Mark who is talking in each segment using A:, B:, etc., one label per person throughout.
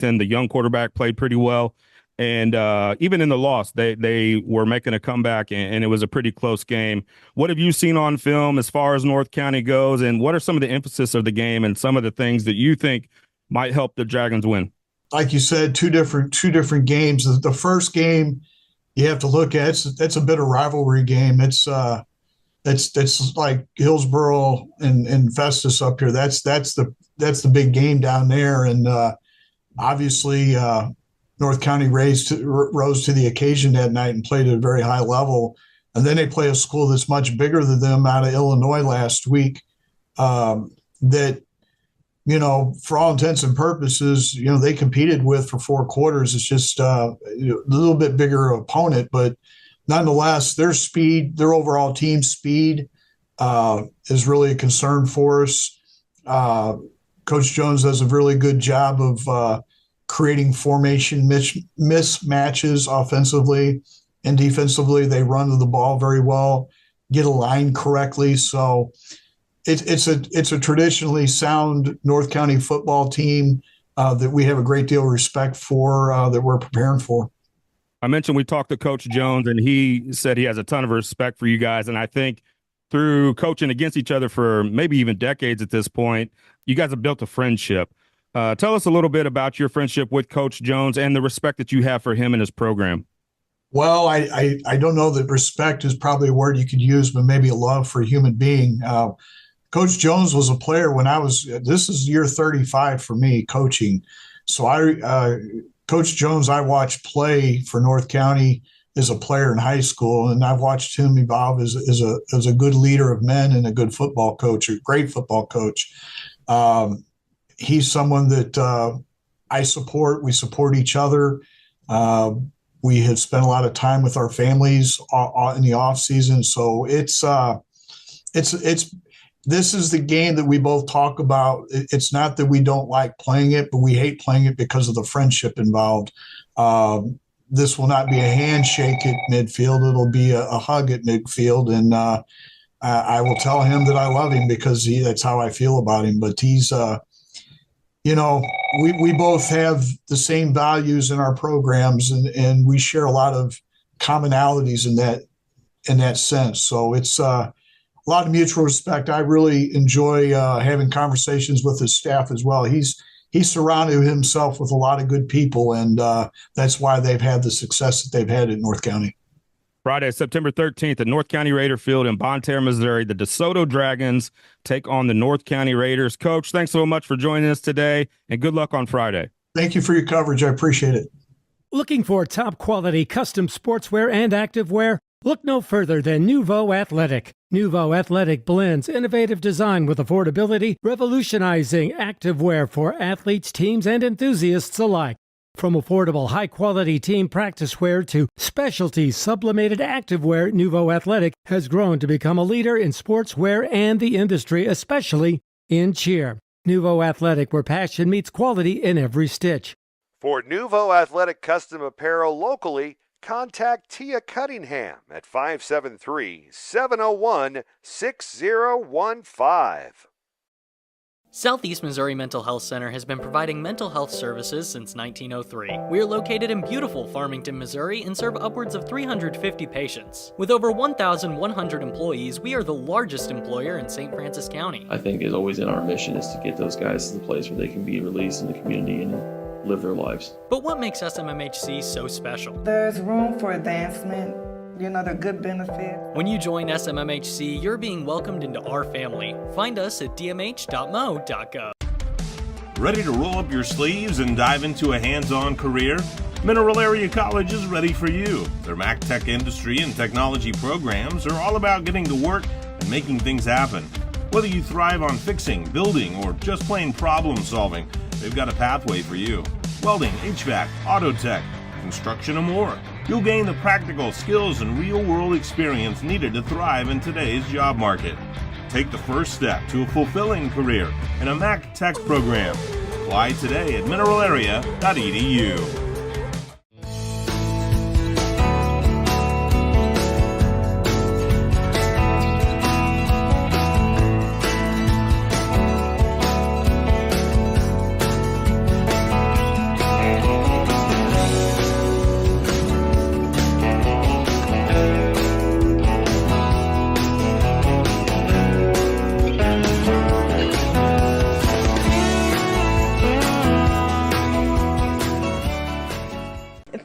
A: The young quarterback played pretty well. And even in the loss, they were making a comeback, and it was a pretty close game. What have you seen on film as far as North County goes, and what are some of the emphasis of the game and some of the things that you think might help the Dragons win?
B: Like you said, two different games. The first game you have to look at, it's a bit of rivalry game. It's like Hillsboro and Festus up here. That's the big game down there, and obviously North County rose to the occasion that night and played at a very high level. And then they play a school that's much bigger than them out of Illinois last week. That, for all intents and purposes, they competed with for 4 quarters. It's just a little bit bigger opponent, but nonetheless, their speed, their overall team speed, is really a concern for us. Coach Jones does a really good job of creating formation mismatches offensively and defensively. They run the ball very well, get aligned correctly. So it's a traditionally sound North County football team that we have a great deal of respect for, that we're preparing for.
A: I mentioned we talked to Coach Jones, and he said he has a ton of respect for you guys. And I think through coaching against each other for maybe even decades at this point, you guys have built a friendship. Tell us a little bit about your friendship with Coach Jones and the respect that you have for him and his program.
B: Well, I don't know that respect is probably a word you could use, but maybe a love for a human being. Coach Jones was a player when this is year 35 for me coaching. So Coach Jones, I watched play for North County as a player in high school, and I've watched him evolve as a good leader of men and a good football coach, a great football coach. He's someone that I support. We support each other. We have spent a lot of time with our families in the off season. So this is the game that we both talk about. It's not that we don't like playing it, but we hate playing it because of the friendship involved. This will not be a handshake at midfield. It'll be a hug at midfield. And I will tell him that I love him because that's how I feel about him. But he's, we both have the same values in our programs, and we share a lot of commonalities in that sense. So it's a lot of mutual respect. I really enjoy having conversations with his staff as well. He's surrounded himself with a lot of good people, and that's why they've had the success that they've had at North County.
A: Friday, September 13th at North County Raider Field in Bonne Terre, Missouri, the Desoto Dragons take on the North County Raiders. Coach, thanks so much for joining us today, and good luck on Friday.
B: Thank you for your coverage. I appreciate it.
C: Looking for top quality custom sportswear and activewear? Look no further than Nouveau Athletic. Nouveau Athletic blends innovative design with affordability, revolutionizing activewear for athletes, teams, and enthusiasts alike. From affordable, high-quality team practice wear to specialty sublimated activewear, Nouveau Athletic has grown to become a leader in sportswear and the industry, especially in cheer. Nouveau Athletic, where passion meets quality in every stitch.
D: For Nouveau Athletic custom apparel locally, contact Tia Cunningham at 573-701-6015.
E: Southeast Missouri Mental Health Center has been providing mental health services since 1903. We are located in beautiful Farmington, Missouri, and serve upwards of 350 patients. With over 1,100 employees, we are the largest employer in St. Francis County.
F: I think is always in our mission is to get those guys to the place where they can be released in the community and live their lives.
E: But what makes SMMHC so special?
G: There's room for advancement. They're good benefits.
E: When you join SMMHC, you're being welcomed into our family. Find us at dmh.mo.gov.
H: Ready to roll up your sleeves and dive into a hands-on career? Mineral Area College is ready for you. Their Mac Tech industry and technology programs are all about getting to work and making things happen. Whether you thrive on fixing, building, or just plain problem solving, they've got a pathway for you. Welding, HVAC, auto tech, construction, and more. You'll gain the practical skills and real-world experience needed to thrive in today's job market. Take the first step to a fulfilling career in a Mac Tech program. Apply today at mineralarea.edu.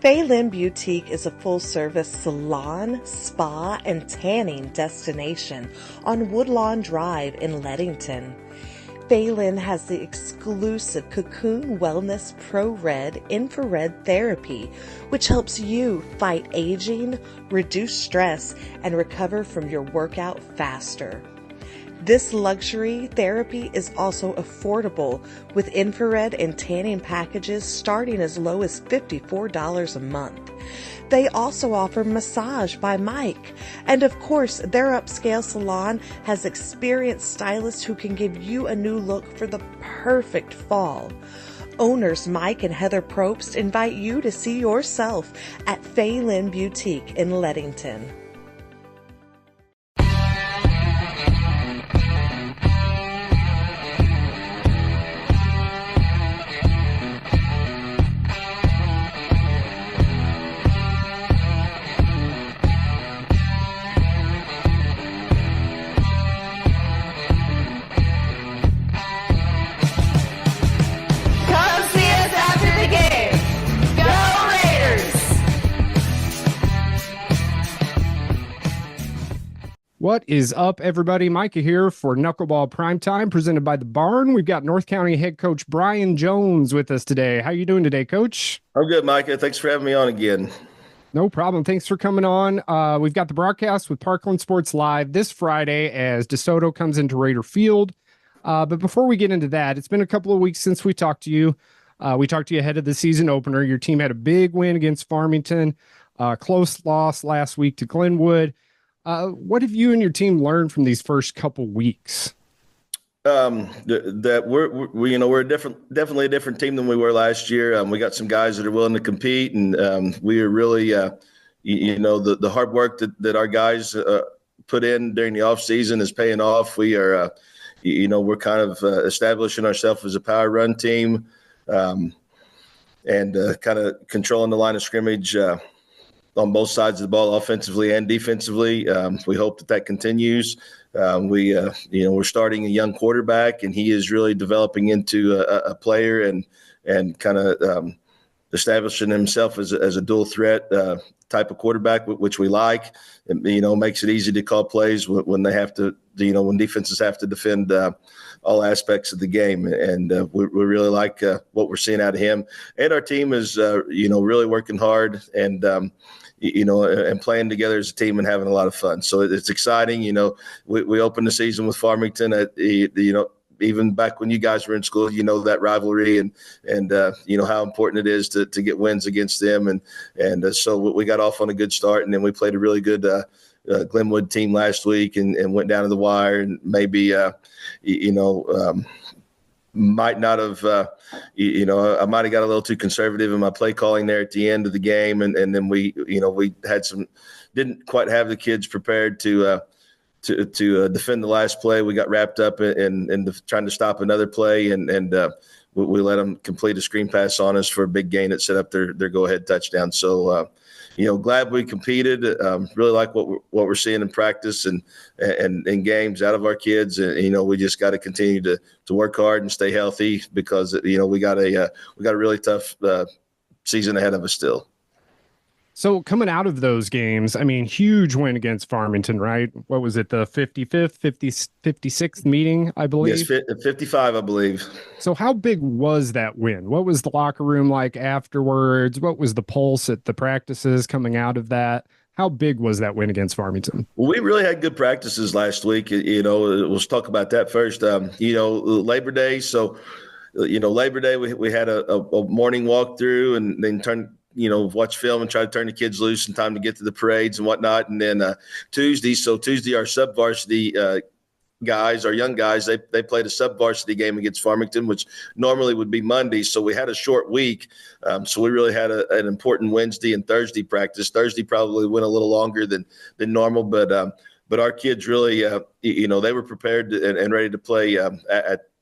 I: Phelan Boutique is a full-service salon, spa, and tanning destination on Woodlawn Drive in Leadington. Phelan has the exclusive Cocoon Wellness Pro Red infrared therapy, which helps you fight aging, reduce stress, and recover from your workout faster. This luxury therapy is also affordable with infrared and tanning packages starting as low as $54 a month. They also offer massage by Mike. And of course, their upscale salon has experienced stylists who can give you a new look for the perfect fall. Owners Mike and Heather Probst invite you to see yourself at Phelan Boutique in Leadington.
J: What is up, everybody? Micah here for Knuckleball Primetime, presented by The Barn. We've got North County head coach Brian Jones with us today. How you doing today, Coach?
K: I'm good, Micah. Thanks for having me on again.
J: No problem. Thanks for coming on. We've got the broadcast with Parkland Sports Live this Friday as Desoto comes into Raider Field. But before we get into that, it's been a couple of weeks since we talked to you. We talked to you ahead of the season opener. Your team had a big win against Farmington, close loss last week to Glenwood. What have you and your team learned from these first couple weeks?
K: That we're definitely a different team than we were last year. We got some guys that are willing to compete, and we are really, the hard work that our guys put in during the off season is paying off. We are, we're kind of establishing ourselves as a power run team, and kind of controlling the line of scrimmage on both sides of the ball, offensively and defensively. We hope that continues. We're starting a young quarterback, and he is really developing into a player and kind of establishing himself as a dual threat type of quarterback, which we like. It, makes it easy to call plays when they have to, when defenses have to defend all aspects of the game. And we really like what we're seeing out of him. And our team is, really working hard and playing together as a team and having a lot of fun. So it's exciting. We opened the season with Farmington at, even back when you guys were in school, that rivalry and how important it is to get wins against them. And so we got off on a good start, and then we played a really good Glenwood team last week and went down to the wire, and maybe, might not have, I might have got a little too conservative in my play calling there at the end of the game. And then we had didn't quite have the kids prepared to defend the last play. We got wrapped up in trying to stop another play, and we let them complete a screen pass on us for a big gain that set up their go-ahead touchdown. So, glad we competed. Really like what we're seeing in practice and in games out of our kids. And, we just got to continue to work hard and stay healthy because, we got a really tough season ahead of us still.
J: So coming out of those games, huge win against Farmington, right? What was it, the 55th, 56th meeting, I believe?
K: Yes, 55, I believe.
J: So how big was that win? What was the locker room like afterwards? What was the pulse at the practices coming out of that? How big was that win against Farmington?
K: Well, we really had good practices last week. We'll talk about that first. Labor Day. So, Labor Day, we had a morning walkthrough and then watch film and try to turn the kids loose in time to get to the parades and whatnot. And then Tuesday, our sub-varsity guys, our young guys, they played a sub-varsity game against Farmington, which normally would be Monday. So we had a short week. So we really had an important Wednesday and Thursday practice. Thursday probably went a little longer than normal, but our kids really, they were prepared and ready to play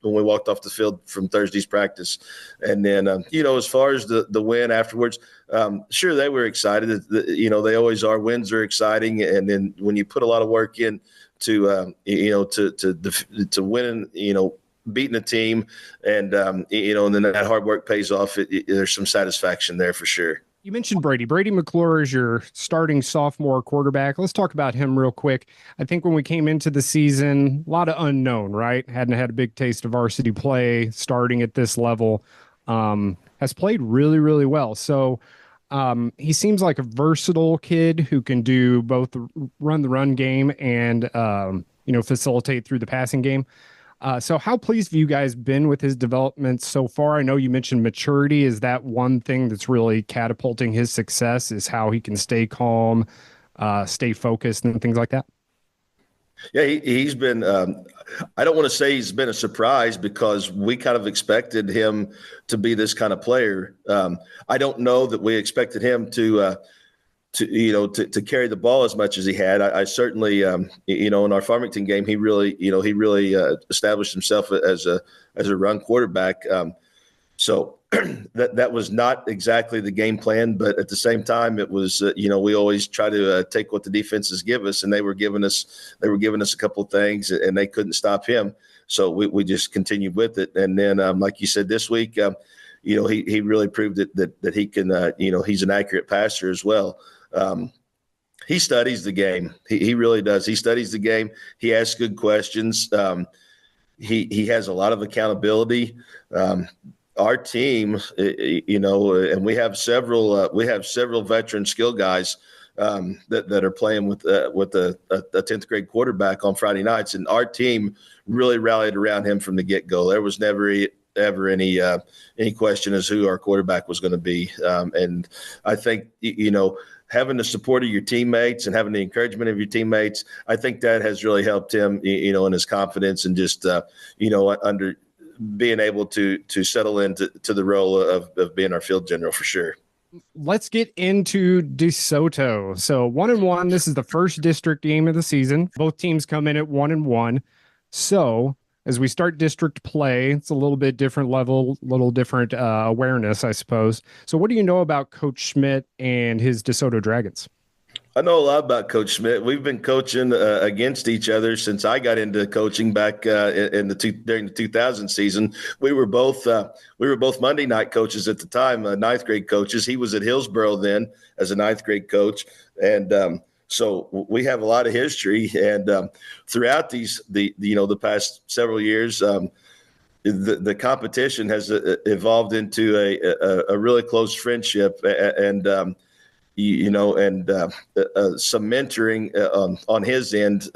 K: when we walked off the field from Thursday's practice. And then, as far as the win afterwards, sure, they were excited. They always are. Wins are exciting. And then when you put a lot of work in to win, beating a team and then that hard work pays off, there's some satisfaction there for sure.
J: You mentioned Brady. Brady McClure is your starting sophomore quarterback. Let's talk about him real quick. I think when we came into the season, a lot of unknown, right? Hadn't had a big taste of varsity play, starting at this level. Has played really, really well. So he seems like a versatile kid who can do both run the run game and facilitate through the passing game. So how pleased have you guys been with his development so far? I know you mentioned maturity. Is that one thing that's really catapulting his success, is how he can stay calm, stay focused and things like that?
K: Yeah, he's been, I don't want to say he's been a surprise because we kind of expected him to be this kind of player. I don't know that we expected him to carry the ball as much as he had. I certainly, in our Farmington game, he really established himself as a run quarterback. So that was not exactly the game plan, but at the same time, it was, we always try to take what the defenses give us, and they were giving us a couple of things, and they couldn't stop him. So we just continued with it. And then, like you said, this week, he really proved that he can, he's an accurate passer as well. He studies the game. He really does. He studies the game. He asks good questions. He has a lot of accountability. Our team, and we have several veteran skill guys that are playing with a 10th grade quarterback on Friday nights, and our team really rallied around him from the get-go. There was never ever any question as who our quarterback was going to be, and I think having the support of your teammates and having the encouragement of your teammates, I think that has really helped him, in his confidence and just under being able to settle into the role of being our field general for sure.
J: Let's get into DeSoto. So 1-1. This is the first district game of the season. Both teams come in at 1-1. So as we start district play, it's a little bit different level, a little different awareness, I suppose. So what do you know about Coach Schmidt and his DeSoto Dragons?
K: I know a lot about Coach Schmidt. We've been coaching against each other since I got into coaching back during the 2000 season. We were both Monday night coaches at the time, ninth grade coaches. He was at Hillsboro then as a ninth grade coach, and so we have a lot of history. And throughout the past several years, the competition has evolved into a really close friendship, and some mentoring on his end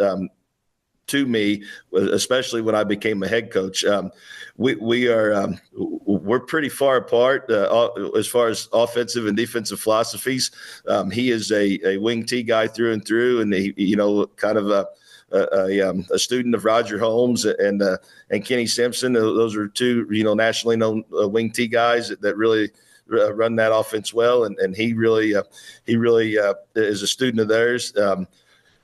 K: to me, especially when I became a head coach. We're pretty far apart as far as offensive and defensive philosophies. He is a wing T guy through and through, and he kind of a student of Roger Holmes and Kenny Simpson. Those are two nationally known wing T guys that really run that offense well, and he really is a student of theirs.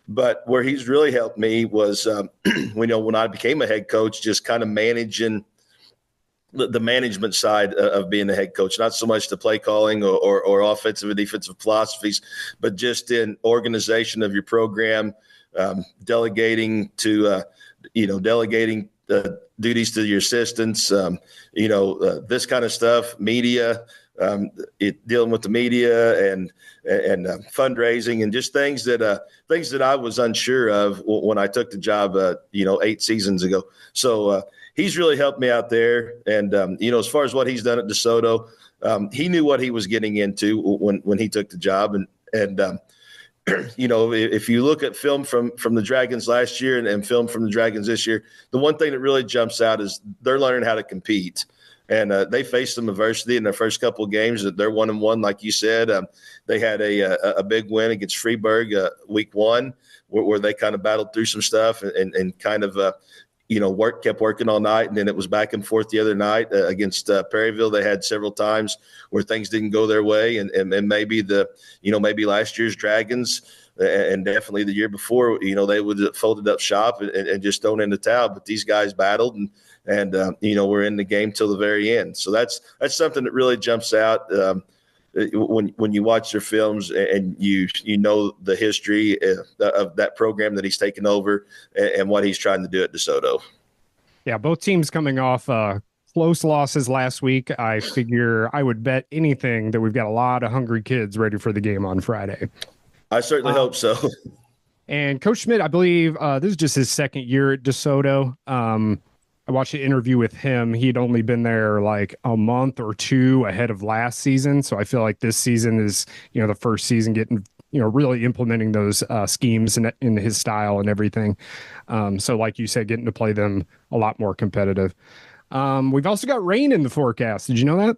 K: But where he's really helped me was, when I became a head coach, just kind of managing the management side of being a head coach, not so much the play calling or offensive and defensive philosophies, but just in organization of your program, delegating duties to your assistants, this kind of stuff, media, dealing with the media and fundraising and just things that I was unsure of when I took the job, 8 seasons ago. So he's really helped me out there. And, as far as what he's done at DeSoto, he knew what he was getting into when he took the job. And if you look at film from the Dragons last year and film from the Dragons this year, the one thing that really jumps out is they're learning how to compete. And they faced some adversity in their first couple of games. They're 1-1, like you said. They had a big win against Freeburg week 1, where they kind of battled through some stuff and kind of kept working all night. And then it was back and forth the other night against Perryville. They had several times where things didn't go their way, and maybe maybe last year's Dragons and definitely the year before, they would have folded up shop and just thrown in the towel. But these guys battled and we're in the game till the very end. So that's something that really jumps out when you watch their films and you know the history of that program that he's taken over and what he's trying to do at DeSoto.
J: Yeah, both teams coming off close losses last week. I figure I would bet anything that we've got a lot of hungry kids ready for the game on Friday.
K: I certainly hope so.
J: And Coach Schmidt, I believe this is just his second year at DeSoto. I watched an interview with him. He'd only been there like a month or two ahead of last season. So I feel like this season is, the first season getting, really implementing those schemes in his style and everything. So like you said, getting to play them a lot more competitive. We've also got rain in the forecast. Did you know that?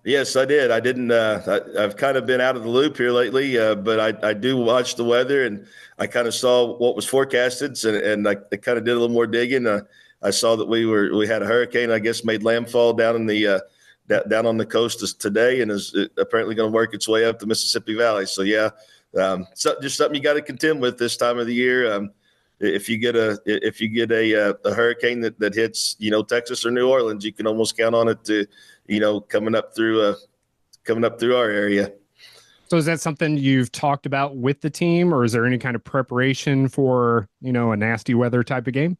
K: Yes, I did. I didn't. I've kind of been out of the loop here lately, but I do watch the weather, and I kind of saw what was forecasted, and I kind of did a little more digging. I saw that we had a hurricane, I guess, made landfall down in the down on the coast today, and is apparently going to work its way up the Mississippi Valley. So yeah, just something you got to contend with this time of the year. If you get a hurricane that hits Texas or New Orleans, you can almost count on it to coming up through our area.
J: So is that something you've talked about with the team, or is there any kind of preparation for a nasty weather type of game?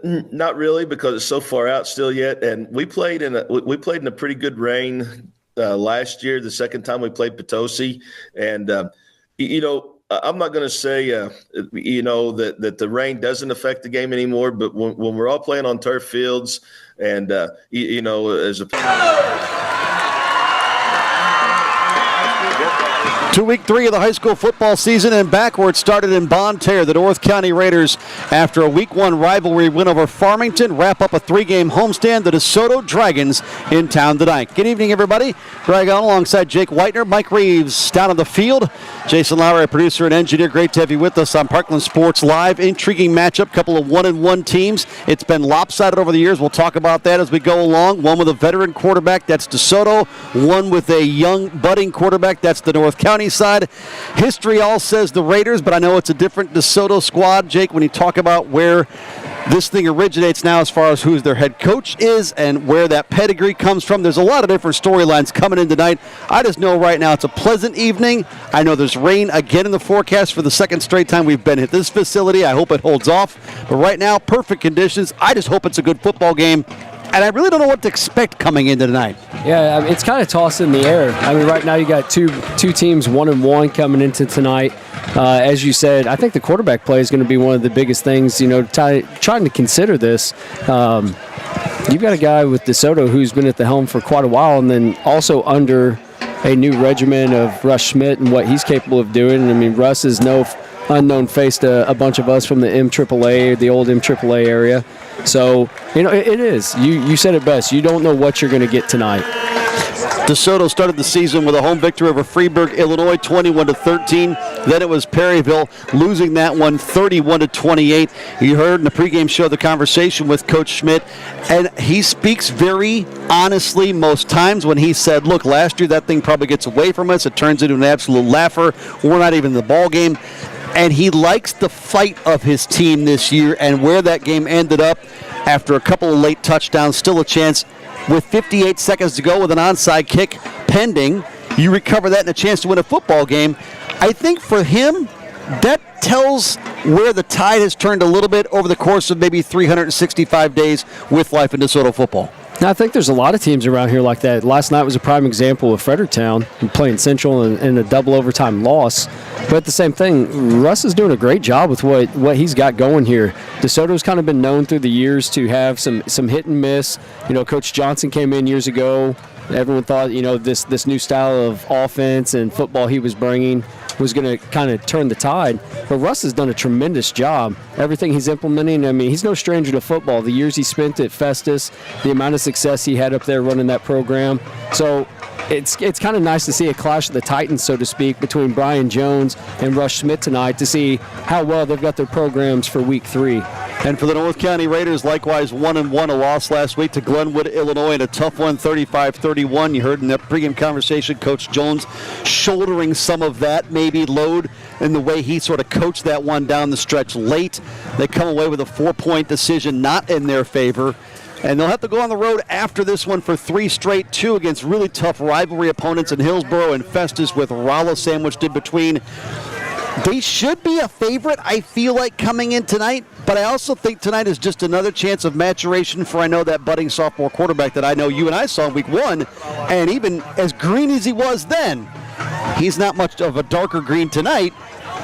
K: Not really, because it's so far out still yet, and we played in a pretty good rain last year. The second time we played Potosi, and I'm not going to say that the rain doesn't affect the game anymore, but when we're all playing on turf fields, and as a
L: Week 3 of the high school football season, and back where it started in Bonne Terre, the North County Raiders, after a Week 1 rivalry win over Farmington, wrap up a 3-game homestand. The DeSoto Dragons in town tonight. Good evening, everybody. Greg on alongside Jake Whitener, Mike Reeves down on the field. Jason Lowry, producer and engineer. Great to have you with us on Parkland Sports Live. Intriguing matchup, couple of 1-1 teams. It's been lopsided over the years. We'll talk about that as we go along. One with a veteran quarterback, that's DeSoto. One with a young budding quarterback, that's the North County side. History all says the Raiders, but I know it's a different DeSoto squad. Jake, when you talk about where this thing originates now as far as who their head coach is and where that pedigree comes from, there's a lot of different storylines coming in tonight. I just know right now it's a pleasant evening. I know there's rain again in the forecast for the second straight time we've been at this facility. I hope it holds off. But right now, perfect conditions. I just hope it's a good football game. And I really don't know what to expect coming into tonight.
M: Yeah, it's kind of tossed in the air. I mean, right now you got two teams 1-1 coming into tonight. As you said, I think the quarterback play is going to be one of the biggest things, trying to consider this. You've got a guy with DeSoto who's been at the helm for quite a while, and then also under a new regimen of Russ Schmidt and what he's capable of doing. I mean, Russ is no unknown face to a bunch of us from the MAAA, the old MAAA area. So, it is. You said it best. You don't know what you're going to get tonight.
L: DeSoto started the season with a home victory over Freeburg, Illinois, 21-13. Then it was Perryville losing that one 31-28. You heard in the pregame show the conversation with Coach Schmidt, and he speaks very honestly most times when he said, look, last year that thing probably gets away from us. It turns into an absolute laugher. We're not even in the ball game. And he likes the fight of his team this year, and where that game ended up after a couple of late touchdowns, still a chance with 58 seconds to go with an onside kick pending. You recover that and a chance to win a football game. I think for him, that tells where the tide has turned a little bit over the course of maybe 365 days with life in DeSoto football.
M: I think there's a lot of teams around here like that. Last night was a prime example of Fredericktown playing Central in a double overtime loss. But the same thing, Russ is doing a great job with what he's got going here. DeSoto's kind of been known through the years to have some hit and miss. Coach Johnson came in years ago. Everyone thought, this new style of offense and football he was bringing was going to kind of turn the tide. But Russ has done a tremendous job. Everything he's implementing, I mean, he's no stranger to football. The years he spent at Festus, the amount of success he had up there running that program. So it's kind of nice to see a clash of the Titans, so to speak, between Brian Jones and Russ Schmidt tonight to see how well they've got their programs for Week 3.
L: And for the North County Raiders, likewise 1-1, a loss last week to Glenwood, Illinois, and a tough one, 35-31. You heard in that pregame conversation, Coach Jones shouldering some of that maybe load in the way he sort of coached that one down the stretch late. They come away with a 4-point decision not in their favor. And they'll have to go on the road after this one for 3 straight, 2 against really tough rivalry opponents in Hillsboro and Festus with Rolla sandwiched in between. They should be a favorite, I feel like, coming in tonight, but I also think tonight is just another chance of maturation for, I know, that budding sophomore quarterback that I know you and I saw in week 1, and even as green as he was then, he's not much of a darker green tonight,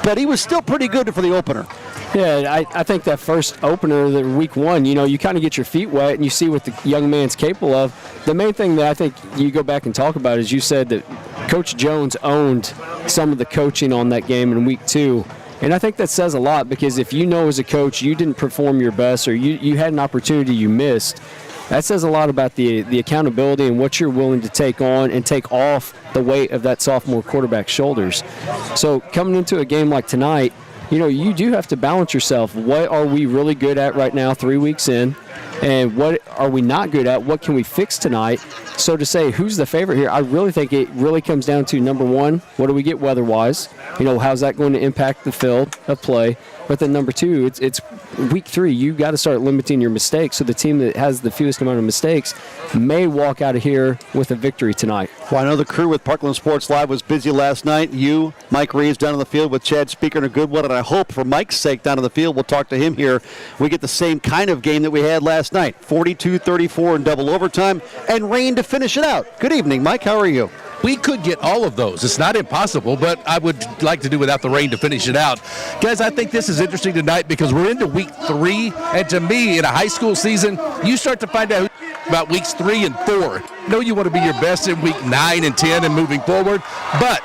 L: but he was still pretty good for the opener.
M: Yeah, I think that first opener, the week 1, you kind of get your feet wet and you see what the young man's capable of. The main thing that I think you go back and talk about is you said that Coach Jones owned some of the coaching on that game in week 2. And I think that says a lot, because if you know as a coach you didn't perform your best, or you had an opportunity you missed, that says a lot about the accountability and what you're willing to take on and take off the weight of that sophomore quarterback's shoulders. So coming into a game like tonight, you do have to balance yourself. What are we really good at right now 3 weeks in? And what are we not good at? What can we fix tonight? So to say who's the favorite here, I really think it really comes down to, number one, what do we get weather-wise? How's that going to impact the field of play? But then number 2, it's week 3. You got to start limiting your mistakes. So the team that has the fewest amount of mistakes may walk out of here with a victory tonight.
L: Well, I know the crew with Parkland Sports Live was busy last night. You, Mike Reeves, down on the field with Chad Speaker and a good one. And I hope for Mike's sake down on the field, we'll talk to him here. We get the same kind of game that we had last night. 42-34 in double overtime and rain to finish it out. Good evening, Mike. How are you?
N: We could get all of those. It's not impossible, but I would like to do without the rain to finish it out. Guys, I think this is interesting tonight because we're into week 3, and to me, in a high school season, you start to find out about weeks 3 and 4. I know you want to be your best in week 9 and 10 and moving forward, but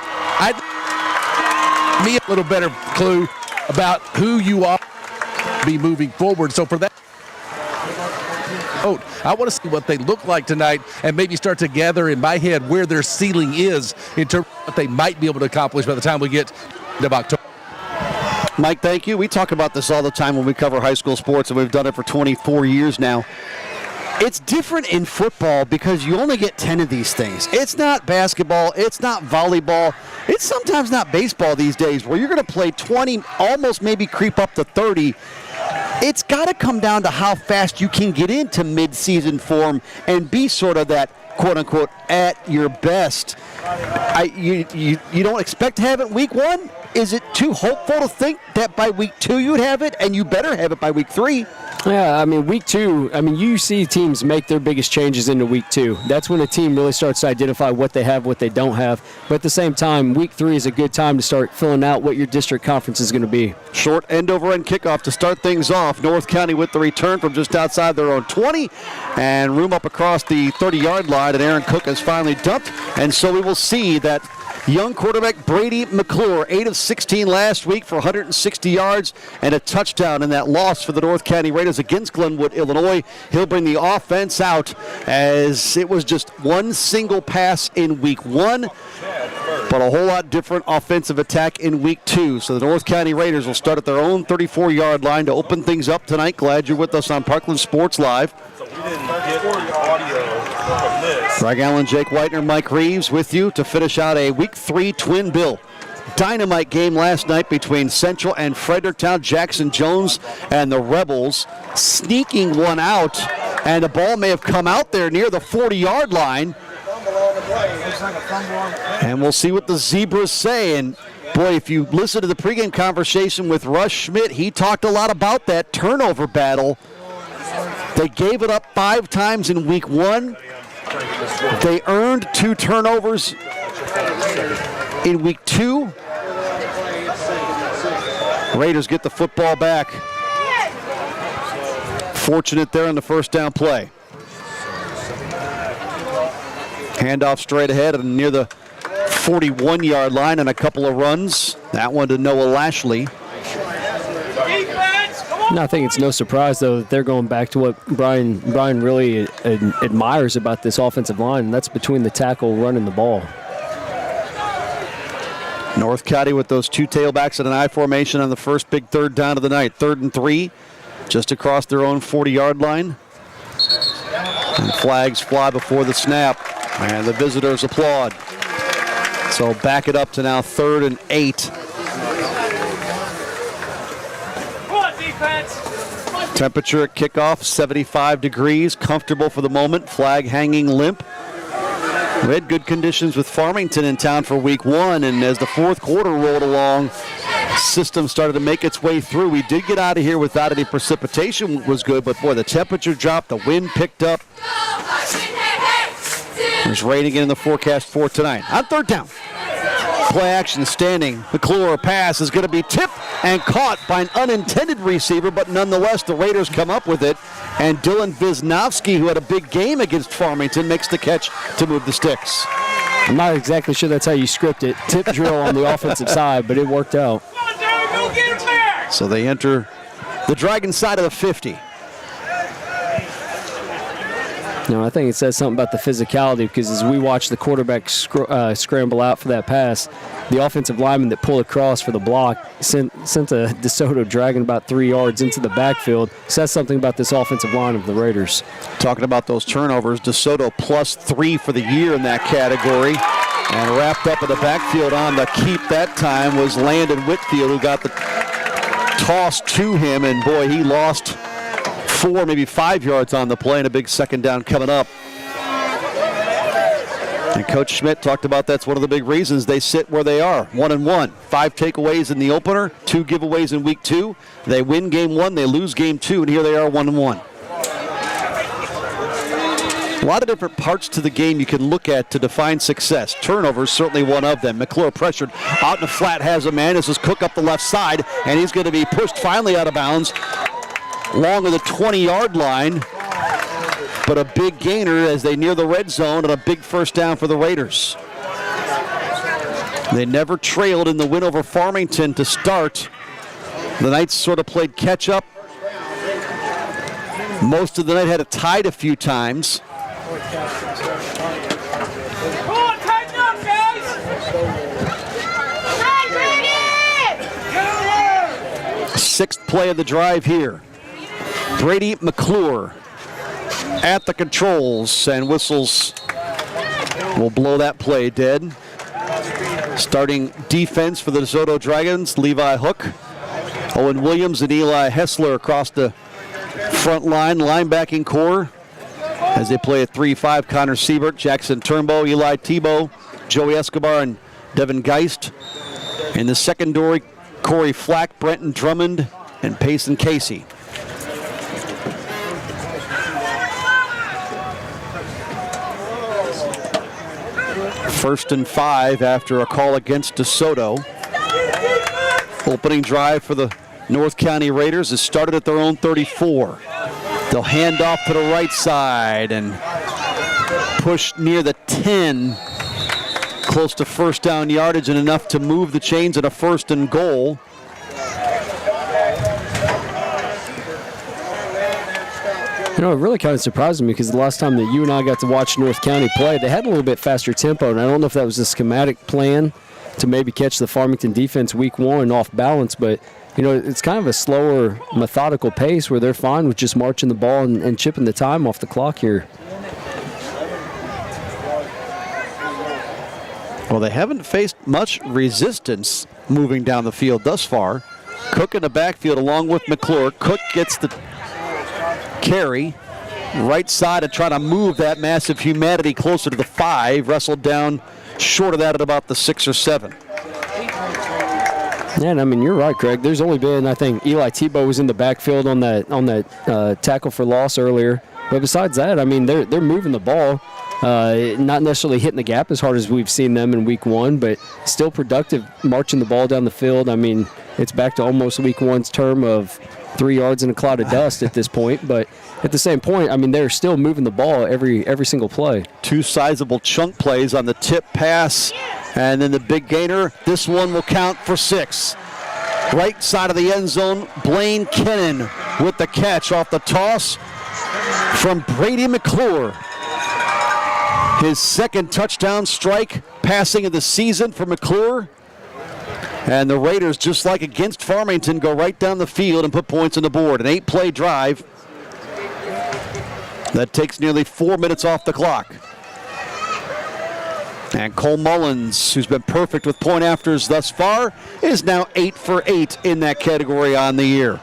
N: me a little better clue about who you are to be moving forward. So for that, I want to see what they look like tonight and maybe start to gather in my head where their ceiling is in terms of what they might be able to accomplish by the time we get to October.
L: Mike, thank you. We talk about this all the time when we cover high school sports, and we've done it for 24 years now. It's different in football because you only get 10 of these things. It's not basketball. It's not volleyball. It's sometimes not baseball these days where you're going to play 20, almost maybe creep up to 30. It's got to come down to how fast you can get into mid-season form and be sort of that, quote-unquote, at your best. You don't expect to have it week 1? Is it too hopeful to think that by week 2 you'd have it, and you better have it by week 3?
M: Yeah, week 2, you see teams make their biggest changes into week 2. That's when a team really starts to identify what they have, what they don't have. But at the same time, week 3 is a good time to start filling out what your district conference is going to be.
L: Short end-over-end kickoff to start things off. North County with the return from just outside their own 20, and room up across the 30-yard line, and Aaron Cook has finally dumped. And so we will see that young quarterback Brady McClure, 8 of 16 last week for 160 yards and a touchdown in that loss for the North County Raiders against Glenwood, Illinois. He'll bring the offense out as it was just one single pass in week 1, but a whole lot different offensive attack in week 2. So the North County Raiders will start at their own 34-yard line to open things up tonight. Glad you're with us on Parkland Sports Live. Greg Allen, Jake Whitener, Mike Reeves with you to finish out a week 3 twin bill. Dynamite game last night between Central and Fredericktown. Jackson Jones and the Rebels sneaking one out, and the ball may have come out there near the 40-yard line. And we'll see what the Zebras say. And boy, if you listen to the pregame conversation with Russ Schmidt, he talked a lot about that turnover battle. They gave it up 5 times in week 1. They earned 2 turnovers in week 2. Raiders get the football back. Fortunate there on the first down play. Handoff straight ahead and near the 41-yard line and a couple of runs. That one to Noah Lashley.
M: No, I think it's no surprise, though, that they're going back to what Brian really admires about this offensive line, and that's between the tackle running the ball.
L: North County with those 2 tailbacks in an I formation on the first big third down of the night. 3rd and 3, just across their own 40-yard line. And flags fly before the snap, and the visitors applaud. So back it up to now 3rd and 8. Temperature at kickoff, 75 degrees, comfortable for the moment, flag hanging limp. We had good conditions with Farmington in town for week 1, and as the fourth quarter rolled along, system started to make its way through. We did get out of here without any precipitation, was good, but boy, the temperature dropped, the wind picked up. There's rain again in the forecast for tonight. On third down, play action standing. McClure pass is going to be tipped and caught by an unintended receiver, but nonetheless, the Raiders come up with it. And Dylan Wisnowski, who had a big game against Farmington, makes the catch to move the sticks.
M: I'm not exactly sure that's how you script it. Tip drill on the offensive side, but it worked out.
L: So they enter the Dragon side of the 50.
M: No, I think it says something about the physicality, because as we watch the quarterback scramble out for that pass, the offensive lineman that pulled across for the block sent a Desoto Dragon about 3 yards into the backfield. Says something about this offensive line of the Raiders.
L: Talking about those turnovers, Desoto +3 for the year in that category. And wrapped up in the backfield on the keep that time was Landon Whitfield, who got the toss to him, and boy, he lost 4, maybe 5 yards on the play, and a big second down coming up. And Coach Schmidt talked about that's one of the big reasons they sit where they are, 1-1. 5 takeaways in the opener, 2 giveaways in week 2. They win game 1, they lose game 2, and here they are 1-1. A lot of different parts to the game you can look at to define success. Turnovers, certainly one of them. McClure pressured out in the flat, has a man. This is Cook up the left side, and he's going to be pushed finally out of bounds along the 20-yard line. But a big gainer as they near the red zone, and a big first down for the Raiders. They never trailed in the win over Farmington to start. The Knights sort of played catch up. Most of the night had it tied a few times.
O: Tighten up, guys!
L: Sixth play of the drive here. Brady McClure at the controls, and whistles will blow that play dead. Starting defense for the Desoto Dragons, Levi Hook, Owen Williams, and Eli Hessler across the front line, linebacking core. As they play a 3-5, Connor Siebert, Jackson Turnbow, Eli Tebow, Joey Escobar, and Devin Geist. In the secondary, Corey Flack, Brenton Drummond, and Payson Casey. First and 5 after a call against DeSoto. Opening drive for the North County Raiders is started at their own 34. They'll hand off to the right side and push near the 10. Close to first down yardage and enough to move the chains at a 1st and goal.
M: You know, it really kind of surprised me, because the last time that you and I got to watch North County play, they had a little bit faster tempo, and I don't know if that was a schematic plan to maybe catch the Farmington defense week 1 off balance, but you know, it's kind of a slower, methodical pace where they're fine with just marching the ball and chipping the time off the clock here.
L: Well, they haven't faced much resistance moving down the field thus far. Cook in the backfield along with McClure. Cook gets the carry right side and trying to move that massive humanity closer to the 5. Wrestled down short of that at about the 6 or 7.
M: Yeah, and I mean, you're right, Craig. There's only been, I think, Eli Tebow was in the backfield on that tackle for loss earlier. But besides that, I mean, they're moving the ball, not necessarily hitting the gap as hard as we've seen them in week 1, but still productive, marching the ball down the field. I mean, it's back to almost week 1's term of 3 yards in a cloud of dust at this point. But at the same point, I mean, they're still moving the ball every single play. 2
L: sizable chunk plays on the tip pass. And then the big gainer, this one will count for 6. Right side of the end zone, Blaine Kennan with the catch off the toss from Brady McClure. His 2nd touchdown strike passing of the season for McClure. And the Raiders, just like against Farmington, go right down the field and put points on the board. An 8-play drive that takes nearly 4 minutes off the clock. And Cole Mullins, who's been perfect with point afters thus far, is now 8 for 8 in that category on the year.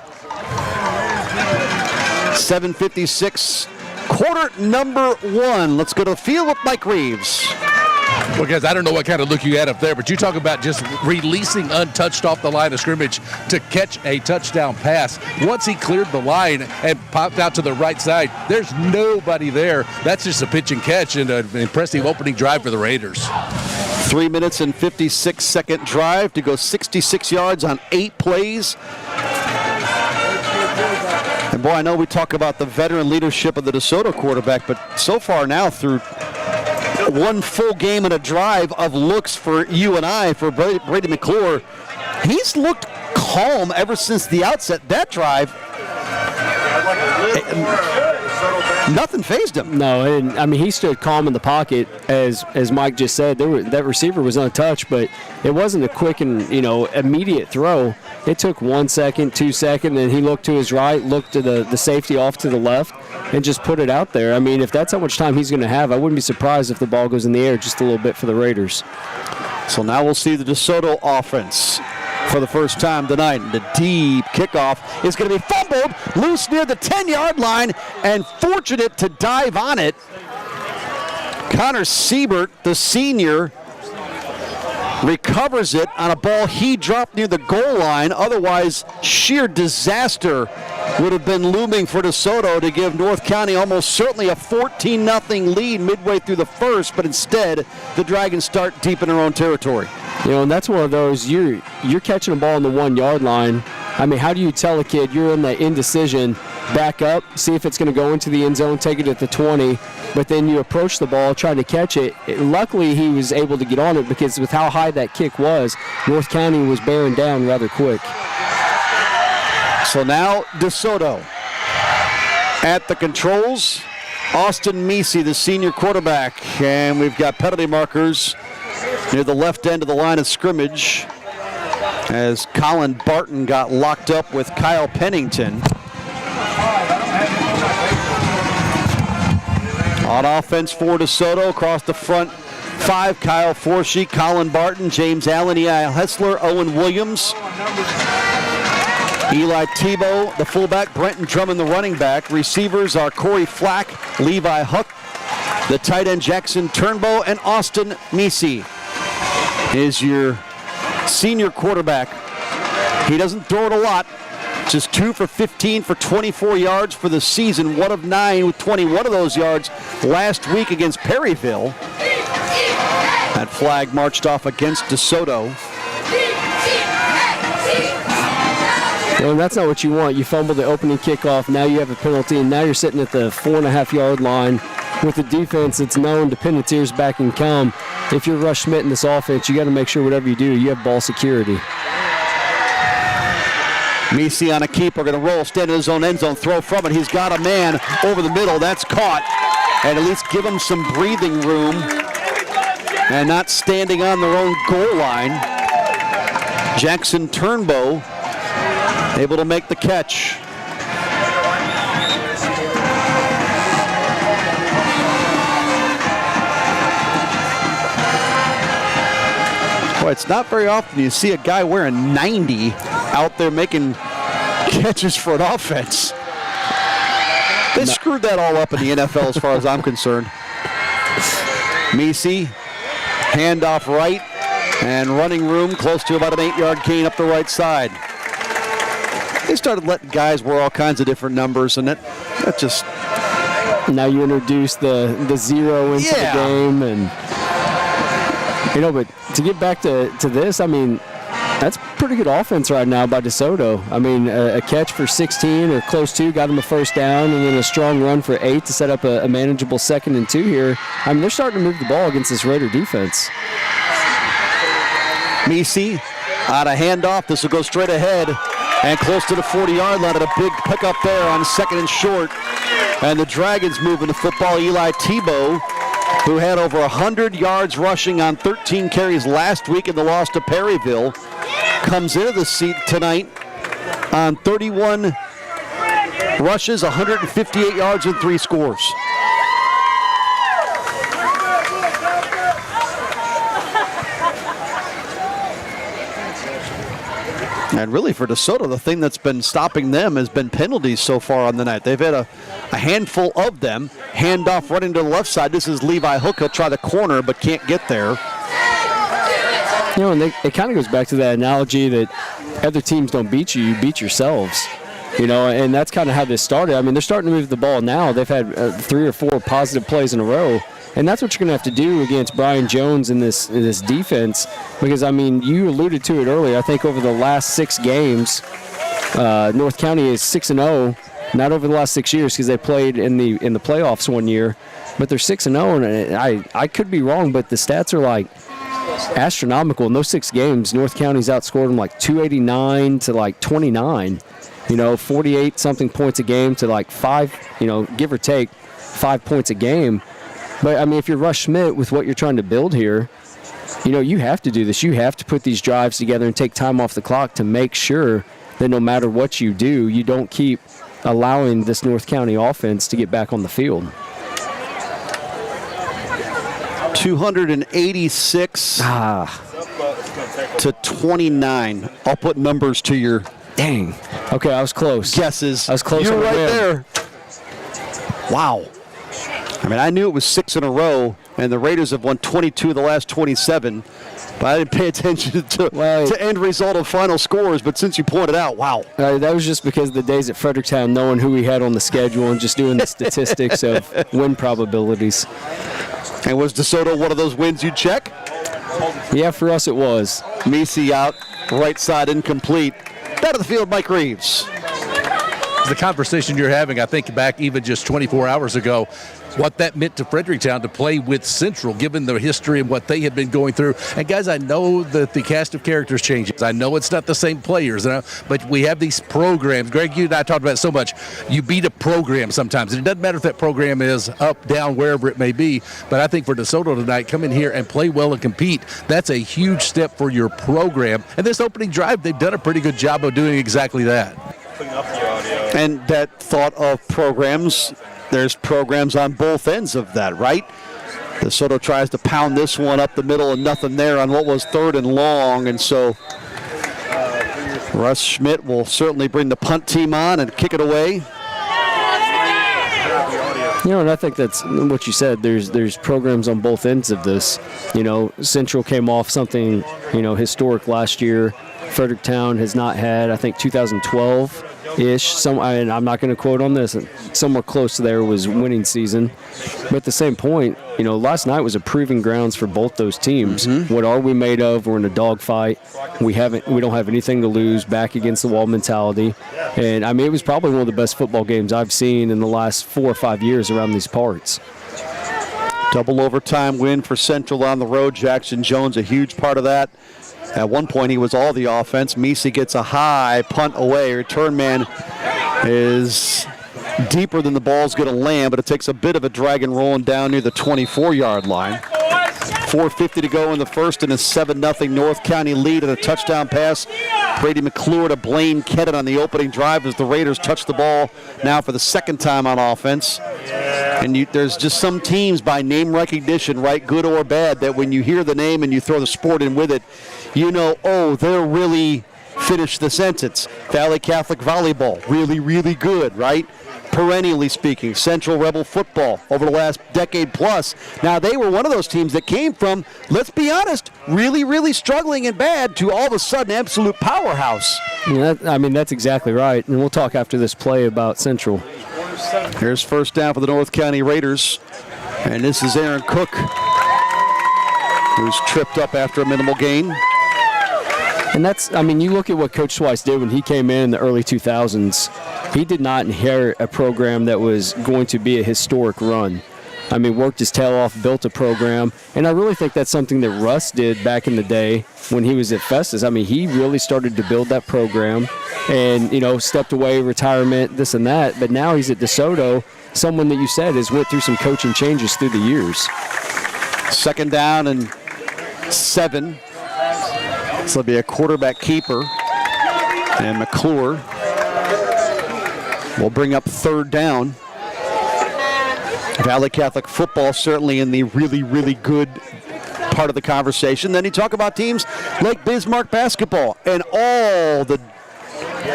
L: 7:56, quarter number 1. Let's go to the field with Mike Reeves.
N: Because I don't know what kind of look you had up there, but you talk about just releasing untouched off the line of scrimmage to catch a touchdown pass. Once he cleared the line and popped out to the right side, there's nobody there. That's just a pitch and catch and an impressive opening drive for the Raiders.
L: 3 minutes and 56-second drive to go 66 yards on 8 plays. And boy, I know we talk about the veteran leadership of the DeSoto quarterback, but so far now through one full game and a drive of looks for you and I, for Brady McClure, he's looked calm ever since the outset. That drive, nothing fazed him.
M: No, and I mean, he stood calm in the pocket, as Mike just said. That receiver was untouched, but it wasn't a quick and immediate throw. It took 1 second, 2 seconds, and he looked to his right, looked to the safety off to the left, and just put it out there. I mean, if that's how much time he's going to have, I wouldn't be surprised if the ball goes in the air just a little bit for the Raiders.
L: So now we'll see the DeSoto offense for the first time tonight. The deep kickoff is going to be fumbled, loose near the 10-yard line, and fortunate to dive on it. Connor Siebert, the senior, recovers it on a ball he dropped near the goal line. Otherwise, sheer disaster would have been looming for DeSoto to give North County almost certainly a 14-0 lead midway through the first, but instead the Dragons start deep in their own territory.
M: And that's one of those, you're catching a ball on the 1 yard line. I mean, how do you tell a kid you're in that indecision, back up, see if it's going to go into the end zone, take it at the 20, but then you approach the ball trying to catch it. Luckily, he was able to get on it because with how high that kick was, North County was bearing down rather quick.
L: So now DeSoto at the controls. Austin Meesey, the senior quarterback, and we've got penalty markers near the left end of the line of scrimmage as Colin Barton got locked up with Kyle Pennington. On offense for DeSoto, across the front 5, Kyle Forshe, Colin Barton, James Allen, E.I. Hessler, Owen Williams, Eli Tebow, the fullback, Brenton Drummond, the running back. Receivers are Corey Flack, Levi Huck, the tight end Jackson Turnbow, and Austin Meesey is your senior quarterback. He doesn't throw it a lot, just 2 for 15 for 24 yards for the season, 1 of 9 with 21 of those yards last week against Perryville. That flag marched off against DeSoto.
M: Well, that's not what you want. You fumbled the opening kickoff. Now you have a penalty, and now you're sitting at the 4.5 yard line with a defense that's known to pin its ears back and come. If you're Rush Schmidt in this offense, you got to make sure whatever you do, you have ball security.
L: Meesey on a keeper, going to roll, stand in his own end zone, throw from it. He's got a man over the middle. That's caught. And at least give him some breathing room and not standing on their own goal line. Jackson Turnbow able to make the catch. Boy, it's not very often you see a guy wearing 90 out there making catches for an offense. They screwed that all up in the NFL as far as I'm concerned. Meesey, handoff right, and running room close to about an 8-yard gain up the right side. They started letting guys wear all kinds of different numbers, and that just...
M: Now you introduce the 0 into the game, and but to get back to this, I mean, that's pretty good offense right now by DeSoto. I mean, a catch for 16 or close to, got him a first down, and then a strong run for 8 to set up a manageable 2nd and 2 here. I mean, they're starting to move the ball against this Raider defense.
L: Meesey on a handoff. This will go straight ahead and close to the 40-yard line. At a big pickup there on 2nd and short. And the Dragons moving the football. Eli Tebow, who had over 100 yards rushing on 13 carries last week in the loss to Perryville, comes into the seat tonight on 31 rushes, 158 yards, and 3 scores. And really for DeSoto, the thing that's been stopping them has been penalties so far on the night. They've had a handful of them. Handoff running to the left side. This is Levi Hook. He'll try the corner, but can't get there.
M: You know, and it kind of goes back to that analogy that other teams don't beat you, you beat yourselves. You know, and that's kind of how this started. I mean, they're starting to move the ball now. They've had 3 or 4 positive plays in a row. And that's what you're going to have to do against Brian Jones in this defense. Because, I mean, you alluded to it earlier. I think over the last 6 games, North County is 6-0. Not over the last 6 years because they played in the playoffs one year. But they're 6-0, and I could be wrong, but the stats are like astronomical. In those 6 games, North County's outscored them like 289 to like 29. You know, 48-something points a game to like 5, you know, give or take 5 points a game. But, I mean, if you're Russ Schmidt with what you're trying to build here, you know, you have to do this. You have to put these drives together and take time off the clock to make sure that no matter what you do, you don't keep allowing this North County offense to get back on the field.
L: 286 to 29. I'll put numbers to your
M: dang. Okay, I was close.
L: Guesses.
M: I was close.
L: You were right there. Wow. I mean, I knew it was 6 in a row, and the Raiders have won 22 of the last 27. But I didn't pay attention to end result of final scores. But since you pointed out, wow.
M: That was just because of the days at Fredericktown, knowing who we had on the schedule and just doing the statistics of win probabilities.
L: And was DeSoto one of those wins you check?
M: Yeah, for us it was.
L: Misi out, right side incomplete. Down to the field, Mike Reeves.
N: The conversation you're having, I think back even just 24 hours ago, what that meant to Fredericktown to play with Central, given their history and what they had been going through. And guys, I know that the cast of characters changes. I know it's not the same players, but we have these programs. Greg, you and I talked about it so much. You beat a program sometimes. And it doesn't matter if that program is up, down, wherever it may be. But I think for DeSoto tonight, come in here and play well and compete, that's a huge step for your program. And this opening drive, they've done a pretty good job of doing exactly that.
L: And that thought of programs, there's programs on both ends of that, right? DeSoto tries to pound this one up the middle and nothing there on what was 3rd and long. And so Russ Schmidt will certainly bring the punt team on and kick it away.
M: You know, and I think that's what you said. There's programs on both ends of this. You know, Central came off something, you know, historic last year. Fredericktown has not had, I think, 2012-ish. And I'm not going to quote on this. Somewhere close to there was winning season. But at the same point, you know, last night was a proving grounds for both those teams. Mm-hmm. What are we made of? We're in a dogfight. We don't have anything to lose. Back against the wall mentality. And I mean, it was probably one of the best football games I've seen in the last 4 or 5 years around these parts.
L: Double overtime win for Central on the road. Jackson Jones, a huge part of that. At one point, he was all the offense. Misi gets a high punt away. Return man is deeper than the ball's going to land, but it takes a bit of a drag and rolling down near the 24-yard line. 4:50 to go in the first, and a 7-0 North County lead and a touchdown pass. Brady McClure to Blaine Kedden on the opening drive as the Raiders touch the ball now for the second time on offense. And there's just some teams by name recognition, right, good or bad, that when you hear the name and you throw the sport in with it, you know, oh, they're really, finish the sentence. Valley Catholic Volleyball, really, really good, right? Perennially speaking, Central Rebel football over the last decade plus. Now, they were one of those teams that came from, let's be honest, really, really struggling and bad to all of a sudden absolute powerhouse.
M: Yeah, I mean, that's exactly right. And we'll talk after this play about Central.
L: Here's first down for the North County Raiders. And this is Aaron Cook, who's tripped up after a minimal gain.
M: And that's, I mean, you look at what Coach Swice did when he came in the early 2000s. He did not inherit a program that was going to be a historic run. I mean, worked his tail off, built a program, and I really think that's something that Russ did back in the day when he was at Festus. I mean, he really started to build that program and, you know, stepped away, retirement, this and that, but now he's at DeSoto, someone that you said has went through some coaching changes through the years.
L: Second down and 7. This will be a quarterback keeper, and McClure will bring up third down. Valley Catholic football certainly in the really, really good part of the conversation. Then you talk about teams like Bismarck basketball and all the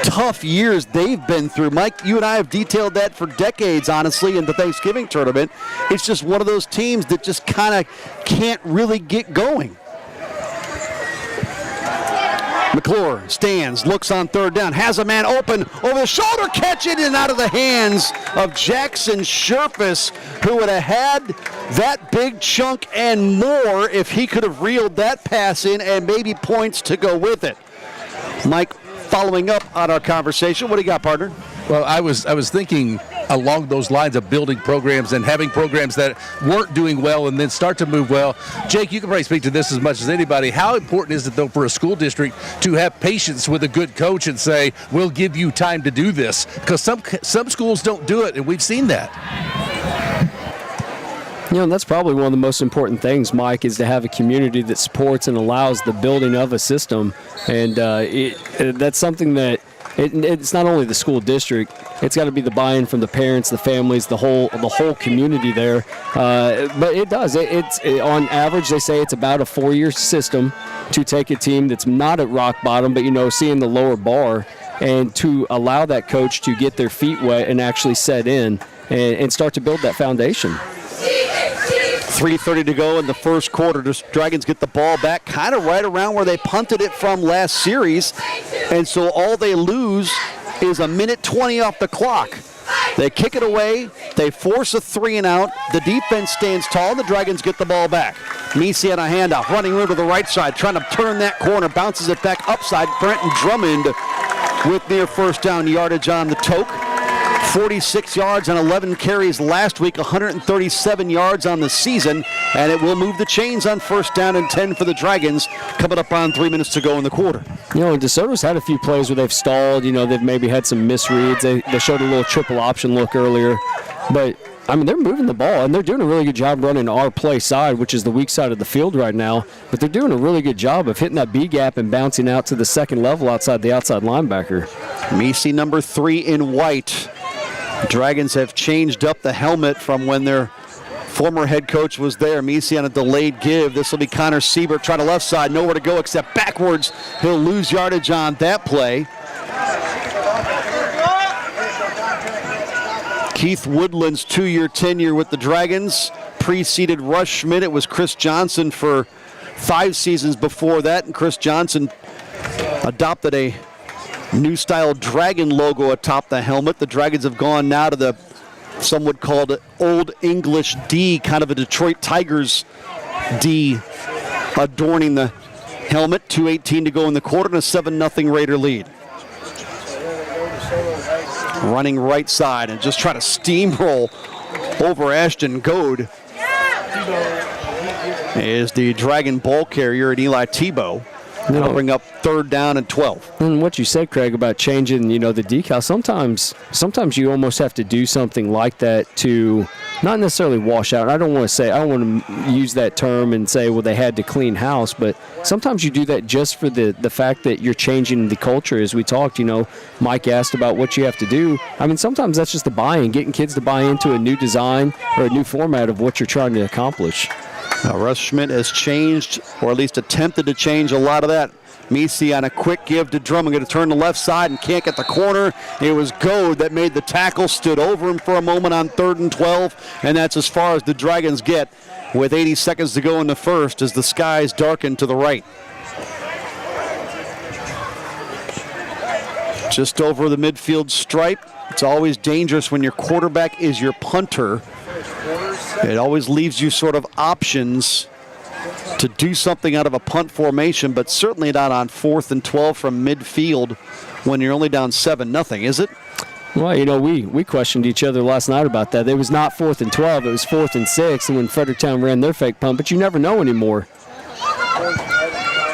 L: tough years they've been through. Mike, you and I have detailed that for decades, honestly, in the Thanksgiving tournament. It's just one of those teams that just kind of can't really get going. McClure stands, looks on third down, has a man open over the shoulder, catch it, and out of the hands of Jackson Sherfus, who would have had that big chunk and more if he could have reeled that pass in and maybe points to go with it. Mike, following up on our conversation, what do you got, partner?
N: Well, I was thinking along those lines of building programs and having programs that weren't doing well and then start to move well. Jake, you can probably speak to this as much as anybody. How important is it, though, for a school district to have patience with a good coach and say, we'll give you time to do this? Because some schools don't do it, and we've seen that.
M: You know, that's probably one of the most important things, Mike, is to have a community that supports and allows the building of a system. And that's something that it's not only the school district, it's got to be the buy-in from the parents, the families, the whole community there. But it does. It's on average, they say it's about a 4-year system to take a team that's not at rock bottom, but, you know, seeing the lower bar, and to allow that coach to get their feet wet and actually set in and start to build that foundation.
L: 3:30 to go in the first quarter. The Dragons get the ball back kind of right around where they punted it from last series. And so all they lose is a minute 20 off the clock. They kick it away. They force a 3-and-out. The defense stands tall. The Dragons get the ball back. Misi on a handoff, running room to the right side, trying to turn that corner, bounces it back upside. Brenton Drummond with near first down yardage on the toke. 46 yards on 11 carries last week, 137 yards on the season, and it will move the chains on first down and 10 for the Dragons, coming up on 3 minutes to go in the quarter.
M: You know, DeSoto's had a few plays where they've stalled. You know, they've maybe had some misreads. They showed a little triple option look earlier. But, I mean, they're moving the ball, and they're doing a really good job running our play side, which is the weak side of the field right now. But they're doing a really good job of hitting that B gap and bouncing out to the second level outside the outside linebacker.
L: Misi number 3 in white. Dragons have changed up the helmet from when their former head coach was there. Misi on a delayed give. This will be Connor Siebert trying to left side, nowhere to go except backwards. He'll lose yardage on that play. Keith Woodland's 2-year tenure with the Dragons preceded Russ Schmidt. It was Chris Johnson for 5 seasons before that, and Chris Johnson adopted a new style dragon logo atop the helmet. The Dragons have gone now to the, some would call it Old English D, kind of a Detroit Tigers D adorning the helmet. 2:18 to go in the quarter and a 7-0 Raider lead. Running right side and just try to steamroll over Ashton Goad is the Dragon ball carrier at Eli Tebow. That'll bring up third down and 12.
M: And what you said, Craig, about changing, you know, the decal, sometimes you almost have to do something like that to not necessarily wash out. I don't want to use that term and say, well, they had to clean house, but sometimes you do that just for the fact that you're changing the culture. As we talked, you know, Mike asked about what you have to do. I mean, sometimes that's just the buy-in, getting kids to buy into a new design or a new format of what you're trying to accomplish.
L: Now, Russ Schmidt has changed, or at least attempted to change a lot of that. Misi on a quick give to Drummond, going to turn the left side and can't get the corner. It was Goad that made the tackle, stood over him for a moment on 3rd and 12, and that's as far as the Dragons get with 80 seconds to go in the first as the skies darken to the right. Just over the midfield stripe. It's always dangerous when your quarterback is your punter. It always leaves you sort of options to do something out of a punt formation, but certainly not on 4th and 12 from midfield when you're only down 7-0, is it?
M: Well, you know, we questioned each other last night about that. It was not 4th and 12, it was 4th and 6, and when Fredericktown ran their fake punt, but you never know anymore.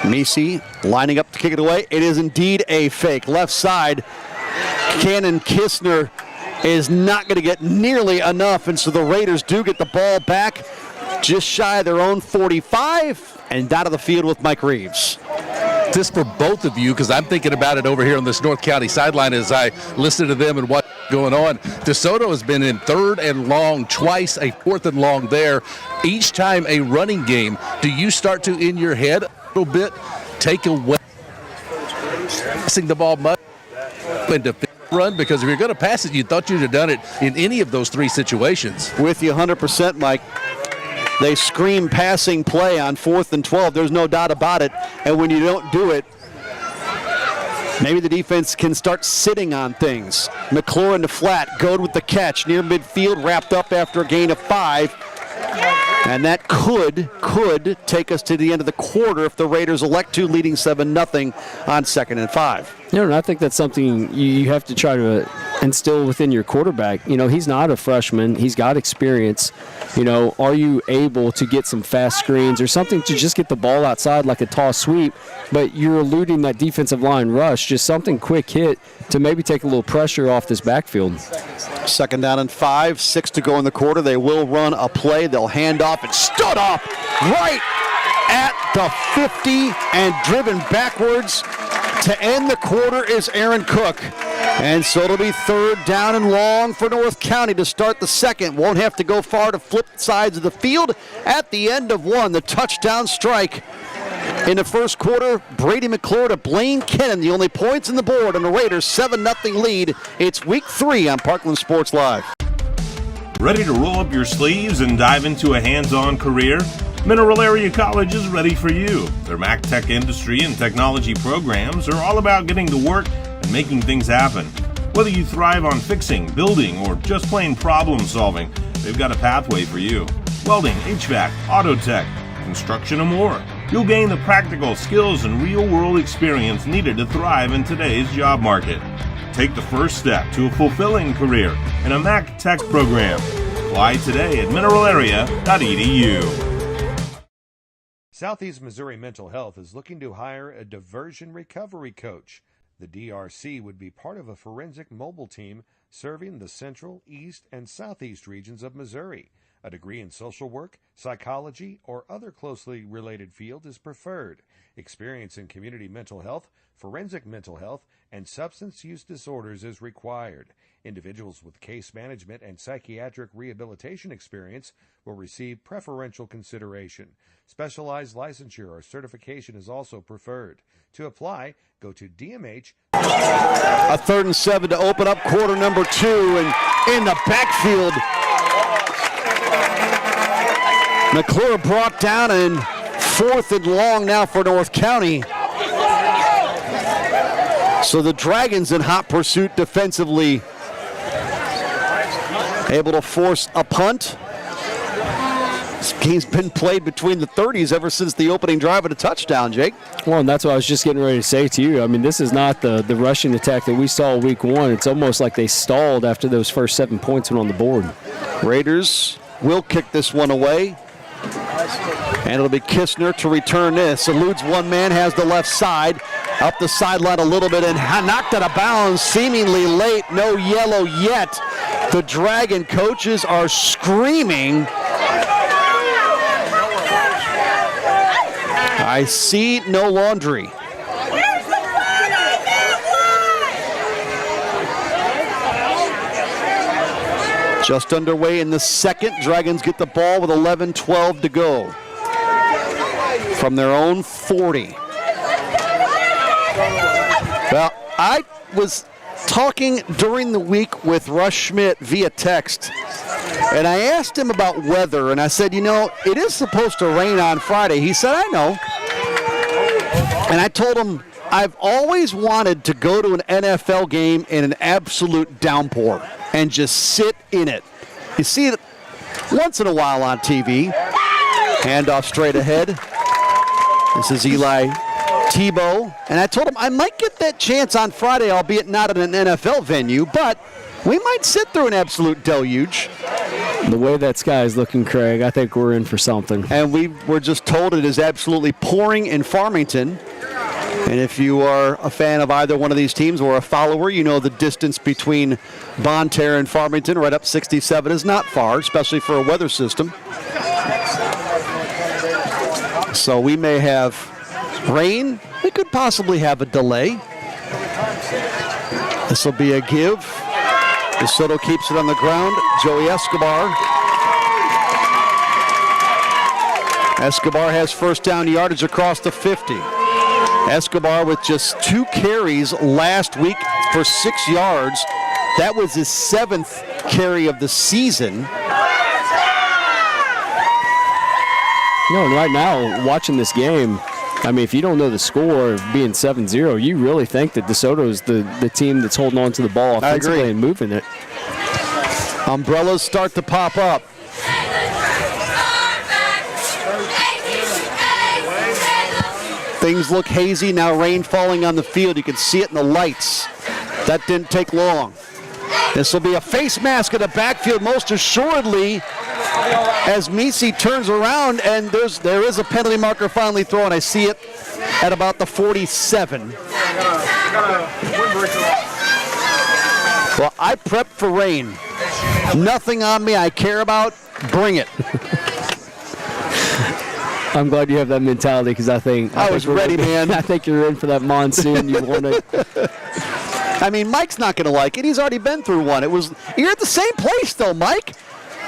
L: Misi lining up to kick it away. It is indeed a fake. Left side, Cannon Kistner is not going to get nearly enough, and so the Raiders do get the ball back just shy of their own 45 and out of the field with Mike Reeves.
N: Just for both of you, because I'm thinking about it over here on this North County sideline as I listen to them and what's going on. DeSoto has been in 3rd and long twice, a 4th and long there. Each time a running game, do you start to, in your head a little bit, take away passing the ball much? and to run, because if you're going to pass it, you thought you'd have done it in any of those three situations.
L: With you 100%, Mike. They scream passing play on 4th and 12. There's no doubt about it. And when you don't do it, maybe the defense can start sitting on things. McClure in the flat, Goad with the catch near midfield, wrapped up after a gain of 5. And that could take us to the end of the quarter if the Raiders elect to, leading 7-0 on 2nd and 5.
M: And I think that's something you have to try to instill within your quarterback. He's not a freshman. He's got experience. Are you able to get some fast screens or something to just get the ball outside like a toss sweep, but you're eluding that defensive line rush, just something quick hit to maybe take a little pressure off this backfield.
L: 2nd down and 5, 6 to go in the quarter. They will run a play. They'll hand off and stood up right at the 50 and driven backwards. To end the quarter is Aaron Cook. And so it'll be 3rd down and long for North County to start the second. Won't have to go far to flip sides of the field. At the end of one, the touchdown strike in the first quarter. Brady McClure to Blaine Kennan, the only points in the board on the Raiders' 7-0 lead. It's week 3 on Parkland Sports Live.
H: Ready to roll up your sleeves and dive into a hands-on career? Mineral Area College is ready for you. Their Mac Tech industry and technology programs are all about getting to work and making things happen. Whether you thrive on fixing, building, or just plain problem solving, they've got a pathway for you. Welding, HVAC, auto tech, construction, and more. You'll gain the practical skills and real-world experience needed to thrive in today's job market. Take the first step to a fulfilling career in a Mac Tech program. Apply today at mineralarea.edu.
D: Southeast Missouri Mental Health is looking to hire a diversion recovery coach. The DRC would be part of a forensic mobile team serving the central, east, and southeast regions of Missouri. A degree in social work, psychology, or other closely related field is preferred. Experience in community mental health, forensic mental health, and substance use disorders is required. Individuals with case management and psychiatric rehabilitation experience will receive preferential consideration. Specialized licensure or certification is also preferred. To apply, go to DMH.
L: A 3rd and 7 to open up quarter number 2, and in the backfield, McClure brought down, and 4th and long now for North County. So the Dragons in hot pursuit defensively, able to force a punt. This game's been played between the 30s ever since the opening drive of the touchdown, Jake.
M: Well, and that's what I was just getting ready to say to you. I mean, this is not the rushing attack that we saw week 1. It's almost like they stalled after those first 7 points went on the board.
L: Raiders will kick this one away. And it'll be Kistner to return this. Eludes one man, has the left side. Up the sideline a little bit and knocked out of bounds seemingly late. No yellow yet. The Dragon coaches are screaming. I see no laundry. Just underway in the second. Dragons get the ball with 11-12 to go from their own 40. Well, I was talking during the week with Russ Schmidt via text, and I asked him about weather, and I said, it is supposed to rain on Friday. He said, I know. And I told him, I've always wanted to go to an NFL game in an absolute downpour and just sit in it. You see it once in a while on TV. Handoff straight ahead. This is Eli Tebow. And I told him I might get that chance on Friday, albeit not at an NFL venue, but we might sit through an absolute deluge.
M: The way that sky is looking, Craig, I think we're in for something.
L: And we were just told it is absolutely pouring in Farmington. And if you are a fan of either one of these teams or a follower, you know the distance between Bonne Terre and Farmington, right up 67, is not far, especially for a weather system. So we may have rain. We could possibly have a delay. This will be a give. Desoto keeps it on the ground. Joey Escobar. Escobar has first down yardage across the 50. Escobar with just 2 carries last week for 6 yards. That was his 7th carry of the season.
M: And right now, watching this game, I mean, if you don't know the score of being 7-0, you really think that DeSoto is the team that's holding on to the ball offensively and moving it.
L: Umbrellas start to pop up. Things look hazy, now rain falling on the field. You can see it in the lights. That didn't take long. This will be a face mask in the backfield most assuredly as Misi turns around, and there is a penalty marker finally thrown. I see it at about the 47. Well, I prepped for rain. Nothing on me I care about. Bring it.
M: I'm glad you have that mentality because I
L: was ready, man.
M: I think you're in for that monsoon. You want it.
L: I mean, Mike's not going to like it. He's already been through one. You're at the same place, though, Mike.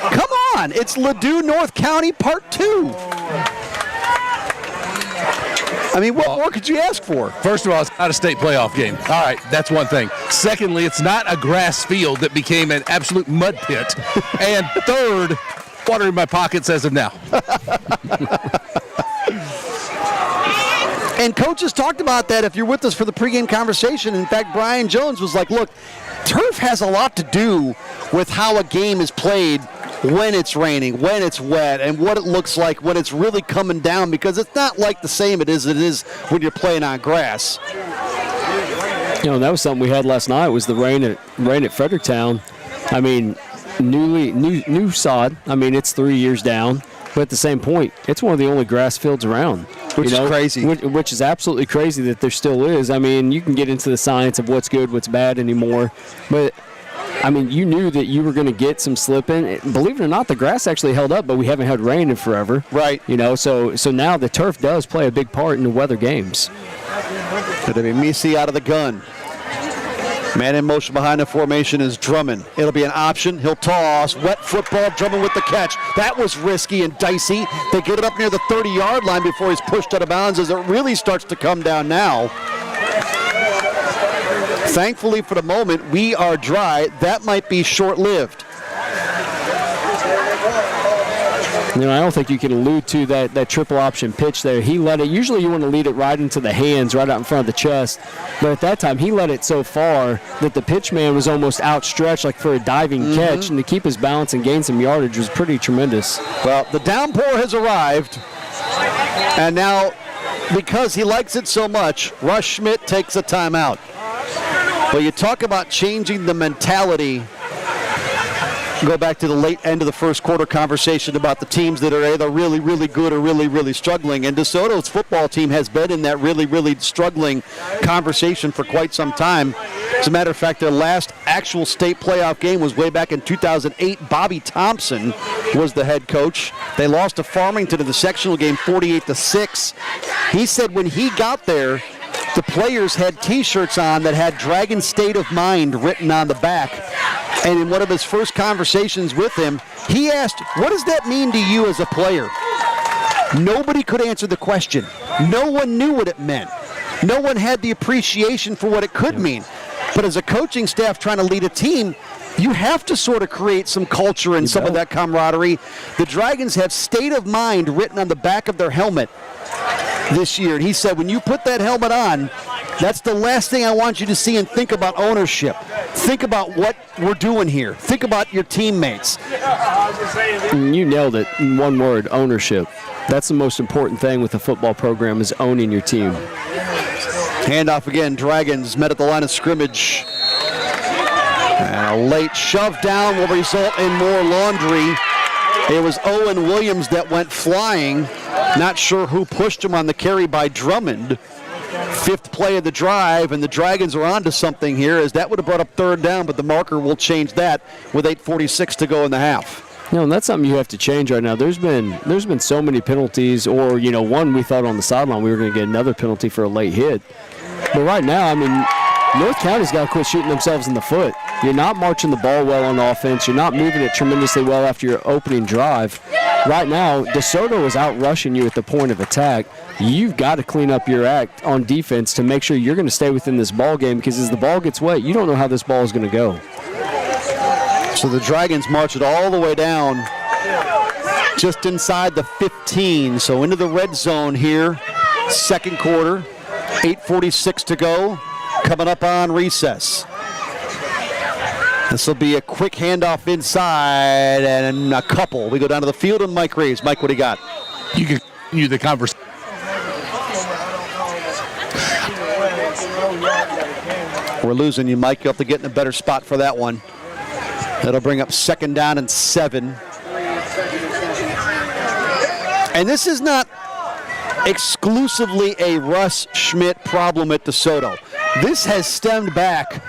L: Come on. It's Ladue, North County, Part 2. I mean, what more could you ask for?
N: First of all, it's not a state playoff game. All right, that's one thing. Secondly, it's not a grass field that became an absolute mud pit. And third, water in my pockets as of now.
L: And coaches talked about that if you're with us for the pregame conversation. In fact, Brian Jones was like, look, turf has a lot to do with how a game is played when it's raining, when it's wet, and what it looks like when it's really coming down, because it's not like the same it is when you're playing on grass.
M: That was something we had last night was the rain at Fredericktown. I mean, new sod. I mean, it's 3 years down. But at the same point, it's one of the only grass fields around.
L: Which is crazy.
M: Which is absolutely crazy that there still is. I mean, you can get into the science of what's good, what's bad anymore. But, I mean, you knew that you were going to get some slipping. Believe it or not, the grass actually held up, but we haven't had rain in forever.
L: Right.
M: So now the turf does play a big part in the weather games.
L: It'll be Misi out of the gun. Man in motion behind the formation is Drummond. It'll be an option. He'll toss. Wet football. Drummond with the catch. That was risky and dicey. They get it up near the 30-yard line before he's pushed out of bounds as it really starts to come down now. Thankfully for the moment, we are dry. That might be short-lived.
M: I don't think you can allude to that triple option pitch there. He let it. Usually you want to lead it right into the hands, right out in front of the chest. But at that time, he let it so far that the pitch man was almost outstretched like for a diving catch. And to keep his balance and gain some yardage was pretty tremendous.
L: Well, the downpour has arrived. And now, because he likes it so much, Russ Schmidt takes a timeout. Well, you talk about changing the mentality. Go back to the late end of the first quarter conversation about the teams that are either really, really good or really, really struggling. And DeSoto's football team has been in that really, really struggling conversation for quite some time. As a matter of fact, their last actual state playoff game was way back in 2008. Bobby Thompson was the head coach. They lost to Farmington in the sectional game 48-6. He said when he got there, the players had T-shirts on that had Dragon State of Mind written on the back. And in one of his first conversations with him, he asked, what does that mean to you as a player? Nobody could answer the question. No one knew what it meant. No one had the appreciation for what it could mean. But as a coaching staff trying to lead a team, you have to sort of create some culture and some of that camaraderie. The Dragons have State of Mind written on the back of their helmet this year. And he said, when you put that helmet on, that's the last thing I want you to see and think about ownership. Think about what we're doing here. Think about your teammates.
M: You nailed it in one word, ownership. That's the most important thing with a football program is owning your team.
L: Handoff again. Dragons met at the line of scrimmage. And a late shove down will result in more laundry. It was Owen Williams that went flying. Not sure who pushed him on the carry by Drummond. Fifth play of the drive, and the Dragons are on to something here, as that would have brought up third down, but the marker will change that with 8:46 to go in the half.
M: And that's something you have to change right now. There's been so many penalties, or one we thought on the sideline we were going to get another penalty for a late hit. But right now, I mean, North County's got to quit shooting themselves in the foot. You're not marching the ball well on offense. You're not moving it tremendously well after your opening drive. right now, DeSoto is out rushing you at the point of attack. You've got to clean up your act on defense to make sure you're going to stay within this ball game, because as the ball gets wet, you don't know how this ball is going to go.
L: So the Dragons march it all the way down just inside the 15. So into the red zone here, second quarter, 8:46 to go, coming up on recess. This will be a quick handoff inside and a couple. We go down to the field and Mike Reeves. Mike, what do you got?
N: You can continue the conversation.
L: We're losing you, Mike. You'll have to get in a better spot for that one. That'll bring up 2nd down and 7. And this is not exclusively a Russ Schmidt problem at DeSoto. This has stemmed back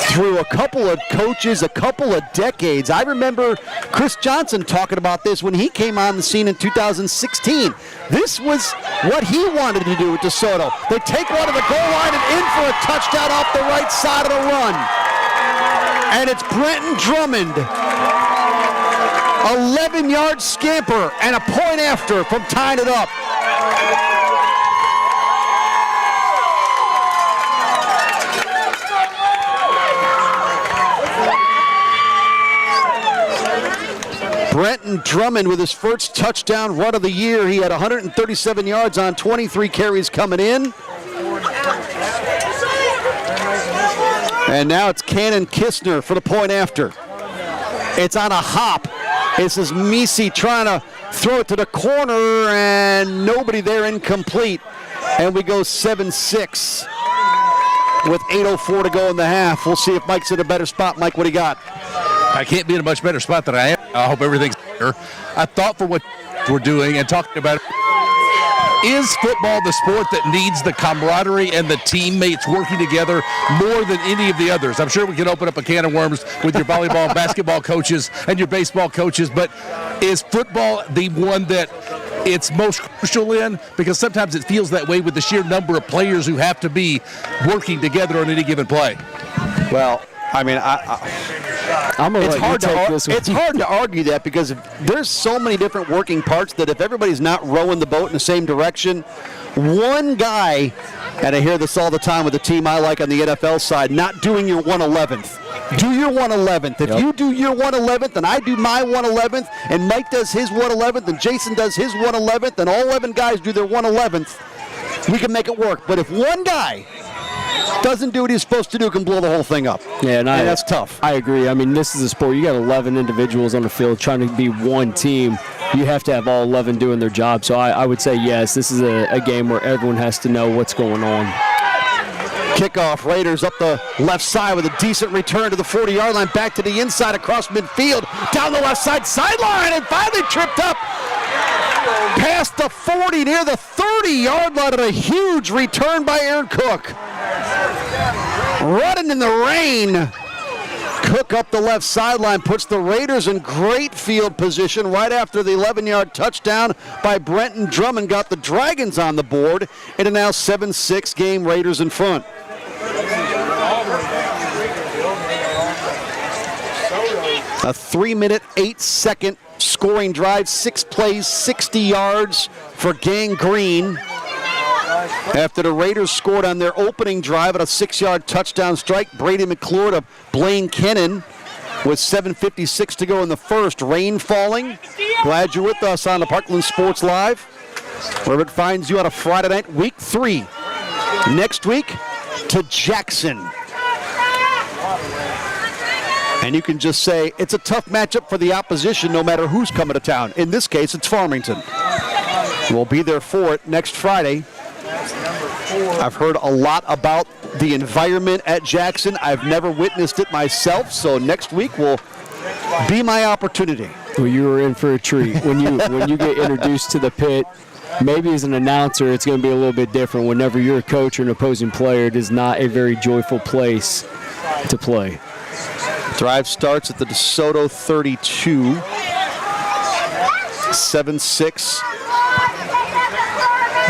L: through a couple of coaches, a couple of decades. I remember Chris Johnson talking about this when he came on the scene in 2016. This was what he wanted to do at DeSoto. They take one to the goal line and in for a touchdown off the right side of the run. And it's Brenton Drummond. 11-yard scamper and a point after from tying it up. Brenton Drummond with his first touchdown run of the year. He had 137 yards on 23 carries coming in. And now it's Cannon Kistner for the point after. It's on a hop. This is Misi trying to throw it to the corner, and nobody there, incomplete. And we go 7-6 with 8:04 to go in the half. We'll see if Mike's in a better spot. Mike, what do you got?
N: I can't be in a much better spot than I am. I hope everything's better. I thought for what we're doing and talking about, is football the sport that needs the camaraderie and the teammates working together more than any of the others? I'm sure we can open up a can of worms with your volleyball and basketball coaches and your baseball coaches, but is football the one that it's most crucial in? Because sometimes it feels that way with the sheer number of players who have to be working together on any given play.
L: Well, I mean, it's hard to argue that, because there's so many different working parts that if everybody's not rowing the boat in the same direction, one guy, and I hear this all the time with the team I like on the NFL side, not doing your 111th. Do your 111th. If you do your 111th and I do my 111th and Mike does his 111th and Jason does his 111th and all 11 guys do their 111th, we can make it work. But if one guy doesn't do what he's supposed to do, can blow the whole thing up.
M: Yeah, and
L: that's tough.
M: I agree. I mean, this is a sport. You got 11 individuals on the field trying to be one team. You have to have all 11 doing their job. So I would say, yes, this is a game where everyone has to know what's going on.
L: Kickoff, Raiders up the left side with a decent return to the 40-yard line, back to the inside across midfield, down the left side sideline, and finally tripped up past the 40 near the 30-yard line, and a huge return by Aaron Cook. Running in the rain. Cook up the left sideline puts the Raiders in great field position right after the 11-yard touchdown by Brenton Drummond got the Dragons on the board in a now 7-6 game, Raiders in front. A 3-minute, 8-second scoring drive, 6 plays, 60 yards for Gang Green. After the Raiders scored on their opening drive at a 6-yard touchdown strike, Brady McClure to Blaine Kennan with 7:56 to go in the first. Rain falling. Glad you're with us on the Parkland Sports Live, wherever it finds you on a Friday night, week 3. Next week to Jackson. And you can just say it's a tough matchup for the opposition no matter who's coming to town. In this case, it's Farmington. We'll be there for it next Friday. I've heard a lot about the environment at Jackson. I've never witnessed it myself, so next week will be my opportunity.
M: Well, you were in for a treat. When you get introduced to the pit, maybe as an announcer, it's going to be a little bit different. Whenever you're a coach or an opposing player, it is not a very joyful place to play.
L: Drive starts at the DeSoto 32. 7-6.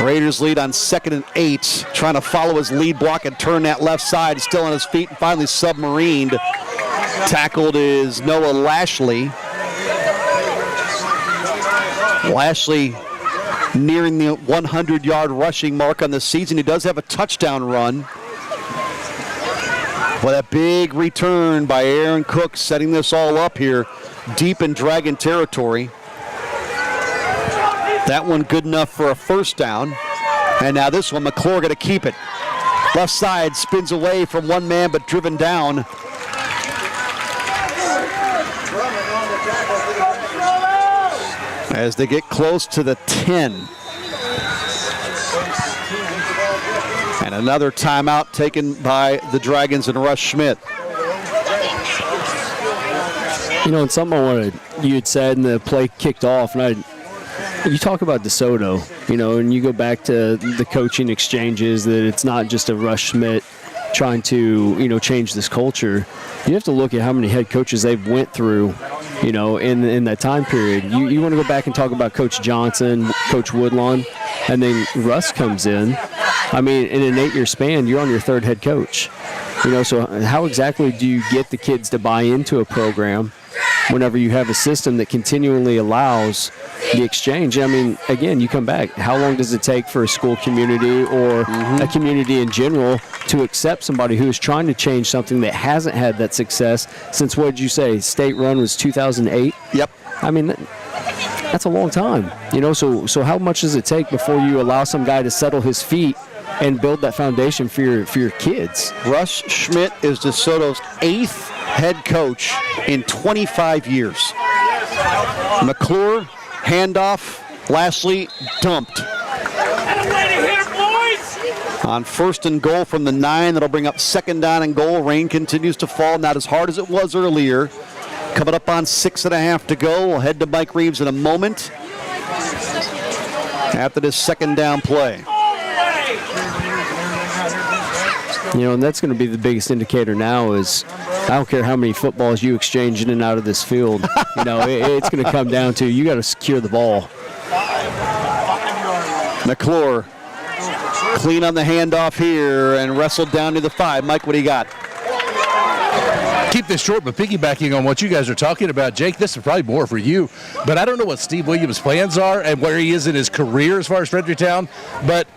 L: Raiders lead on 2nd and 8. Trying to follow his lead block and turn that left side. Still on his feet and finally submarined. Tackled is Noah Lashley. Lashley nearing the 100-yard rushing mark on the season. He does have a touchdown run. Well, that big return by Aaron Cook setting this all up here deep in Dragon territory. That one good enough for a first down. And now this one, McClure going to keep it. Left side spins away from one man, but driven down. As they get close to the 10. And another timeout taken by the Dragons and Russ Schmidt.
M: You know, and something you had said, and the play kicked off, and you talk about Desoto, you know, and you go back to the coaching exchanges, that it's not just a Russ Schmidt trying to, you know, change this culture. You have to look at how many head coaches they've went through, you know, in that time period. You want to go back and talk about Coach Johnson, Coach Woodlawn, and then Russ comes in. I mean, in an 8-year span, you're on your third head coach. You know, so how exactly do you get the kids to buy into a program whenever you have a system that continually allows the exchange? I mean, again, you come back. How long does it take for a school community or a community in general to accept somebody who is trying to change something that hasn't had that success since, what did you say, state run was 2008?
L: Yep.
M: I mean, that's a long time. You know, so how much does it take before you allow some guy to settle his feet and build that foundation for your kids?
L: Russ Schmidt is DeSoto's 8th head coach in 25 years. McClure, handoff, Lashley dumped. On 1st and goal from the 9, that'll bring up 2nd down and goal. Rain continues to fall, not as hard as it was earlier. Coming up on 6.5 to go. We'll head to Mike Reeves in a moment after this 2nd down play.
M: You know, and that's going to be the biggest indicator now is I don't care how many footballs you exchange in and out of this field. You know, it's going to come down to you got to secure the ball.
L: McClure clean on the handoff here and wrestled down to the 5. Mike, what do you got?
N: Keep this short, but piggybacking on what you guys are talking about, Jake, this is probably more for you. But I don't know what Steve Williams' plans are and where he is in his career as far as Fredericktown. But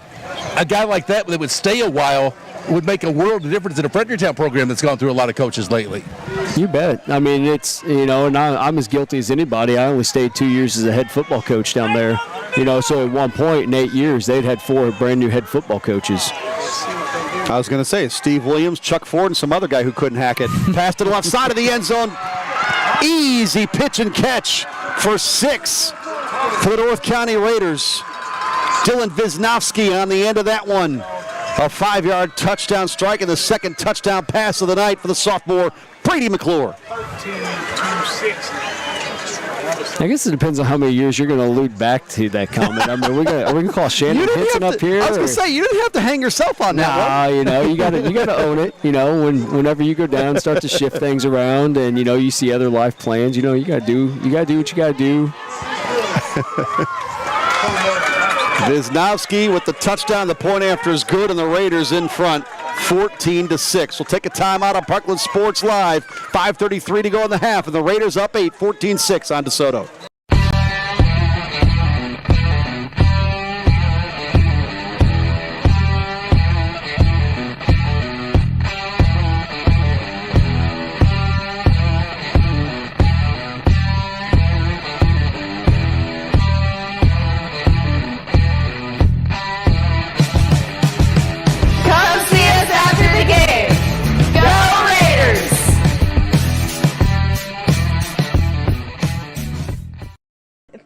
N: a guy like that would stay a while would make a world of difference in a Fredericktown program that's gone through a lot of coaches lately.
M: You bet. I mean, it's, you know, and I'm as guilty as anybody. I only stayed 2 years as a head football coach down there. You know, so at one point in 8 years, they'd had 4 brand new head football coaches.
L: I was going to say, Steve Williams, Chuck Ford, and some other guy who couldn't hack it. Passed to the left side of the end zone. Easy pitch and catch for 6 for the North County Raiders. Dylan Wisnowski on the end of that one. A 5-yard touchdown strike and the 2nd touchdown pass of the night for the sophomore, Brady McClure.
M: I guess it depends on how many years you're going to allude back to that comment. I mean, are we going to call Shannon Hinson up here?
L: I was going to say, you didn't have to hang yourself on that one.
M: You know, you got to own it. You know, whenever you go down and start to shift things around, and you know you see other life plans, you know you got to do what you got to do.
L: Wisnowski with the touchdown. The point after is good, and the Raiders in front, 14-6. We'll take a timeout on Parkland Sports Live. 5:33 to go in the half, and the Raiders up 8, 14-6 on DeSoto.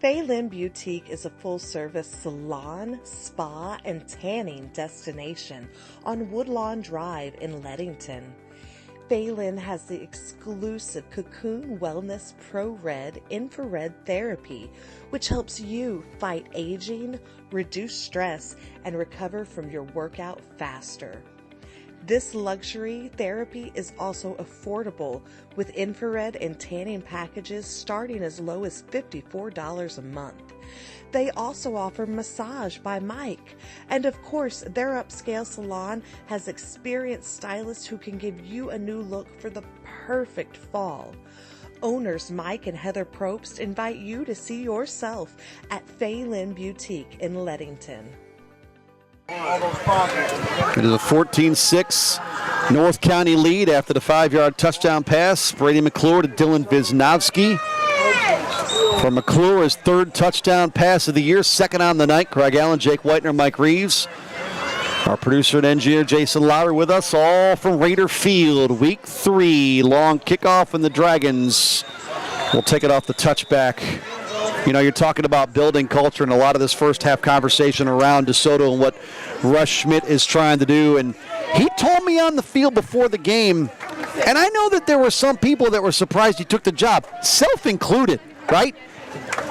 I: Phelan Boutique is a full-service salon, spa, and tanning destination on Woodlawn Drive in Leadington. Phelan has the exclusive Cocoon Wellness Pro Red infrared therapy, which helps you fight aging, reduce stress, and recover from your workout faster. This luxury therapy is also affordable with infrared and tanning packages starting as low as $54 a month. They also offer massage by Mike. And of course, their upscale salon has experienced stylists who can give you a new look for the perfect fall. Owners Mike and Heather Probst invite you to see yourself at Phelan Boutique in Leadington.
L: It is a 14-6 North County lead after the 5-yard touchdown pass. Brady McClure to Dylan Wisnowski. For McClure, his 3rd touchdown pass of the year, 2nd on the night. Craig Allen, Jake Whitener, Mike Reeves. Our producer and engineer, Jason Lowry, with us, all from Raider Field. Week 3, long kickoff, and the Dragons will take it off the touchback. You know, you're talking about building culture and a lot of this first half conversation around Desoto and what Russ Schmidt is trying to do. And he told me on the field before the game, and I know that there were some people that were surprised he took the job, self-included, right?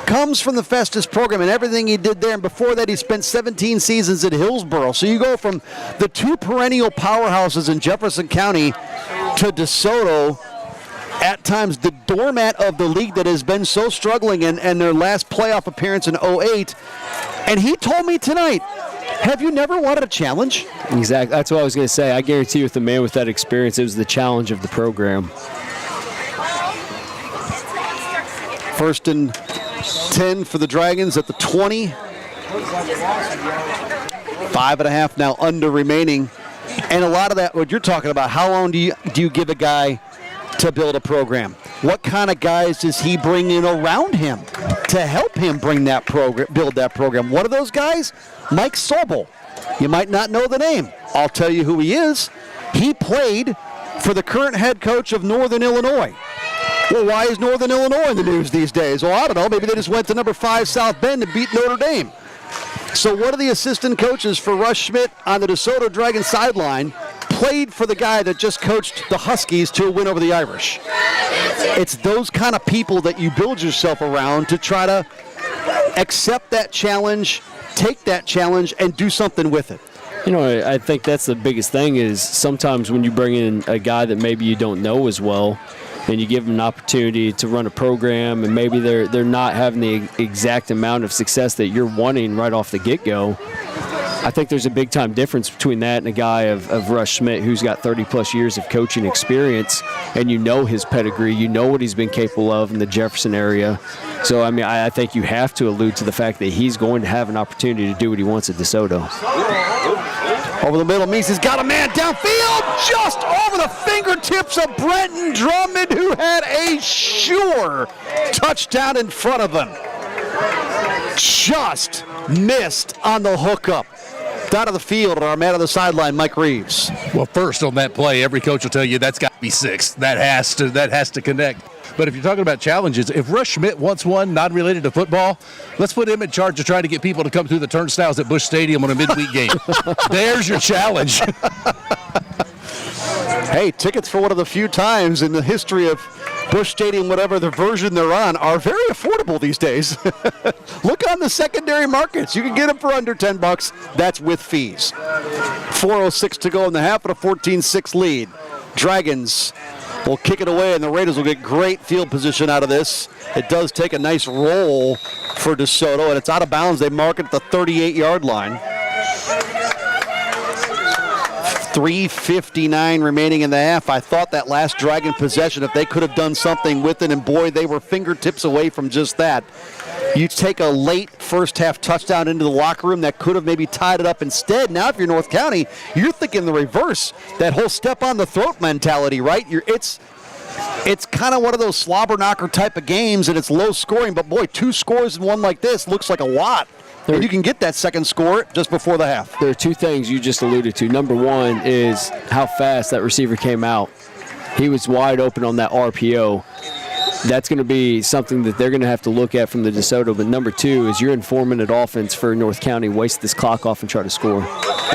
L: Comes from the Festus program and everything he did there. And before that, he spent 17 seasons at Hillsboro. So you go from the 2 perennial powerhouses in Jefferson County to Desoto, at times the doormat of the league that has been so struggling, and their last playoff appearance in 2008. And he told me tonight, have you never wanted a challenge?
M: Exactly. That's what I was going to say. I guarantee you, with a man with that experience, it was the challenge of the program.
L: 1st and 10 for the Dragons at the 20. 5.5 now under remaining. And a lot of that, what you're talking about, how long do you give a guy to build a program? What kind of guys does he bring in around him to help him build that program? One of those guys, Mike Sobel. You might not know the name. I'll tell you who he is. He played for the current head coach of Northern Illinois. Well, why is Northern Illinois in the news these days? Well, I don't know. Maybe they just went to number 5 South Bend and beat Notre Dame. So one of the assistant coaches for Russ Schmidt on the DeSoto Dragons sideline played for the guy that just coached the Huskies to a win over the Irish. It's those kind of people that you build yourself around to try to accept that challenge, take that challenge, and do something with it.
M: You know, I think that's the biggest thing is sometimes when you bring in a guy that maybe you don't know as well, and you give them an opportunity to run a program, and maybe they're not having the exact amount of success that you're wanting right off the get-go. I think there's a big-time difference between that and a guy of Russ Schmidt who's got 30-plus years of coaching experience, and you know his pedigree, you know what he's been capable of in the Jefferson area. So, I mean, I think you have to allude to the fact that he's going to have an opportunity to do what he wants at DeSoto.
L: Over the middle, Meese's got a man downfield, just over the fingertips of Brenton Drummond, who had a sure touchdown in front of him. Just missed on the hookup. Down to the field, our man on the sideline, Mike Reeves.
N: Well, first on that play, every coach will tell you that's got to be 6. That has to connect. But if you're talking about challenges, if Russ Schmidt wants one non-related to football, let's put him in charge of trying to get people to come through the turnstiles at Busch Stadium on a midweek game. There's your challenge.
L: Hey, tickets for one of the few times in the history of Busch Stadium, whatever the version they're on, are very affordable these days. Look on the secondary markets. You can get them for under $10. That's with fees. 4:06 to go in the half, and a 14-6 lead. Dragons will kick it away, and the Raiders will get great field position out of this. It does take a nice roll for DeSoto, and it's out of bounds. They mark it at the 38-yard line. 3:59 remaining in the half. I thought that last Dragon possession, if they could have done something with it, and boy, they were fingertips away from just that. You take a late first half touchdown into the locker room that could have maybe tied it up instead. Now if you're North County, you're thinking the reverse. That whole step on the throat mentality, right? It's kind of one of those slobber knocker type of games, and it's low scoring, but boy, 2 scores in one like this looks like a lot. And you can get that second score just before the half.
M: There are 2 things you just alluded to. Number one is how fast that receiver came out. He was wide open on that RPO. That's going to be something that they're going to have to look at from the DeSoto. But number 2 is your informant offense for North County. Waste this clock off and try to score.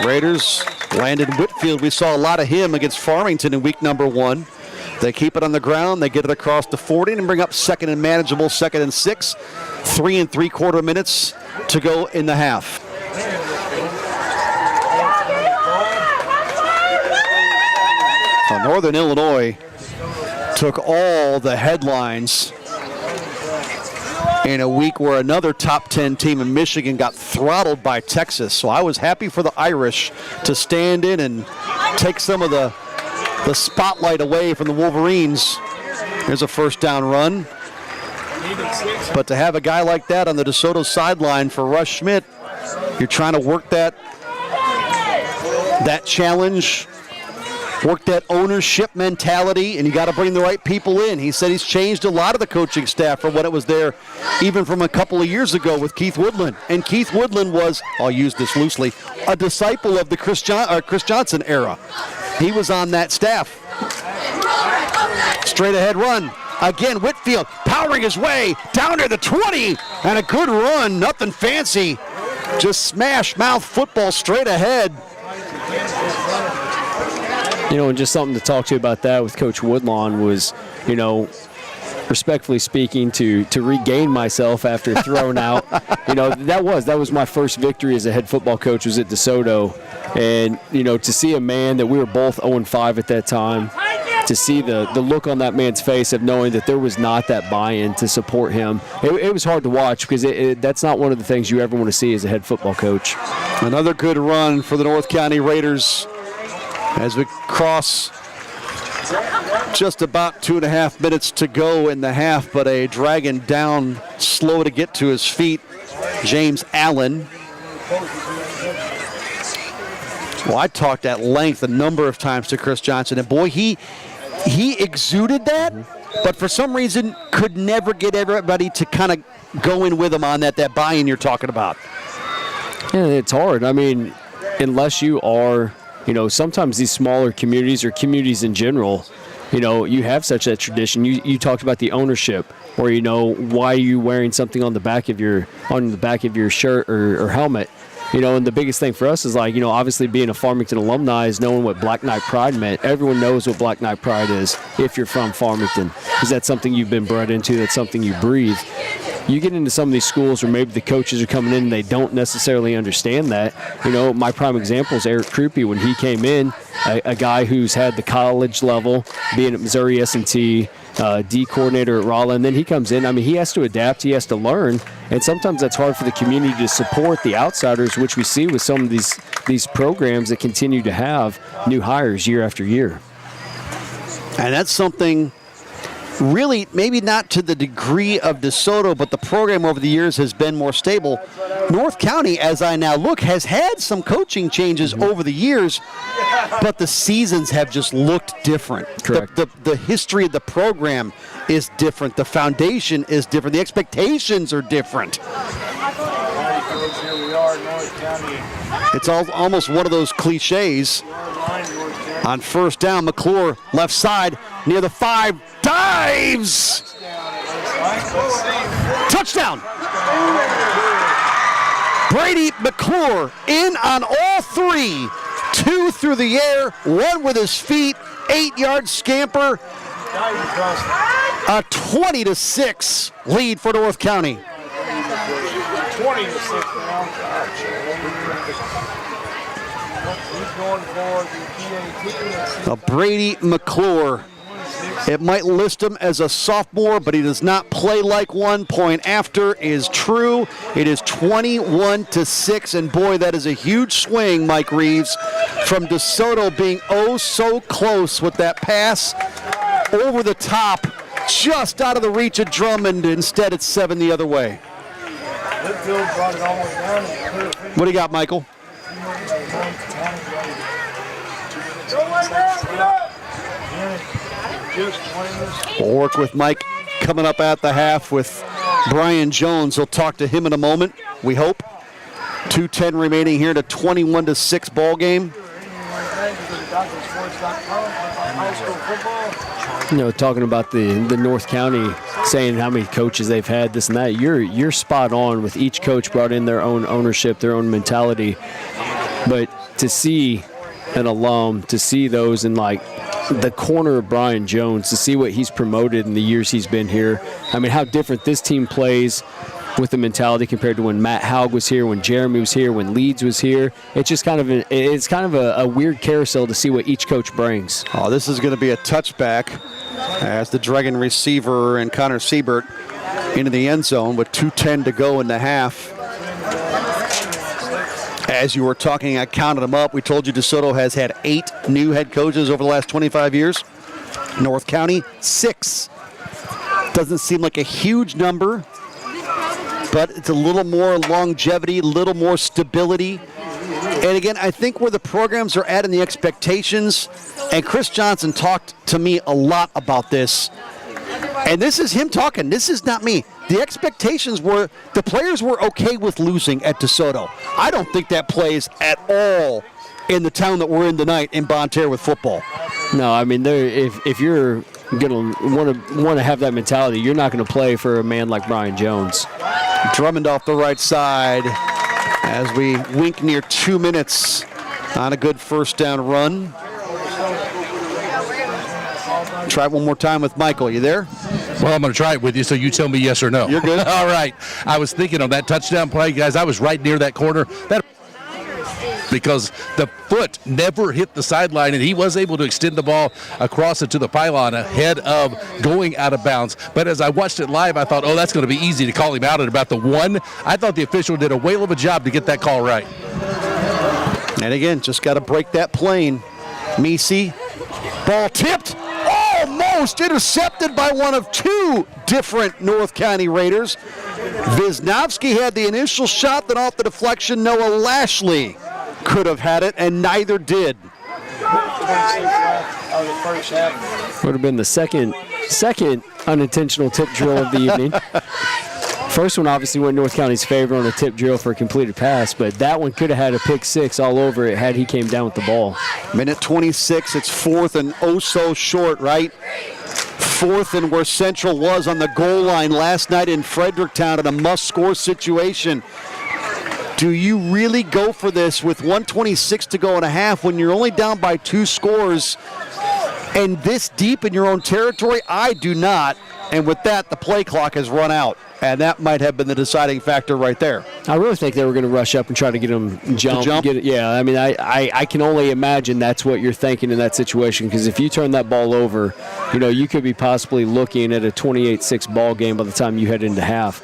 L: Raiders, Landon Whitfield. We saw a lot of him against Farmington in week number 1. They keep it on the ground. They get it across the 40 and bring up second and manageable, 2nd and 6. 3 3/4 minutes to go in the half. Northern Illinois took all the headlines in a week where another top 10 team in Michigan got throttled by Texas. So I was happy for the Irish to stand in and take some of the spotlight away from the Wolverines There's a first down run. But to have a guy like that on the DeSoto sideline for Russ Schmidt, you're trying to work that challenge, work that ownership mentality, and you got to bring the right people in. He said he's changed a lot of the coaching staff from when it was there, even from a couple of years ago with Keith Woodland. And Keith Woodland was, I'll use this loosely, a disciple of the Chris Johnson era. He was on that staff. Straight ahead run. Again, Whitfield powering his way down to the 20, and a good run, nothing fancy. Just smash mouth football straight ahead.
M: And just something to talk to you about that with Coach Woodlawn was, respectfully speaking, to regain myself after thrown out. That was my first victory as a head football coach, was at DeSoto. And, to see a man that we were both 0-5 at that time, to see the look on that man's face of knowing that there was not that buy-in to support him, it was hard to watch because that's not one of the things you ever want to see as a head football coach.
L: Another good run for the North County Raiders as we cross just about 2.5 minutes to go in the half, but a dragging down, slow to get to his feet, James Allen. Well, I talked at length a number of times to Chris Johnson, and boy, he exuded that, but for some reason could never get everybody to kind of go in with him on that buy-in you're talking about.
M: Yeah, it's hard. I mean, unless you are, sometimes these smaller communities or communities in general, you have such that tradition. You talked about the ownership, or why are you wearing something on the back of your shirt or helmet. And the biggest thing for us is obviously being a Farmington alumni is knowing what Black Knight Pride meant. Everyone knows what Black Knight Pride is if you're from Farmington, because that's something you've been bred into, that's something you breathe. You get into some of these schools where maybe the coaches are coming in and they don't necessarily understand that. My prime example is Eric Krupe when he came in, a guy who's had the college level, being at Missouri S&T, D coordinator at Rolla, and then he comes in. I mean, he has to adapt, he has to learn, and sometimes that's hard for the community to support the outsiders, which we see with some of these programs that continue to have new hires year after year.
L: And that's something really maybe not to the degree of DeSoto, but the program over the years has been more stable. North County, as I now look, has had some coaching changes over the years, but the seasons have just looked different.
M: Correct.
L: The history of the program is different. The foundation is different. The expectations are different. It's almost one of those cliches. On first down, McClure, left side, near the 5, dives! Touchdown! Brady McClure in on all 3. 2 through the air, 1 with his feet, 8-yard scamper. A 20-6 lead for North County.
O: 20-6 now.
L: Brady McClure. It might list him as a sophomore, but he does not play like one. Point after is true. It is 21-6, and boy, that is a huge swing, Mike Reeves, from DeSoto being oh so close with that pass over the top, just out of the reach of Drummond. Instead, it's 7 the other way. What do you got, Michael? We'll work with Mike coming up at the half with Brian Jones. We'll talk to him in a moment, we hope. 2:10 remaining here in a 21-6 ball game.
M: Talking about the North County, saying how many coaches they've had, this and that, you're spot on with each coach brought in their own ownership, their own mentality. But to see an alum, to see those in the corner of Brian Jones, to see what he's promoted in the years he's been here. I mean, how different this team plays with the mentality compared to when Matt Haug was here, when Jeremy was here, when Leeds was here. It's just kind of a weird carousel to see what each coach brings.
L: Oh, this is going to be a touchback as the Dragon receiver and Connor Siebert into the end zone with 2:10 to go in the half. As you were talking, I counted them up. We told you DeSoto has had 8 new head coaches over the last 25 years. North County, 6. Doesn't seem like a huge number, but it's a little more longevity, a little more stability. And again, I think where the programs are at and the expectations, and Chris Johnson talked to me a lot about this, and this is him talking, this is not me. The expectations were, the players were okay with losing at Desoto. I don't think that plays at all in the town that we're in tonight in Bonne Terre with football.
M: No, I mean, if you're going to want to have that mentality, you're not going to play for a man like Brian Jones.
L: Drummond off the right side as we wink near 2 minutes on a good first down run. Try it one more time with Michael. You there?
N: Well, I'm going to try it with you, so you tell me yes or no.
L: You're good.
N: All right. I was thinking on that touchdown play, guys, I was right near that corner. Because the foot never hit the sideline, and he was able to extend the ball across it to the pylon ahead of going out of bounds. But as I watched it live, I thought, oh, that's going to be easy to call him out at about the 1. I thought the official did a whale of a job to get that call right.
L: And again, just got to break that plane. Misi, ball tipped, almost intercepted by one of 2 different North County Raiders. Wisnowski had the initial shot, then off the deflection, Noah Lashley could have had it, and neither did.
M: Would have been the second unintentional tip drill of the evening. First one obviously went North County's favor on a tip drill for a completed pass, but that one could have had a pick 6 all over it had he came down with the ball.
L: Minute 26, it's 4th and oh so short, right? 4th and where Central was on the goal line last night in Fredericktown in a must-score situation. Do you really go for this with 1:26 to go and a half when you're only down by 2 scores and this deep in your own territory? I do not. And with that, the play clock has run out. And that might have been the deciding factor right there.
M: I really think they were going to rush up and try to get him jump. Yeah, I mean, I can only imagine that's what you're thinking in that situation, because if you turn that ball over, you could be possibly looking at a 28-6 ball game by the time you head into half.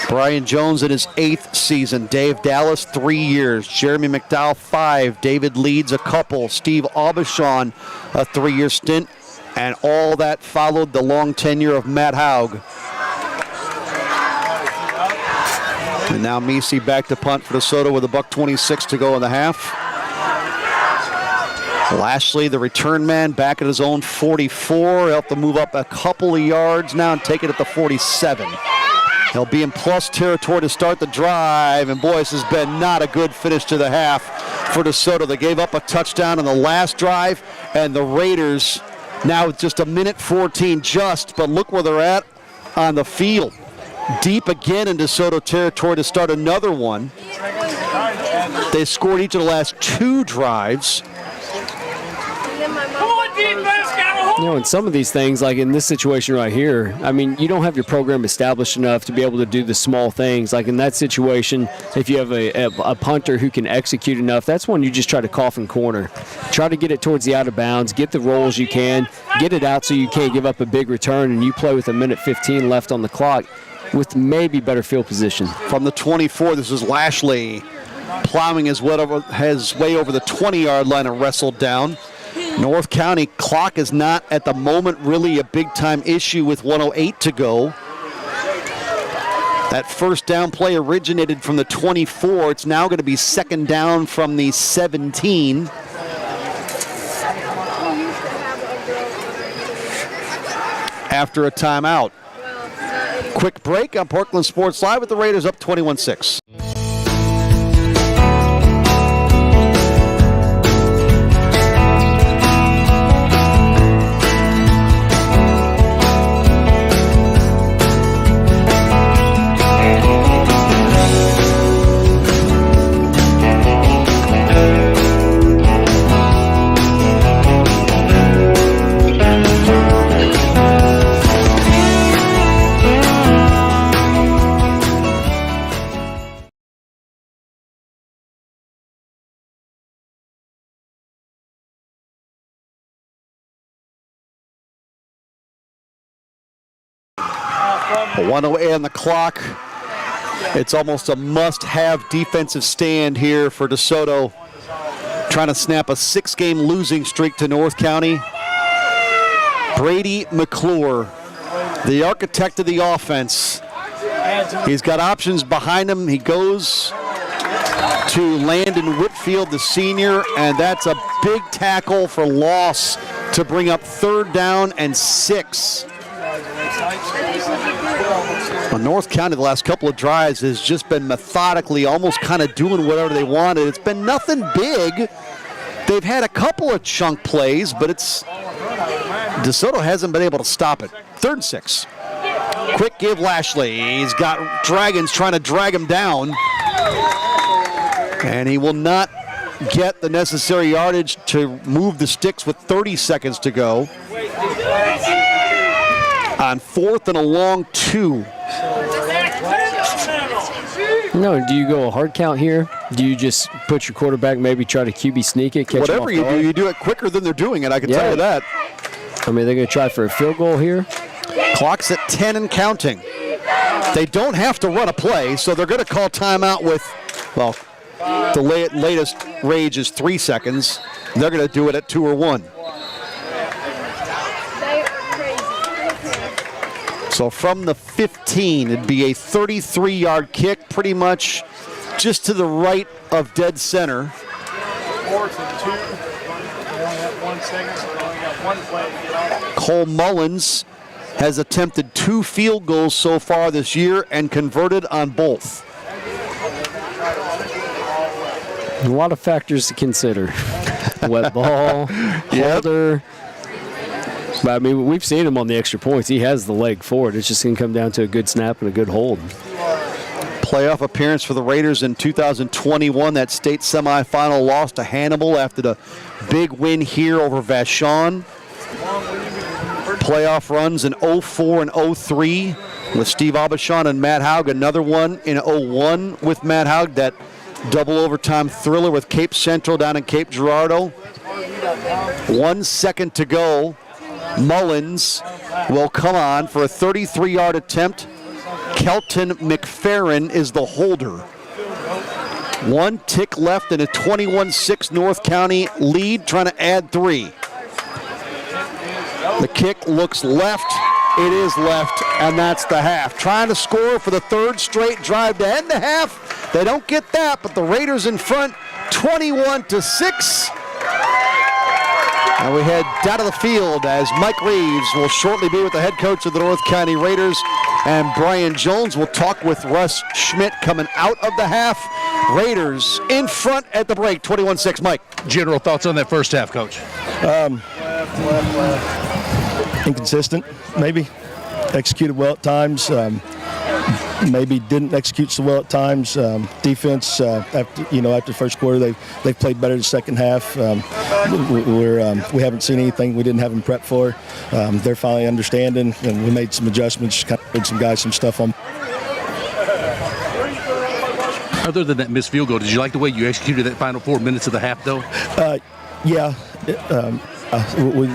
L: Brian Jones in his 8th season. Dave Dallas, 3 years. Jeremy McDowell, 5. David Leeds, a couple. Steve Aubuchon, a 3-year stint. And all that followed the long tenure of Matt Haug. And now Misi back to punt for DeSoto with $1:26 to go in the half. Lashley, the return man, back at his own 44. He'll have to move up a couple of yards now and take it at the 47. He'll be in plus territory to start the drive, and boy, this has been not a good finish to the half for DeSoto. They gave up a touchdown on the last drive, and the Raiders now with just 1:14 but look where they're at on the field. Deep again in DeSoto territory to start another one. They scored each of the last 2 drives.
M: In some of these things, like in this situation right here, I mean, you don't have your program established enough to be able to do the small things. Like in that situation, if you have a punter who can execute enough, that's when you just try to cough and corner. Try to get it towards the out of bounds, get the rolls you can, get it out so you can't give up a big return, and you play with 1:15 left on the clock with maybe better field position.
L: From the 24, this is Lashley plowing his way over the 20-yard line and wrestled down. North County clock is not at the moment really a big-time issue with 1:08 to go. That first down play originated from the 24. It's now going to be second down from the 17. After a timeout. Quick break on Portland Sports Live with the Raiders up 21-6. A 1:08 on the clock. It's almost a must-have defensive stand here for DeSoto, trying to snap a 6-game losing streak to North County. Brady McClure, the architect of the offense. He's got options behind him. He goes to Landon Whitfield, the senior, and that's a big tackle for loss to bring up 3rd down and 6. Well, North County the last couple of drives has just been methodically almost kind of doing whatever they wanted. It's been nothing big. They've had a couple of chunk plays, but DeSoto hasn't been able to stop it. 3rd and 6. Quick give Lashley. He's got Dragons trying to drag him down. And he will not get the necessary yardage to move the sticks with 30 seconds to go. On 4th and a long 2.
M: No, do you go a hard count here? Do you just put your quarterback, maybe try to QB sneak it, catch
L: whatever
M: him off
L: you do it quicker than they're doing it, I can tell you that.
M: I mean, they're going to try for a field goal here.
L: Clock's at 10 and counting. They don't have to run a play, so they're going to call timeout with, well, the latest rage is 3 seconds. They're going to do it at 2 or 1. So from the 15, it'd be a 33-yard kick, pretty much just to the right of dead center.
O: 4th and 2. They only have 1 second, so they only got 1 play to get off.
L: Cole Mullins has attempted 2 field goals so far this year and converted on both.
M: A lot of factors to consider. Wet ball, holder. But, I mean, we've seen him on the extra points. He has the leg for it. It's just going to come down to a good snap and a good hold.
L: Playoff appearance for the Raiders in 2021. That state semifinal loss to Hannibal after the big win here over Vashon. Playoff runs in 04 and 03 with Steve Aubuchon and Matt Haug. Another one in 01 with Matt Haug. That double overtime thriller with Cape Central down in Cape Girardeau. 1 second to go. Mullins will come on for a 33-yard attempt. Kelton McFerrin is the holder. 1 tick left in a 21-6 North County lead, trying to add 3. The kick looks left. It is left, and that's the half. Trying to score for the 3rd straight drive to end the half. They don't get that, but the Raiders in front, 21-6. And we head down to the field as Mike Reeves will shortly be with the head coach of the North County Raiders, and Brian Jones will talk with Russ Schmidt coming out of the half. Raiders in front at the break, 21-6. Mike.
N: General thoughts on that first half, Coach?
P: Inconsistent, maybe. Executed well at times. Maybe didn't execute so well at times. Defense, after the first quarter, they've played better the second half. We haven't seen anything we didn't have them prepped for. They're finally understanding, and we made some adjustments, kind of made some guys some stuff on.
N: Other than that missed field goal, did you like the way you executed that final 4 minutes of the half, though?
P: Yeah. We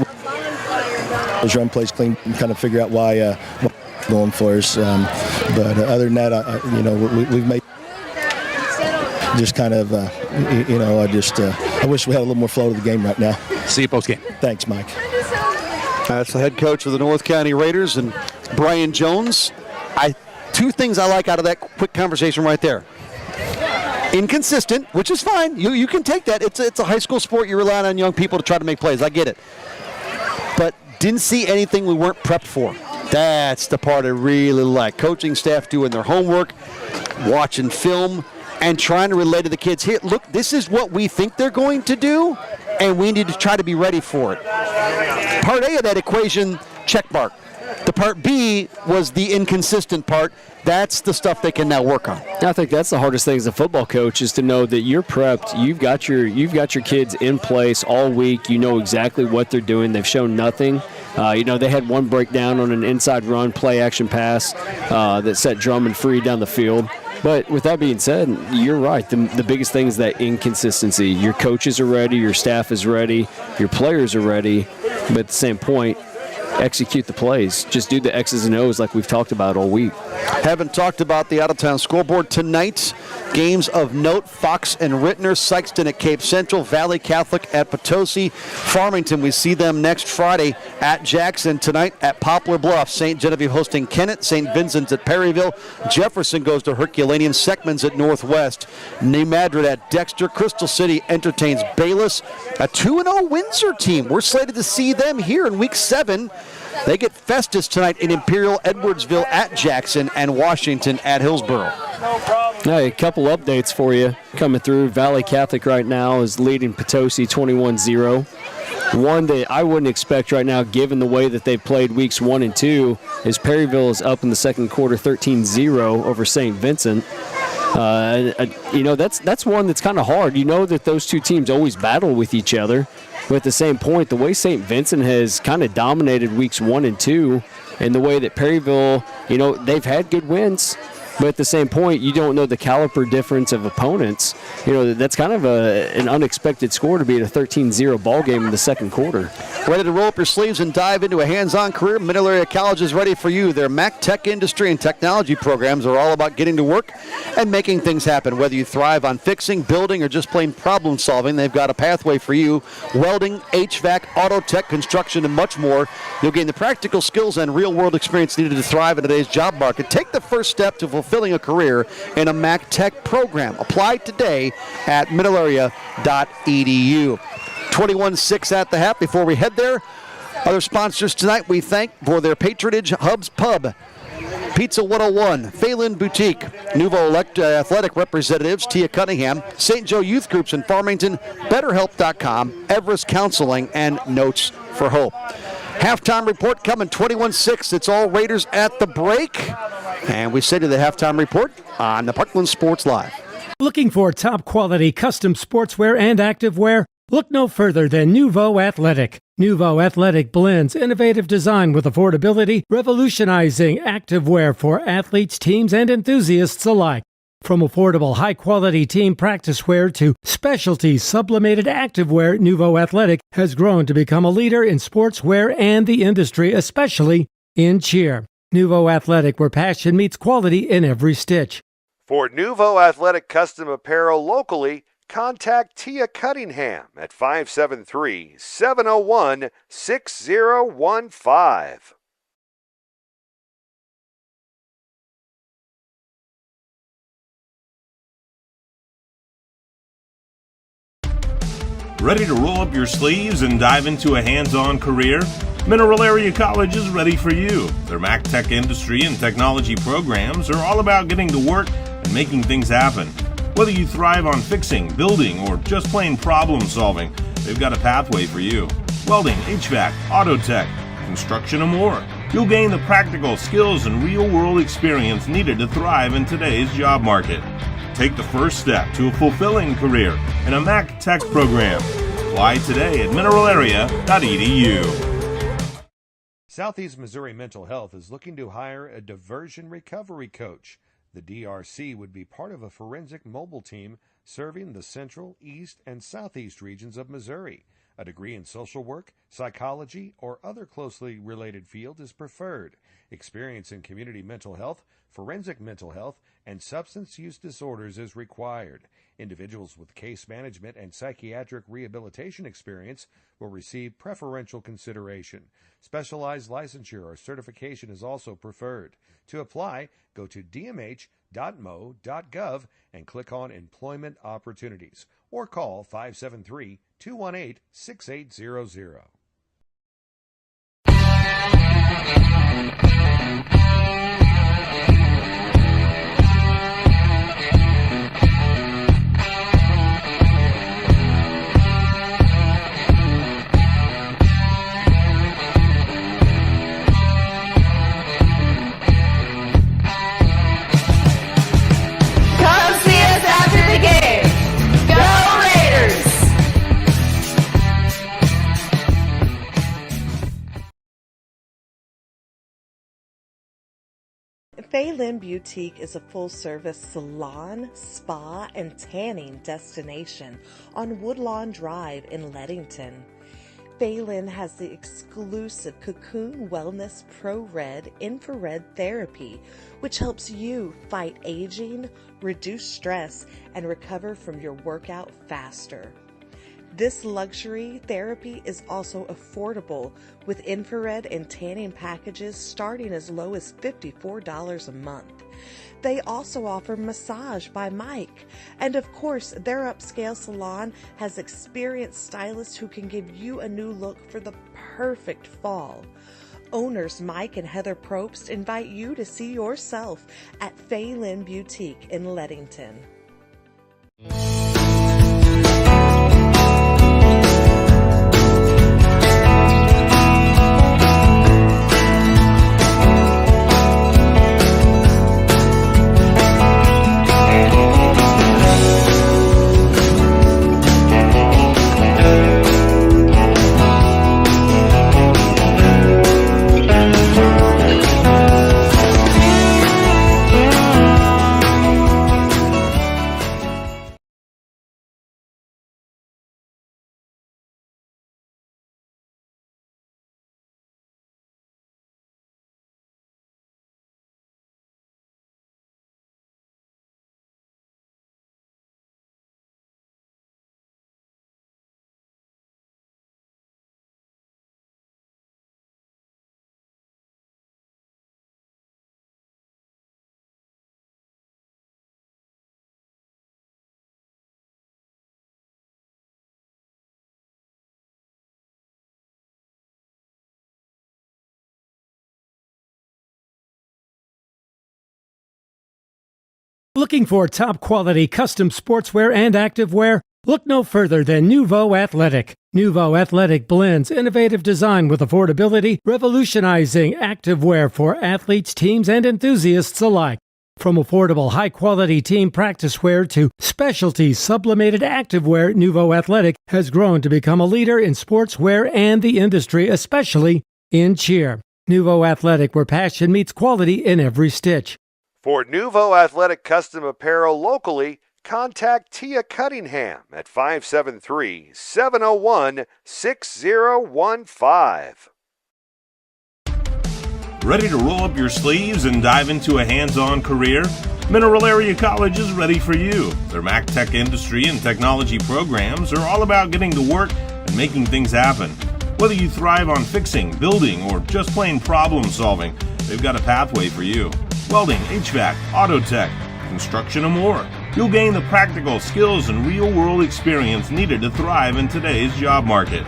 P: those run plays clean and kind of figure out why going for us. But other than that, we've made just kind of, I wish we had a little more flow to the game right now.
N: See you post-game.
P: Thanks, Mike.
L: That's the head coach of the North County Raiders, and Brian Jones. 2 things I like out of that quick conversation right there. Inconsistent, which is fine. You can take that. It's a high school sport. You're relying on young people to try to make plays. I get it. But didn't see anything we weren't prepped for. That's the part I really like. Coaching staff doing their homework, watching film, and trying to relate to the kids. Here, look, this is what we think they're going to do, and we need to try to be ready for it. Part A of that equation, check mark. The part B was the inconsistent part. That's the stuff they can now work on.
M: I think that's the hardest thing as a football coach is to know that you're prepped. You've got your kids in place all week. You know exactly what they're doing. They've shown nothing. They had one breakdown on an inside run, play action pass that set Drummond free down the field. But with that being said, you're right. The biggest thing is that inconsistency. Your coaches are ready. Your staff is ready. Your players are ready. But at the same point, execute the plays. Just do the X's and O's like we've talked about all week.
L: Haven't talked about the out-of-town scoreboard tonight. Games of note: Fox and Rittner, Sykeston at Cape Central, Valley Catholic at Potosi, Farmington. We see them next Friday at Jackson. Tonight at Poplar Bluff, St. Genevieve hosting Kennett, St. Vincent's at Perryville, Jefferson goes to Herculaneum, Seckman's at Northwest, New Madrid at Dexter, Crystal City entertains Bayless, a 2-0 Windsor team. We're slated to see them here in Week 7. They get Festus tonight in Imperial, Edwardsville at Jackson, and Washington at Hillsborough.
M: Hey, a couple updates for you coming through. Valley Catholic right now is leading Potosi 21-0. One that I wouldn't expect right now, given the way that they've played weeks 1 and 2, is Perryville is up in the second quarter 13-0 over St. Vincent. That's one that's kind of hard. You know that those two teams always battle with each other. But at the same point, the way St. Vincent has kind of dominated weeks 1 and 2, and the way that Perryville, they've had good wins, but at the same point, you don't know the caliber difference of opponents. That's kind of an unexpected score to be at a 13-0 ball game in the second quarter.
L: Ready to roll up your sleeves and dive into a hands-on career? Middle Area College is ready for you. Their Mac Tech Industry and Technology programs are all about getting to work and making things happen. Whether you thrive on fixing, building, or just plain problem solving, they've got a pathway for you. Welding, HVAC, auto tech, construction, and much more. You'll gain the practical skills and real-world experience needed to thrive in today's job market. Take the first step to fulfilling a career in a Mac Tech program. Apply today at middlearea.edu. 21-6 at the half. Before we head there, other sponsors tonight we thank for their patronage: Hub's Pub, Pizza 101, Phelan Boutique, Nouveau Athletic representatives Tia Cunningham, St. Joe Youth Groups in Farmington, BetterHelp.com, Everest Counseling, and Notes for Hope. Halftime report coming, 21-6. It's all Raiders at the break. And we say to the halftime report on the Parkland Sports Live.
C: Looking for top quality custom sportswear and activewear? Look no further than Nouveau Athletic. Nouveau Athletic blends innovative design with affordability, revolutionizing activewear for athletes, teams, and enthusiasts alike. From affordable, high-quality team practice wear to specialty sublimated activewear, Nouveau Athletic has grown to become a leader in sportswear and the industry, especially in cheer. Nouveau Athletic, where passion meets quality in every stitch.
D: For Nouveau Athletic custom apparel locally, contact Tia Cunningham at 573-701-6015.
H: Ready to roll up your sleeves and dive into a hands-on career? Mineral Area College is ready for you. Their Mac Tech Industry and Technology programs are all about getting to work and making things happen. Whether you thrive on fixing, building, or just plain problem solving, they've got a pathway for you. Welding, HVAC, auto tech, construction, and more. You'll gain the practical skills and real-world experience needed to thrive in today's job market. Take the first step to a fulfilling career in a Mac Tech program. Apply today at mineralarea.edu.
D: Southeast Missouri Mental Health is looking to hire a diversion recovery coach. The DRC would be part of a forensic mobile team serving the central, east, and southeast regions of Missouri. A degree in social work, psychology, or other closely related field is preferred. Experience in community mental health, forensic mental health, and substance use disorders is required. Individuals with case management and psychiatric rehabilitation experience will receive preferential consideration. Specialized licensure or certification is also preferred. To apply, go to dmh.mo.gov and click on Employment Opportunities, or call 573-218-6800.
I: Phelan Boutique is a full-service salon, spa, and tanning destination on Woodlawn Drive in Leadington. Phelan has the exclusive Cocoon Wellness Pro Red infrared therapy, which helps you fight aging, reduce stress, and recover from your workout faster. This luxury therapy is also affordable with infrared and tanning packages starting as low as $54 a month. They also offer massage by Mike. And of course, their upscale salon has experienced stylists who can give you a new look for the perfect fall. Owners Mike and Heather Probst invite you to see yourself at Phelan Boutique in Leadington.
C: Looking for top quality custom sportswear and activewear? Look no further than Nouveau Athletic. Nouveau Athletic blends innovative design with affordability, revolutionizing activewear for athletes, teams, and enthusiasts alike. From affordable, high-quality team practice wear to specialty sublimated activewear, Nouveau Athletic has grown to become a leader in sportswear and the industry, especially in cheer. Nouveau Athletic, where passion meets quality in every stitch.
D: For Nouveau Athletic custom apparel locally, contact Tia Cunningham at 573-701-6015.
H: Ready to roll up your sleeves and dive into a hands-on career? Mineral Area College is ready for you. Their Mac Tech industry and technology programs are all about getting to work and making things happen. Whether you thrive on fixing, building, or just plain problem solving, they've got a pathway for you. Welding, HVAC, auto tech, construction, and more. You'll gain the practical skills and real-world experience needed to thrive in today's job market.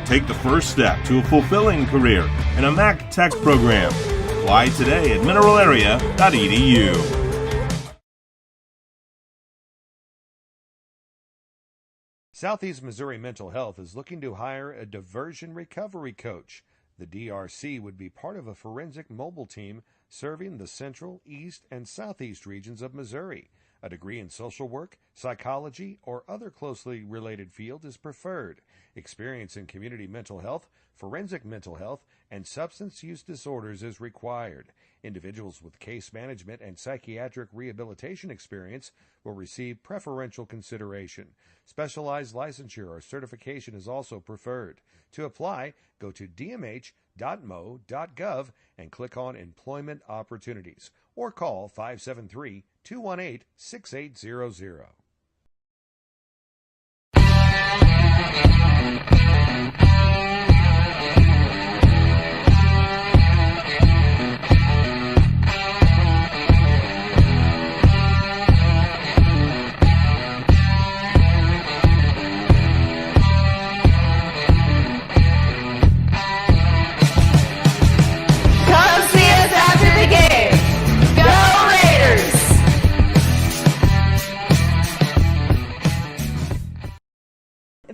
H: Take the first step to a fulfilling career in a Mac Tech program. Apply today at mineralarea.edu.
D: Southeast Missouri Mental Health is looking to hire a diversion recovery coach. The DRC would be part of a forensic mobile team serving the central, east, and southeast regions of Missouri. A degree in social work, psychology, or other closely related field is preferred. Experience in community mental health, forensic mental health, and substance use disorders is required. Individuals with case management and psychiatric rehabilitation experience will receive preferential consideration. Specialized licensure or certification is also preferred. To apply, go to dmh.mo.gov and click on Employment Opportunities or call 573-218-6800.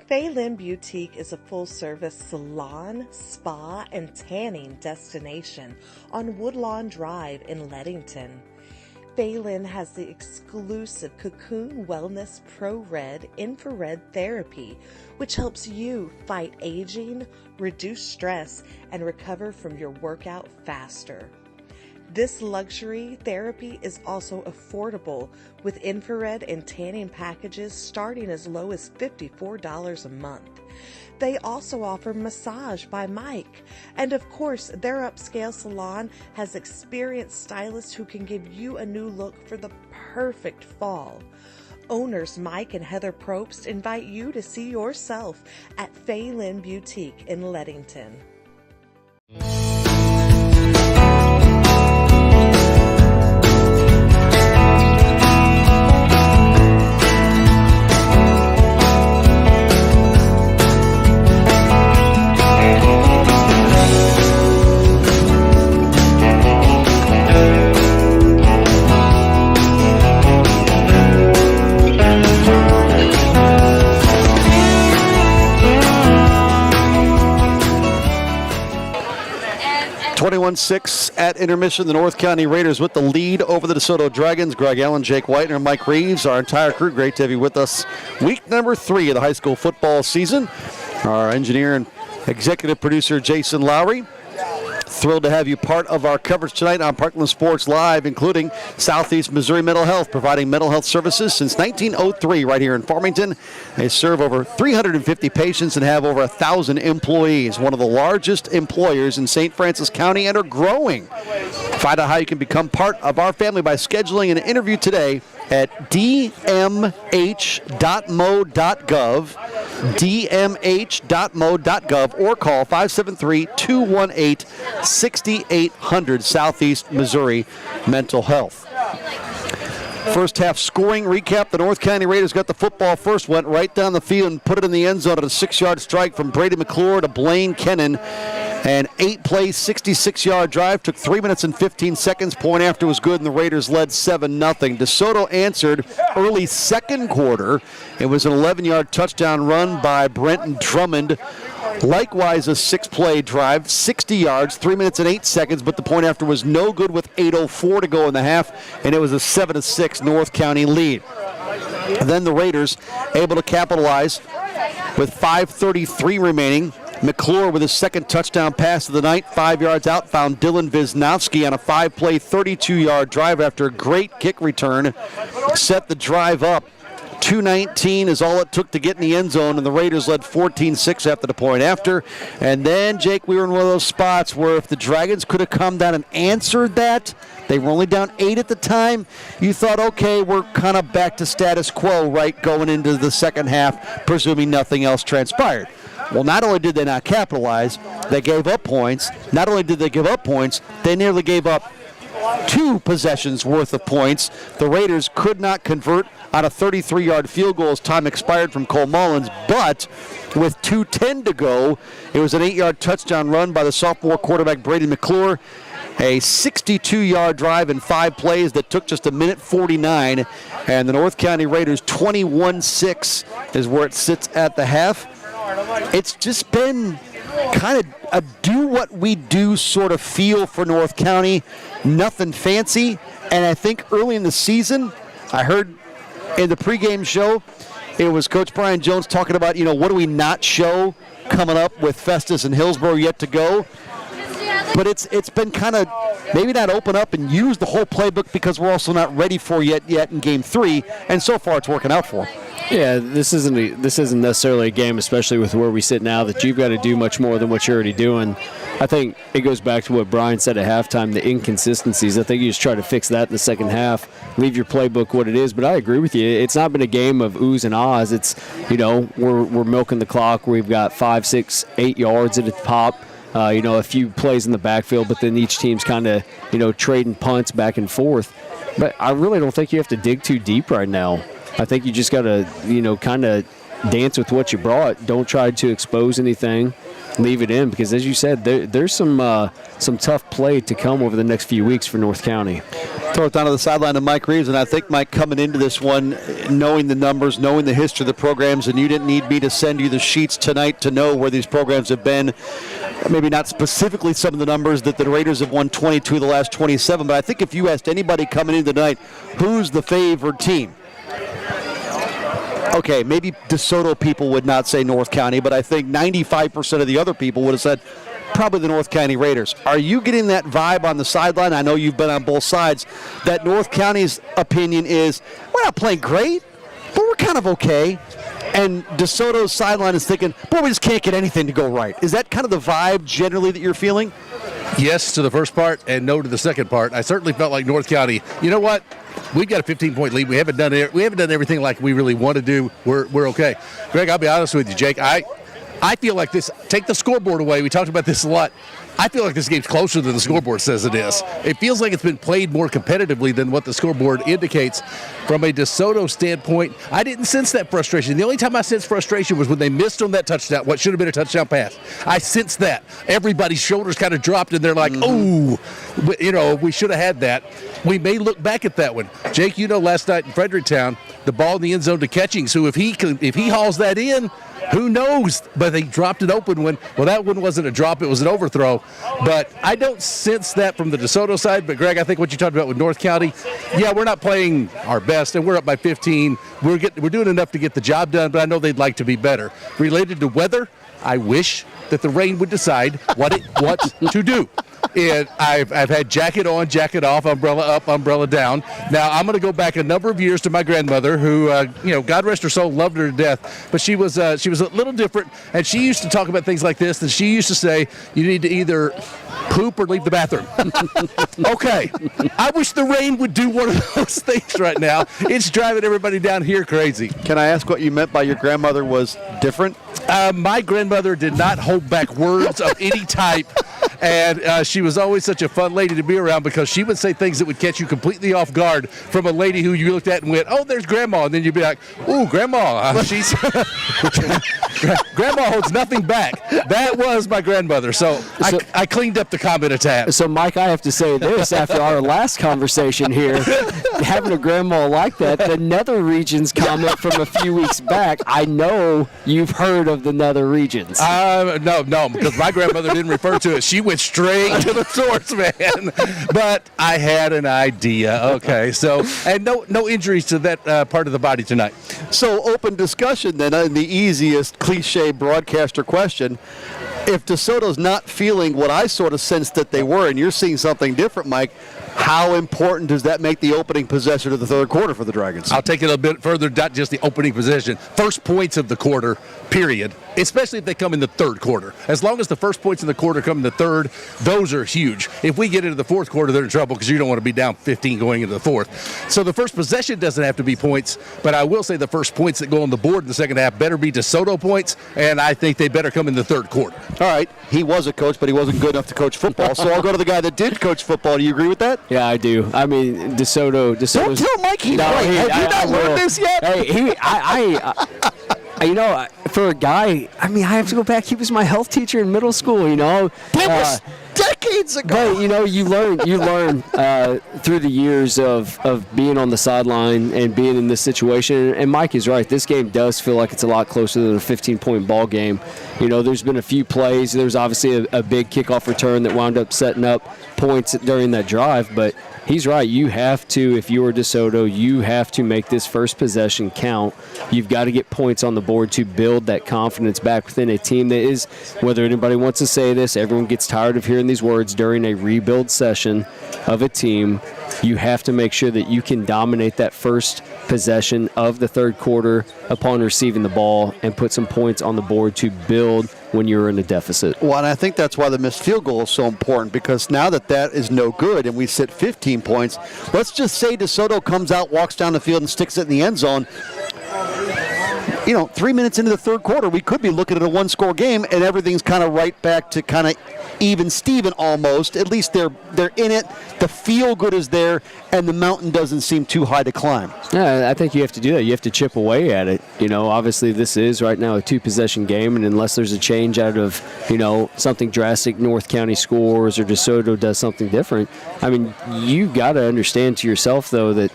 I: Phelan Boutique is a full-service salon, spa, and tanning destination on Woodlawn Drive in Leadington. Phelan has the exclusive Cocoon Wellness Pro Red infrared therapy, which helps you fight aging, reduce stress, and recover from your workout faster. This luxury therapy is also affordable with infrared and tanning packages starting as low as $54 a month. They also offer massage by Mike. And of course, their upscale salon has experienced stylists who can give you a new look for the perfect fall. Owners Mike and Heather Probst invite you to see yourself at Fay Lynn Boutique in Leadington.
L: (21-6) at intermission. The North County Raiders with the lead over the Desoto Dragons. Greg Allen, Jake Whitener, Mike Reeves, our entire crew. Great to have you with us. Week number 3 of the high school football season. Our engineer and executive producer, Jason Lowry. Thrilled to have you part of our coverage tonight on Parkland Sports Live, including Southeast Missouri Mental Health, providing mental health services since 1903 right here in Farmington. They serve over 350 patients and have over 1,000 employees, one of the largest employers in St. Francis County, and are growing. Find out how you can become part of our family by scheduling an interview today at dmh.mo.gov, dmh.mo.gov, or call 573-218-6800, Southeast Missouri Mental Health. First half scoring recap. The North County Raiders got the football first, went right down the field and put it in the end zone at a 6-yard strike from Brady McClure to Blaine Kennan. An 8-play, 66-yard drive. Took 3 minutes and 15 seconds. Point after was good, and the Raiders led 7-0. DeSoto answered early second quarter. It was an 11-yard touchdown run by Brenton Drummond. Likewise, a 6-play drive, 60 yards, 3 minutes and 8 seconds, but the point after was no good with 8:04 to go in the half, and it was a 7-6 North County lead. And then the Raiders able to capitalize with 5:33 remaining. McClure with his second touchdown pass of the night, 5 yards out, found Dylan Wisnowski on a 5-play, 32-yard drive after a great kick return. Set the drive up. 2:19 is all it took to get in the end zone, and the Raiders led 14-6 after the point after. And then, Jake, we were in one of those spots where if the Dragons could have come down and answered that, they were only down 8 at the time, you thought, okay, we're kind of back to status quo, right, going into the second half, presuming nothing else transpired. Well, not only did they not capitalize, they gave up points. Not only did they give up points, they nearly gave up 2 possessions worth of points. The Raiders could not convert on a 33-yard field goal as time expired from Cole Mullins, but with 2:10 to go, it was an 8-yard touchdown run by the sophomore quarterback Brady McClure. A 62-yard drive in 5 plays that took just 1:49, and the North County Raiders 21-6 is where it sits at the half. It's just been kind of a do-what-we-do sort of feel for North County. Nothing fancy. And I think early in the season, I heard in the pregame show, it was Coach Brian Jones talking about, what do we not show coming up with Festus and Hillsborough yet to go. But it's been kind of maybe not open up and use the whole playbook because we're also not ready for yet in Game 3. And so far it's working out for them.
M: Yeah, this isn't necessarily a game, especially with where we sit now, that you've got to do much more than what you're already doing. I think it goes back to what Brian said at halftime, the inconsistencies. I think you just try to fix that in the second half, leave your playbook what it is. But I agree with you. It's not been a game of oohs and ahs. It's, we're milking the clock. We've got 5, 6, 8 yards at a pop. A few plays in the backfield, but then each team's kind of, trading punts back and forth. But I really don't think you have to dig too deep right now. I think you just got to, kind of dance with what you brought. Don't try to expose anything. Leave it in, because as you said, there's some tough play to come over the next few weeks for North County.
L: Throw it down to the sideline to Mike Reeves, and I think, Mike, coming into this one, knowing the numbers, knowing the history of the programs, and you didn't need me to send you the sheets tonight to know where these programs have been. Maybe not specifically some of the numbers that the Raiders have won 22 of the last 27, but I think if you asked anybody coming into tonight, who's the favored team? Okay, maybe DeSoto people would not say North County, but I think 95% of the other people would have said probably the North County Raiders. Are you getting that vibe on the sideline? I know you've been on both sides. That North County's opinion is, we're not playing great, but we're kind of okay. And DeSoto's sideline is thinking, boy, we just can't get anything to go right. Is that kind of the vibe generally that you're feeling?
N: Yes to the first part and no to the second part. I certainly felt like North County, you know what? We've got a 15-point lead. We haven't done everything like we really want to do. We're okay. Greg, I'll be honest with you, Jake. I feel like this, take the scoreboard away. We talked about this a lot. I feel like this game's closer than the scoreboard says it is. It feels like it's been played more competitively than what the scoreboard indicates. From a DeSoto standpoint, I didn't sense that frustration. The only time I sensed frustration was when they missed on that touchdown, what should have been a touchdown pass. I sensed that. Everybody's shoulders kind of dropped, and they're like, oh, we should have had that. We may look back at that one. Jake, last night in Fredericktown, the ball in the end zone to Catchings, who if he hauls that in, who knows? But they dropped an open one. Well, that one wasn't a drop. It was an overthrow. But I don't sense that from the DeSoto side. But, Greg, I think what you talked about with North County, yeah, we're not playing our best, and we're up by 15. We're doing enough to get the job done, but I know they'd like to be better. Related to weather, I wish that the rain would decide what it wants to do. And I've had jacket on, jacket off, umbrella up, umbrella down. Now, I'm going to go back a number of years to my grandmother who, God rest her soul, loved her to death. But she was a little different, and she used to talk about things like this, and she used to say, you need to either poop or leave the bathroom. Okay. I wish the rain would do one of those things right now. It's driving everybody down here crazy.
L: Can I ask what you meant by your grandmother was different?
N: My grandmother did not hold back words of any type, and she was always such a fun lady to be around because she would say things that would catch you completely off guard from a lady who you looked at and went, oh, there's Grandma, and then you'd be like, ooh, Grandma, she's Grandma holds nothing back. That was my grandmother, so I cleaned up the comment a tad.
M: So, Mike, I have to say this after our last conversation here, having a grandma like that, the Nether Regions comment from a few weeks back, I know you've heard of the Nether Regions.
N: No, because my grandmother didn't refer to it. She went straight to the source, man. But I had an idea. Okay, so, and no injuries to that part of the body tonight.
L: So, open discussion then, the easiest cliche broadcaster question. If DeSoto's not feeling what I sort of sensed that they were, and you're seeing something different, Mike, how important does that make the opening possession of the third quarter for the Dragons?
N: I'll take it a bit further, not just the opening possession. First points of the quarter, period, especially if they come in the third quarter. As long as the first points in the quarter come in the third, those are huge. If we get into the fourth quarter, they're in trouble because you don't want to be down 15 going into the fourth. So the first possession doesn't have to be points, but I will say the first points that go on the board in the second half better be DeSoto points, and I think they better come in the third quarter.
L: All right. He was a coach, but he wasn't good enough to coach football, so I'll go to the guy that did coach football. Do you agree with that?
M: Yeah, I do. I mean, DeSoto.
L: Don't tell Mike he's right. Have you not learned this yet?
M: Hey, for a guy, I mean, I have to go back. He was my health teacher in middle school,
L: That was decades ago.
M: But, you learn through the years of being on the sideline and being in this situation. And Mike is right. This game does feel like it's a lot closer than a 15-point ball game. There's been a few plays. There's obviously a big kickoff return that wound up setting up points during that drive. But he's right. You have to, if you are DeSoto, you have to make this first possession count. You've got to get points on the board to build that confidence back within a team that is, whether anybody wants to say this, everyone gets tired of hearing these words during a rebuild session of a team. You have to make sure that you can dominate that first possession of the third quarter upon receiving the ball and put some points on the board to build when you're in a deficit.
L: Well, and I think that's why the missed field goal is so important, because now that is no good and we sit 15 points, let's just say DeSoto comes out, walks down the field, and sticks it in the end zone. 3 minutes into the third quarter, we could be looking at a one-score game, and everything's kind of right back to kind of even Steven almost. At least they're in it. The feel good is there, and the mountain doesn't seem too high to climb.
M: Yeah, I think you have to do that. You have to chip away at it. Obviously this is right now a two-possession game, and unless there's a change out of, something drastic, North County scores or DeSoto does something different, I mean, you got to understand to yourself, though, that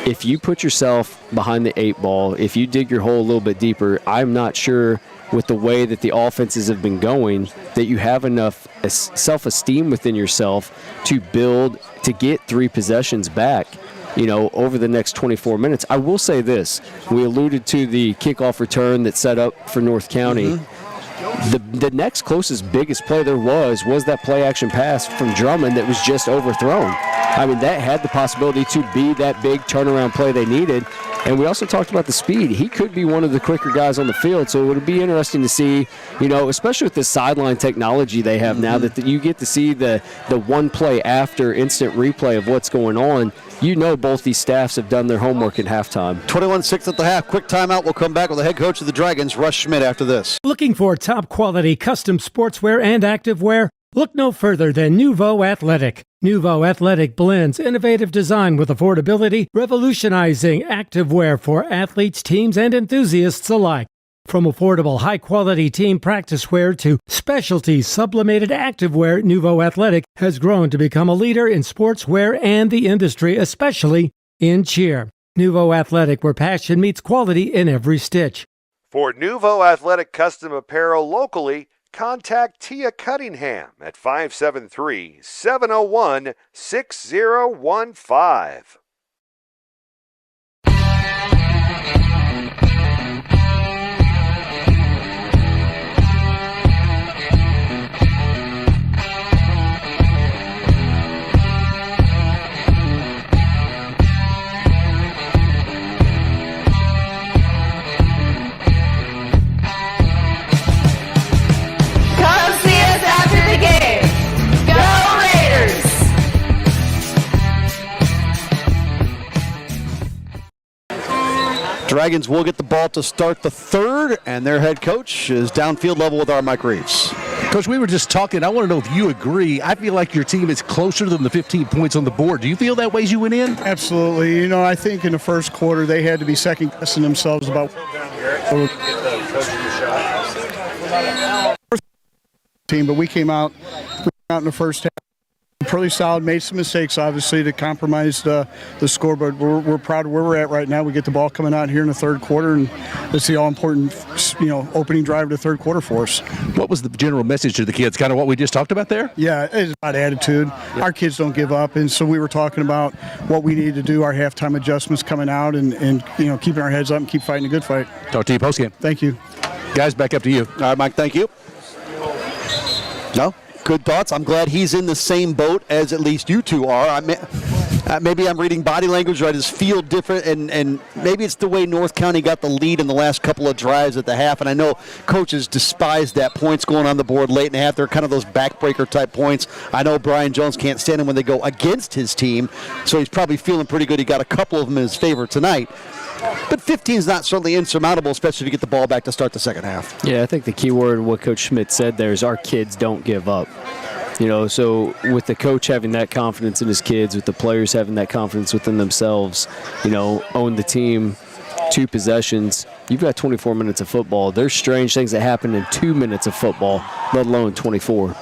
M: if you put yourself behind the 8 ball, if you dig your hole a little bit deeper, I'm not sure with the way that the offenses have been going that you have enough self-esteem within yourself to build, to get 3 possessions back, over the next 24 minutes. I will say this. We alluded to the kickoff return that's set up for North County. The next closest biggest play there was that play action pass from Drummond that was just overthrown. I mean, that had the possibility to be that big turnaround play they needed. And we also talked about the speed. He could be one of the quicker guys on the field, so it would be interesting to see, especially with the sideline technology they have now, that you get to see the one play after instant replay of what's going on. Both these staffs have done their homework at halftime.
L: 21-6 at the half. Quick timeout. We'll come back with the head coach of the Dragons, Russ Schmidt, after this.
C: Looking for top quality custom sportswear and activewear? Look no further than Nuvo Athletic. Nuvo Athletic blends innovative design with affordability, revolutionizing activewear for athletes, teams, and enthusiasts alike. From affordable, high-quality team practice wear to specialty sublimated activewear, Nuvo Athletic has grown to become a leader in sportswear and the industry, especially in cheer. Nuvo Athletic, where passion meets quality in every stitch.
D: For Nuvo Athletic custom apparel locally, contact Tia Cunningham at 573-701-6015.
L: Dragons will get the ball to start the third, and their head coach is downfield level with our Mike Reeves.
N: Coach, we were just talking. I want to know if you agree. I feel like your team is closer than the 15 points on the board. Do you feel that way as you went in?
O: Absolutely. I think in the first quarter they had to be second-guessing themselves about team, but we came out in the first half pretty solid, made some mistakes, obviously, to compromise the score, but we're proud of where we're at right now. We get the ball coming out here in the third quarter, and it's the all-important, opening drive of the third quarter for us.
N: What was the general message to the kids? Kind of what we just talked about there?
O: Yeah, it's about attitude. Yeah. Our kids don't give up, and so we were talking about what we needed to do, our halftime adjustments coming out, and keeping our heads up and keep fighting a good fight.
N: Talk to you postgame.
O: Thank you.
N: Guys, back up to you.
L: All right, Mike, thank you. No? Good thoughts. I'm glad he's in the same boat as at least you two are. Maybe I'm reading body language, or I just feel different, and maybe it's the way North County got the lead in the last couple of drives at the half, and I know coaches despise that, points going on the board late in the half. They're kind of those backbreaker type points. I know Brian Jones can't stand them when they go against his team, so he's probably feeling pretty good. He got a couple of them in his favor tonight. But 15 is not certainly insurmountable, especially to get the ball back to start the second half.
M: Yeah, I think the key word, what Coach Schmidt said there, is our kids don't give up. So with the coach having that confidence in his kids, with the players having that confidence within themselves, own the team, 2 possessions, you've got 24 minutes of football. There's strange things that happen in 2 minutes of football, let alone 24.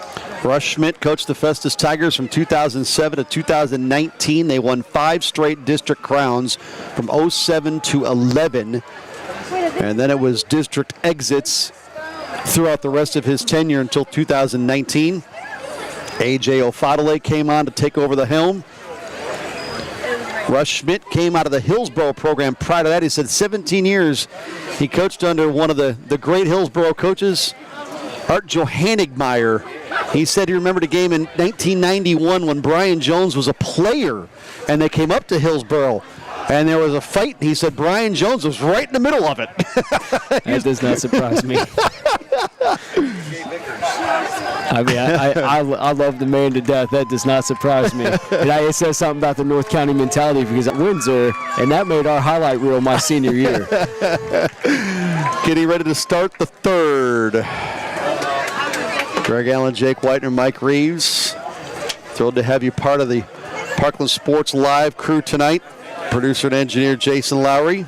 L: Russ Schmidt coached the Festus Tigers from 2007 to 2019. They won 5 straight district crowns from 07 to 11. And then it was district exits throughout the rest of his tenure until 2019. A.J. Ofadale came on to take over the helm. Russ Schmidt came out of the Hillsborough program prior to that. He said 17 years he coached under one of the great Hillsborough coaches, Art Johannigmeyer. He said he remembered a game in 1991 when Brian Jones was a player and they came up to Hillsborough and there was a fight. He said Brian Jones was right in the middle of it.
M: That does not surprise me. I mean, I love the man to death. That does not surprise me. And it says something about the North County mentality because at Windsor, and that made our highlight reel my senior year.
L: Getting ready to start the third. Greg Allen, Jake Whitener, Mike Reeves. Thrilled to have you part of the Parkland Sports Live crew tonight. Producer and engineer Jason Lowry.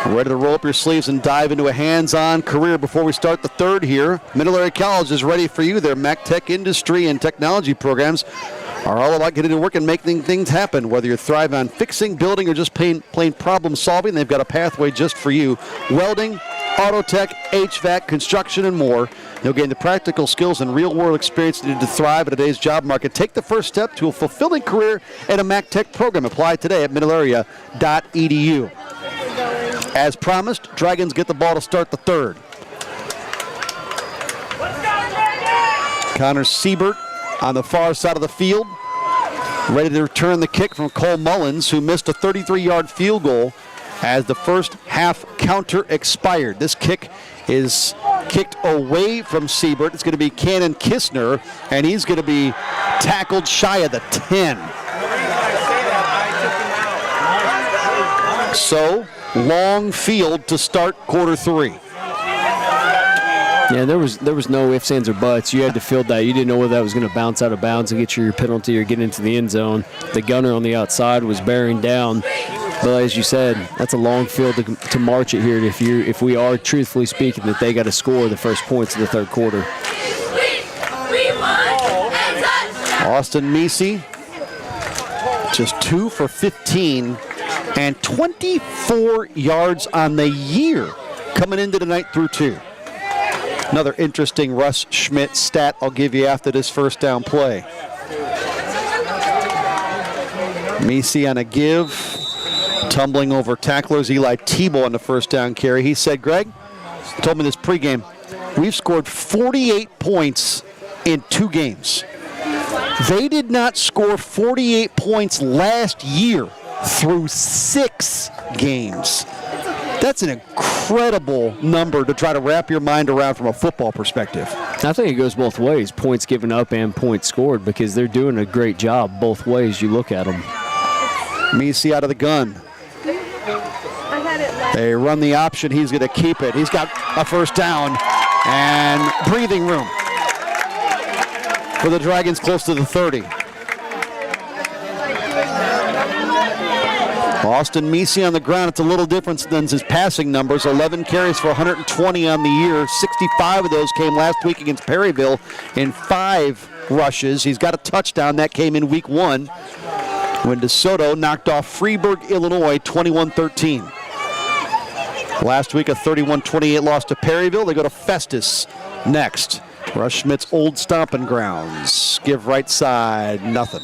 L: Ready to roll up your sleeves and dive into a hands-on career before we start the third here. Middle Area College is ready for you. Their MacTech industry and technology programs are all about getting to work and making things happen. Whether you thrive on fixing, building, or just plain problem solving, they've got a pathway just for you. Welding, auto tech, HVAC, construction, and more. You'll gain the practical skills and real-world experience needed to thrive in today's job market. Take the first step to a fulfilling career at a MacTech program. Apply today at middlearea.edu. As promised, Dragons get the ball to start the third. Connor Siebert on the far side of the field, ready to return the kick from Cole Mullins, who missed a 33-yard field goal as the first half counter expired. This kick is kicked away from Siebert. It's going to be Cannon Kistner, and he's going to be tackled shy of the 10. So, long field to start quarter 3.
M: Yeah, there was no ifs, ands, or buts. You had to field that. You didn't know whether that was going to bounce out of bounds and get your penalty or get into the end zone. The gunner on the outside was bearing down. But as you said, that's a long field to march it here. If we are truthfully speaking that they got to score the first points of the third quarter.
L: Austin Meese, just 2 for 15 and 24 yards on the year coming into tonight through 2. Another interesting Russ Schmidt stat I'll give you after this first down play. Meese on a give, tumbling over tacklers. Eli Tebow on the first down carry. He said, Greg, told me this pregame, we've scored 48 points in 2 games. They did not score 48 points last year through 6 games. That's an incredible number to try to wrap your mind around from a football perspective.
M: I think it goes both ways, points given up and points scored, because they're doing a great job both ways you look at them.
L: Meese out of the gun. They run the option. He's going to keep it. He's got a first down and breathing room for the Dragons close to the 30. Austin Meese on the ground. It's a little different than his passing numbers. 11 carries for 120 on the year. 65 of those came last week against Perryville in 5 rushes. He's got a touchdown. That came in week 1 when DeSoto knocked off Freeburg, Illinois, 21-13. Last week, a 31-28 loss to Perryville. They go to Festus next. Russ Schmidt's old stomping grounds. Give right side, nothing.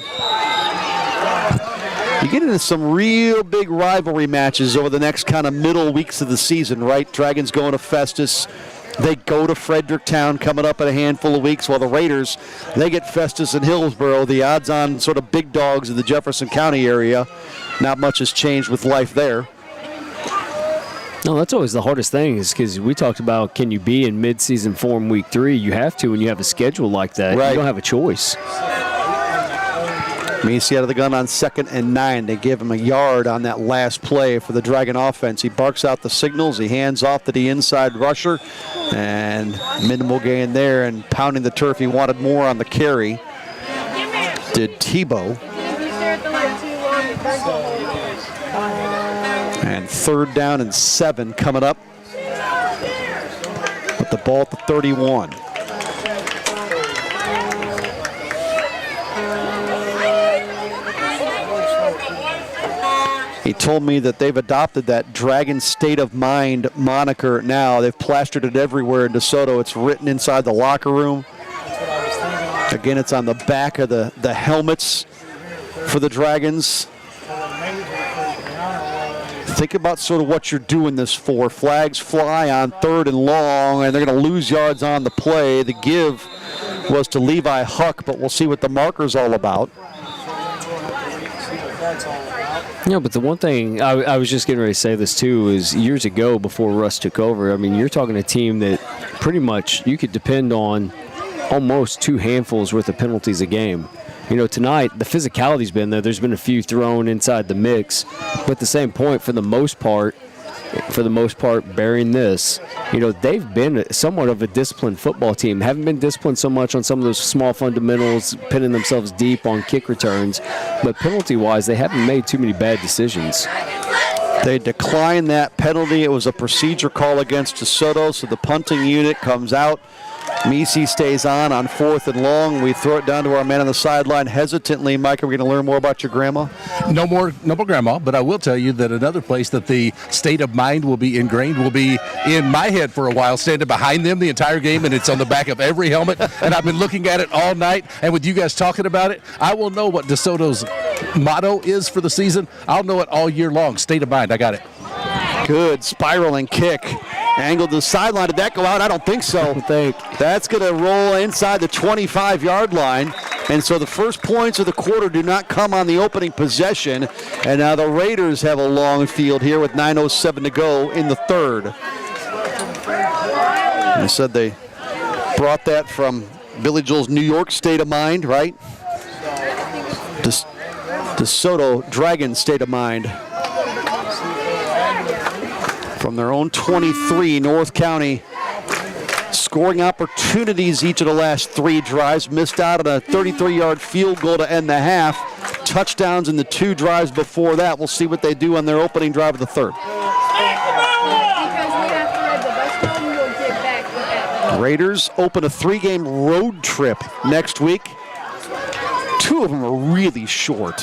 L: You get into some real big rivalry matches over the next kind of middle weeks of the season, right? Dragons going to Festus. They go to Fredericktown coming up in a handful of weeks, while the Raiders, they get Festus and Hillsboro, the odds-on sort of big dogs of the Jefferson County area. Not much has changed with life there.
M: No, that's always the hardest thing, is because we talked about, can you be in mid-season form week 3? You have to when you have a schedule like that. Right. You don't have a choice.
L: Meese out of the gun on 2nd and 9. They give him a yard on that last play for the Dragon offense. He barks out the signals. He hands off to the inside rusher. And minimal gain there, and pounding the turf. He wanted more on the carry. Did Tebow. And 3rd down and 7 coming up. With the ball at the 31. He told me that they've adopted that Dragon State of Mind moniker now. They've plastered it everywhere in DeSoto. It's written inside the locker room. Again, it's on the back of the helmets for the Dragons. Think about sort of what you're doing this for. Flags fly on 3rd and long, and they're going to lose yards on the play. The give was to Levi Huck, but we'll see what the marker's all about.
M: Yeah, but the one thing, I was just getting ready to say this too, is years ago before Russ took over, I mean, you're talking a team that pretty much you could depend on almost 2 handfuls worth of penalties a game. You know, tonight, the physicality's been there. There's been a few thrown inside the mix. But at the same point, for the most part, bearing this, you know, they've been somewhat of a disciplined football team. Haven't been disciplined so much on some of those small fundamentals, pinning themselves deep on kick returns. But penalty-wise, they haven't made too many bad decisions.
L: They declined that penalty. It was a procedure call against DeSoto, so the punting unit comes out. Meese stays on 4th and long. We throw it down to our man on the sideline hesitantly. Mike, are we going to learn more about your grandma?
N: No more grandma, but I will tell you that another place that the state of mind will be ingrained will be in my head for a while, standing behind them the entire game, and it's on the back of every helmet. And I've been looking at it all night, and with you guys talking about it, I will know what DeSoto's motto is for the season. I'll know it all year long. State of mind, I got it.
L: Good spiraling kick. Angled to the sideline. Did that go out? I don't think so. That's going to roll inside the 25-yard line. And so the first points of the quarter do not come on the opening possession. And now the Raiders have a long field here with 9:07 to go in the third. And I said they brought that from Billy Joel's New York state of mind, right? DeSoto Dragon state of mind. From their own 23, North County scoring opportunities each of the last 3 drives. Missed out on a 33-yard field goal to end the half. Touchdowns in the 2 drives before that. We'll see what they do on their opening drive of the third. Raiders open a 3-game road trip next week. 2 of them are really short.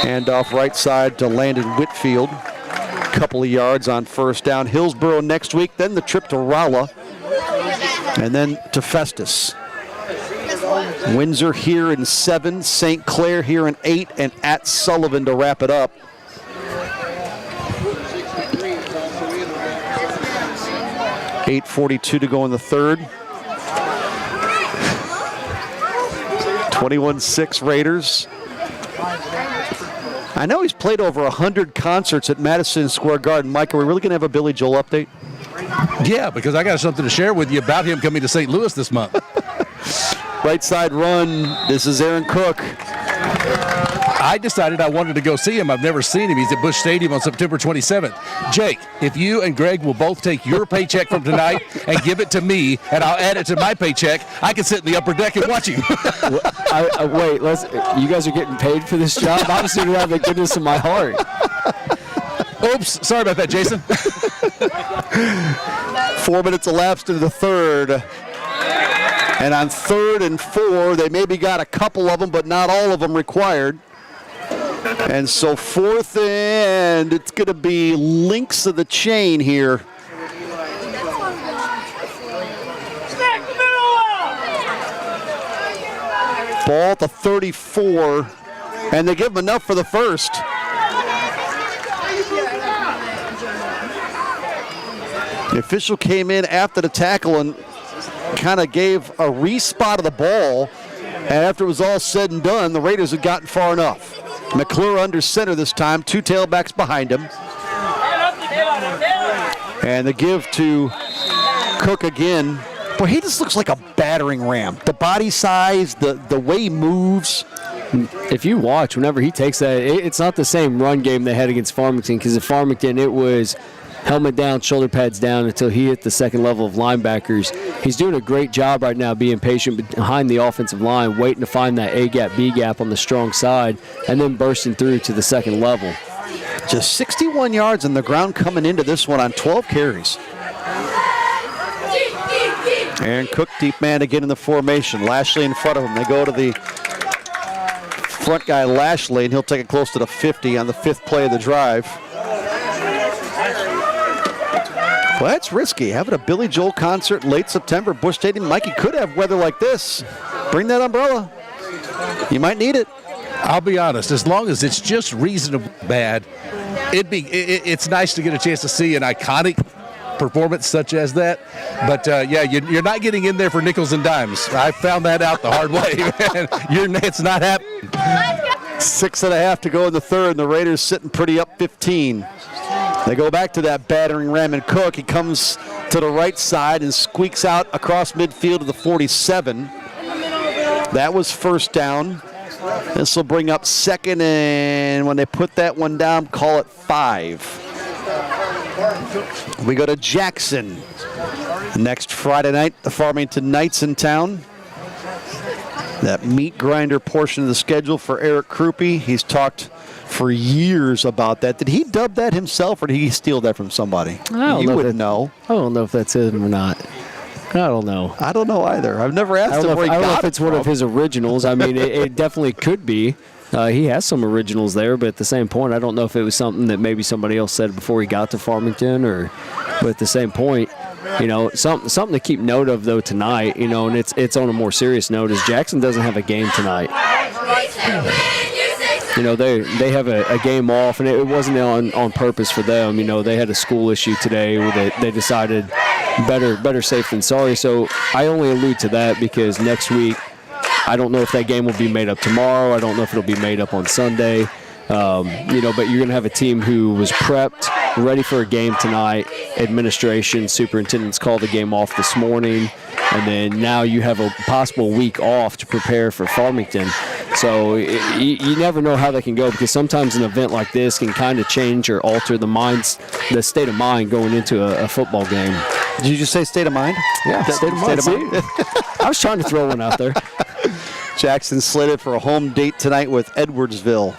L: Hand off right side to Landon Whitfield. Couple of yards on first down. Hillsboro next week, then the trip to Rolla, and then to Festus. Windsor here in 7, St. Clair here in 8, and at Sullivan to wrap it up. $8:42 to go in the third. 21-6 Raiders. I know he's played over 100 concerts at Madison Square Garden. Mike, are we really going to have a Billy Joel update?
N: Yeah, because I got something to share with you about him coming to St. Louis this month.
L: Right side run. This is Aaron Cook.
N: I decided I wanted to go see him. I've never seen him. He's at Busch Stadium on September 27th. Jake, if you and Greg will both take your paycheck from tonight and give it to me, and I'll add it to my paycheck, I can sit in the upper deck and watch him.
M: Wait, you guys are getting paid for this job? I'm just doing it out of the goodness of my heart.
N: Oops, sorry about that, Jason.
L: 4 minutes elapsed into the third. And on 3rd and 4, they maybe got a couple of them, but not all of them required. And so 4th and it's going to be links of the chain here. Ball at the 34, and they give them enough for the first. The official came in after the tackle and kind of gave a re-spot of the ball, and after it was all said and done, the Raiders had gotten far enough. McClure under center this time, 2 tailbacks behind him. And the give to Cook again. Boy, he just looks like a battering ram. The body size, the way he moves.
M: If you watch, whenever he takes that, it's not the same run game they had against Farmington, because at Farmington it was helmet down, shoulder pads down until he hit the second level of linebackers. He's doing a great job right now being patient behind the offensive line, waiting to find that A-gap, B-gap on the strong side, and then bursting through to the second level.
L: Just 61 yards on the ground coming into this one on 12 carries. Aaron Cook, deep man again in the formation. Lashley in front of him. They go to the front guy, Lashley, and he'll take it close to the 50 on the 5th play of the drive. Well, that's risky. Having a Billy Joel concert in late September, Busch Stadium. Mikey could have weather like this. Bring that umbrella. You might need it.
N: I'll be honest, as long as it's just reasonably bad, it's nice to get a chance to see an iconic performance such as that. But, yeah, you're not getting in there for nickels and dimes. I found that out the hard way. It's not happening.
L: 6.5 to go in the third, and the Raiders sitting pretty up 15. They go back to that battering ram and Cook. He comes to the right side and squeaks out across midfield to the 47. That was first down. This will bring up 2nd, and when they put that one down, call it 5. We go to Jackson. Next Friday night, the Farmington Knights in town. That meat grinder portion of the schedule for Eric Krupe. He's talked for years about that. Did he dub that himself, or did he steal that from somebody? You wouldn't know.
M: I don't know if that's him or not. I don't know.
L: I don't know either. I've never asked him where he got it from. I don't know if it's
M: one of his originals. I mean, it definitely could be. He has some originals there, but at the same point, I don't know if it was something that maybe somebody else said before he got to Farmington, but at the same point, something to keep note of though tonight, and it's on a more serious note, is Jackson doesn't have a game tonight. they have a game off, and it wasn't on purpose for them. They had a school issue today where they decided better safe than sorry. So I only allude to that because next week, I don't know if that game will be made up tomorrow. I don't know if it'll be made up on Sunday. But you're going to have a team who was prepped, ready for a game tonight. Administration, superintendents called the game off this morning. And then now you have a possible week off to prepare for Farmington. So you never know how that can go, because sometimes an event like this can kind of change or alter the state of mind going into a football game.
L: Did you just say state of mind?
M: Yeah, state of mind. I was trying to throw one out there.
L: Jackson slated for a home date tonight with Edwardsville.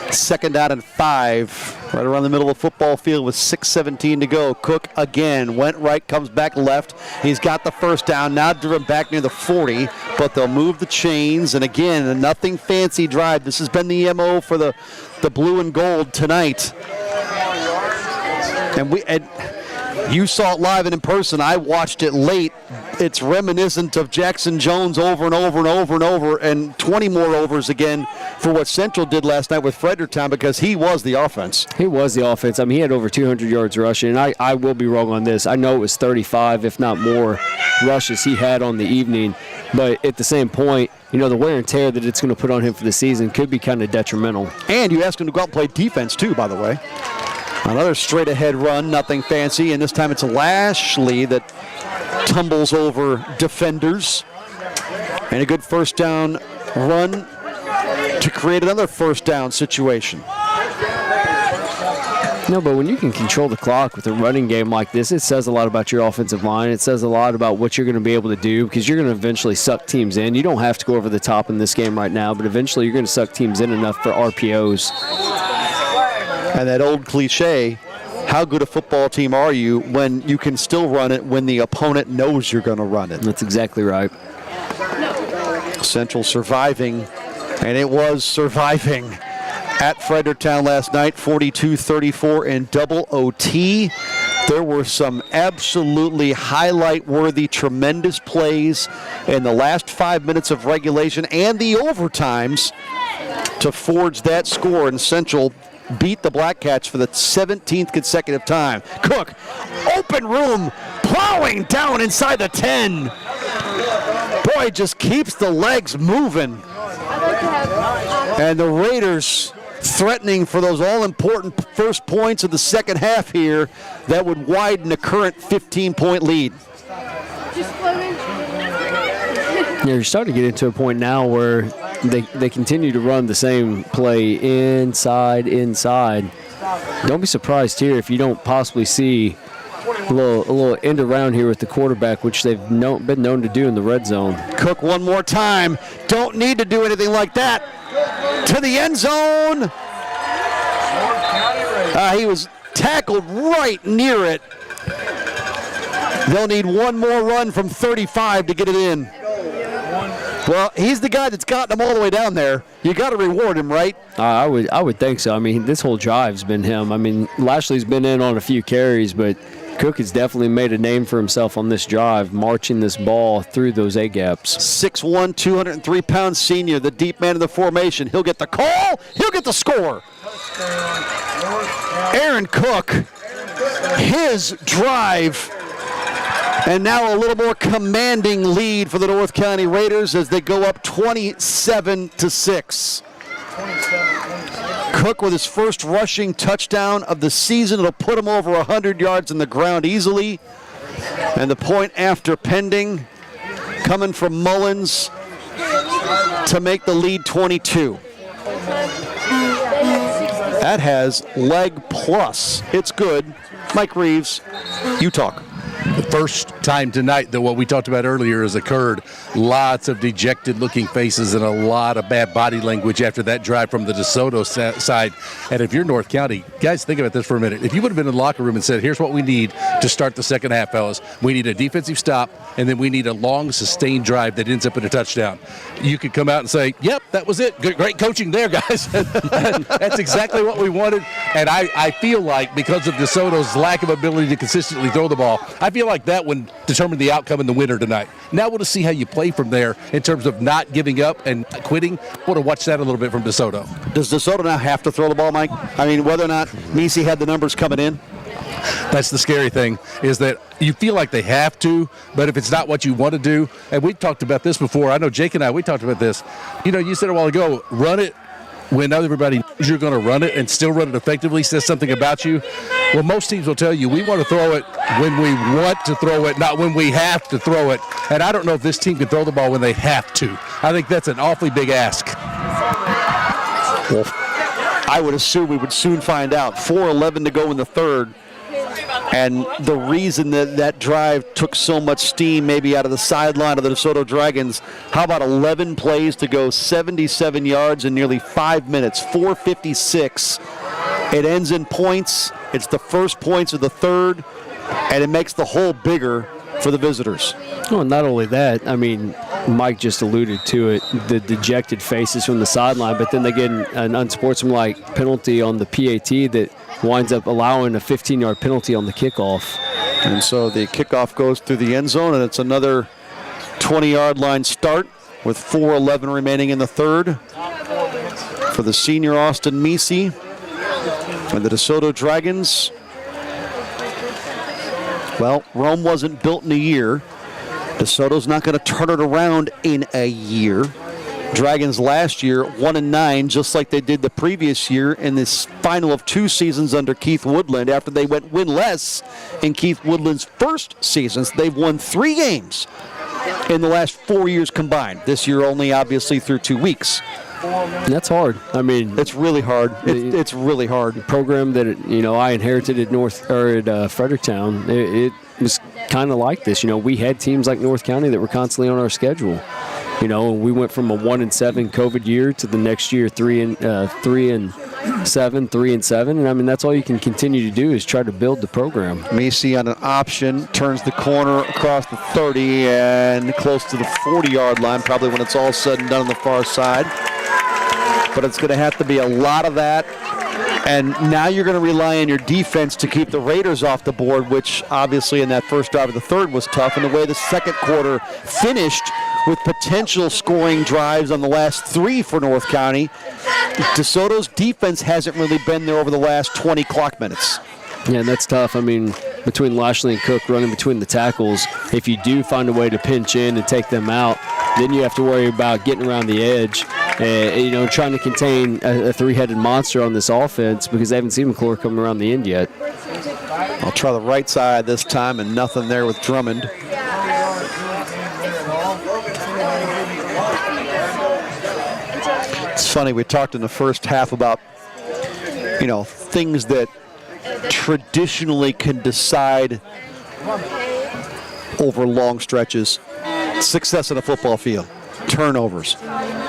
L: 2nd down and 5, right around the middle of the football field with 6:17 to go. Cook again went right, comes back left. He's got the first down, now driven back near the 40, but they'll move the chains. And again, a nothing fancy drive. This has been the MO for the blue and gold tonight. And you saw it live and in person. I watched it late. It's reminiscent of Jackson Jones over and over and over and over, and 20 more overs again for what Central did last night with Fredericktown, because he was the offense.
M: He was the offense. I mean, he had over 200 yards rushing, and I will be wrong on this. I know it was 35, if not more, rushes he had on the evening, but at the same point, the wear and tear that it's going to put on him for the season could be kind of detrimental.
L: And you ask him to go out and play defense too, by the way. Another straight-ahead run, nothing fancy, and this time it's Lashley that tumbles over defenders. And a good first down run to create another first down situation.
M: No, but when you can control the clock with a running game like this, it says a lot about your offensive line. It says a lot about what you're going to be able to do, because you're going to eventually suck teams in. You don't have to go over the top in this game right now, but eventually you're going to suck teams in enough for RPOs.
L: And that old cliche, how good a football team are you when you can still run it when the opponent knows you're going to run it?
M: That's exactly right.
L: Central surviving, and it was surviving at Fredericktown last night, 42-34 in double OT. There were some absolutely highlight-worthy, tremendous plays in the last 5 minutes of regulation and the overtimes to forge that score, and Central beat the Black Cats for the 17th consecutive time. Cook, open room, plowing down inside the 10. Boy, just keeps the legs moving. And the Raiders threatening for those all-important first points of the second half here that would widen the current 15-point lead.
M: Yeah, you're starting to get into a point now where they continue to run the same play inside. Don't be surprised here if you don't possibly see a little end around here with the quarterback, which they've been known to do in the red zone.
L: Cook one more time. Don't need to do anything like that. To the end zone. He was tackled right near it. They'll need one more run from 35 to get it in. Well, he's the guy that's gotten them all the way down there. You got to reward him, right?
M: I would think so. I mean, this whole drive's been him. I mean, Lashley's been in on a few carries, but Cook has definitely made a name for himself on this drive, marching this ball through those A-gaps.
L: 6'1", 203-pound senior, the deep man in the formation. He'll get the call. He'll get the score. Aaron Cook, his drive. And now a little more commanding lead for the North County Raiders as they go up 27-6. Cook with his first rushing touchdown of the season. It'll put him over 100 yards on the ground easily. And the point after pending, coming from Mullins to make the lead 22. That has leg plus. It's good. Mike Reeves, you talk.
N: The first time tonight that what we talked about earlier has occurred. Lots of dejected-looking faces and a lot of bad body language after that drive from the DeSoto side. And if you're North County, guys, think about this for a minute. If you would have been in the locker room and said, here's what we need to start the second half, fellas. We need a defensive stop, and then we need a long, sustained drive that ends up in a touchdown. You could come out and say, yep, that was it. Great coaching there, guys. That's exactly what we wanted. And I feel like because of DeSoto's lack of ability to consistently throw the ball, I feel like that one determined the outcome in the winner tonight. Now we'll just see how you play from there in terms of not giving up and quitting. We'll watch that a little bit from Desoto.
L: Does Desoto now have to throw the ball, Mike? I mean, whether or not Misi had the numbers coming in?
N: That's the scary thing, is that you feel like they have to, but if it's not what you want to do, and we talked about this before. I know Jake and I, we talked about this. You said a while ago, run it when everybody knows you're going to run it and still run it effectively says something about you. Well, most teams will tell you we want to throw it when we want to throw it, not when we have to throw it. And I don't know if this team can throw the ball when they have to. I think that's an awfully big ask.
L: Well, I would assume we would soon find out. 4:11 to go in the third. And the reason that drive took so much steam maybe out of the sideline of the DeSoto Dragons, how about 11 plays to go, 77 yards in nearly 5 minutes, 4:56. It ends in points. It's the first points of the third, and it makes the hole bigger for the visitors.
M: Well, not only that, I mean, Mike just alluded to it, the dejected faces from the sideline, but then they get an unsportsmanlike penalty on the PAT that winds up allowing a 15-yard penalty on the kickoff.
L: And so the kickoff goes through the end zone, and it's another 20-yard line start with 4:11 remaining in the third for the senior Austin Misi and the DeSoto Dragons. Well, Rome wasn't built in a year. DeSoto's not going to turn it around in a year. Dragons last year 1-9, just like they did the previous year in this final of 2 seasons under Keith Woodland after they went winless in Keith Woodland's first seasons. They've won 3 games in the last 4 years combined. This year only obviously through 2 weeks.
M: That's hard. I mean,
L: it's really hard. It's really hard.
M: The program that I inherited at Fredericktown, it was kind of like this. We had teams like North County that were constantly on our schedule. We went from a 1-7 COVID year to the next year 3-7, 3-7, and I mean that's all you can continue to do is try to build the program.
L: Misi on an option turns the corner across the 30 and close to the 40-yard line, probably when it's all said and done on the far side. But it's going to have to be a lot of that. And now you're going to rely on your defense to keep the Raiders off the board, which obviously in that first drive of the third was tough. And the way the second quarter finished with potential scoring drives on the last 3 for North County, DeSoto's defense hasn't really been there over the last 20 clock minutes.
M: Yeah, and that's tough. I mean, between Lashley and Cook running between the tackles, if you do find a way to pinch in and take them out, then you have to worry about getting around the edge and, trying to contain a 3-headed monster on this offense because they haven't seen McClure coming around the end yet.
L: I'll try the right side this time and nothing there with Drummond. It's funny, we talked in the first half about, things that traditionally can decide over long stretches. Success in a football field, turnovers,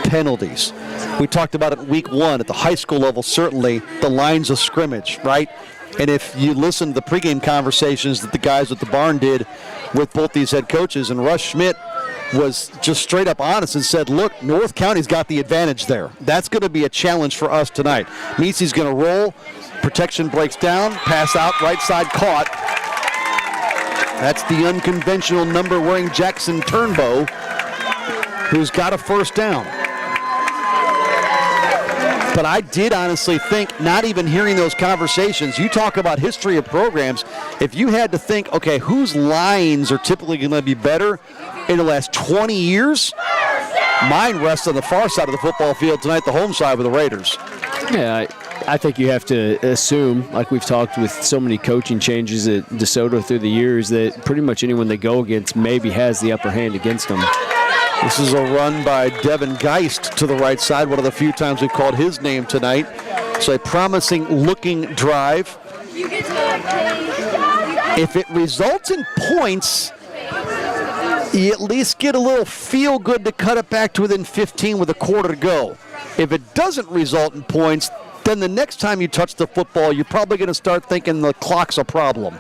L: penalties. We talked about it week 1 at the high school level, certainly the lines of scrimmage, right? And if you listen to the pregame conversations that the guys at the barn did with both these head coaches, and Russ Schmidt was just straight up honest and said, look, North County's got the advantage there. That's going to be a challenge for us tonight. Misi's going to roll. Protection breaks down. Pass out, right side caught. That's the unconventional number-wearing Jackson Turnbow, who's got a first down. But I did honestly think, not even hearing those conversations, you talk about history of programs, if you had to think, okay, whose lines are typically going to be better in the last 20 years, mine rests on the far side of the football field tonight, the home side with the Raiders.
M: Yeah, I think you have to assume, like we've talked with so many coaching changes at DeSoto through the years, that pretty much anyone they go against maybe has the upper hand against them.
L: This is a run by Devin Geist to the right side, one of the few times we've called his name tonight. So a promising looking drive. If it results in points, you at least get a little feel good to cut it back to within 15 with a quarter to go. If it doesn't result in points, then the next time you touch the football, you're probably going to start thinking the clock's a problem.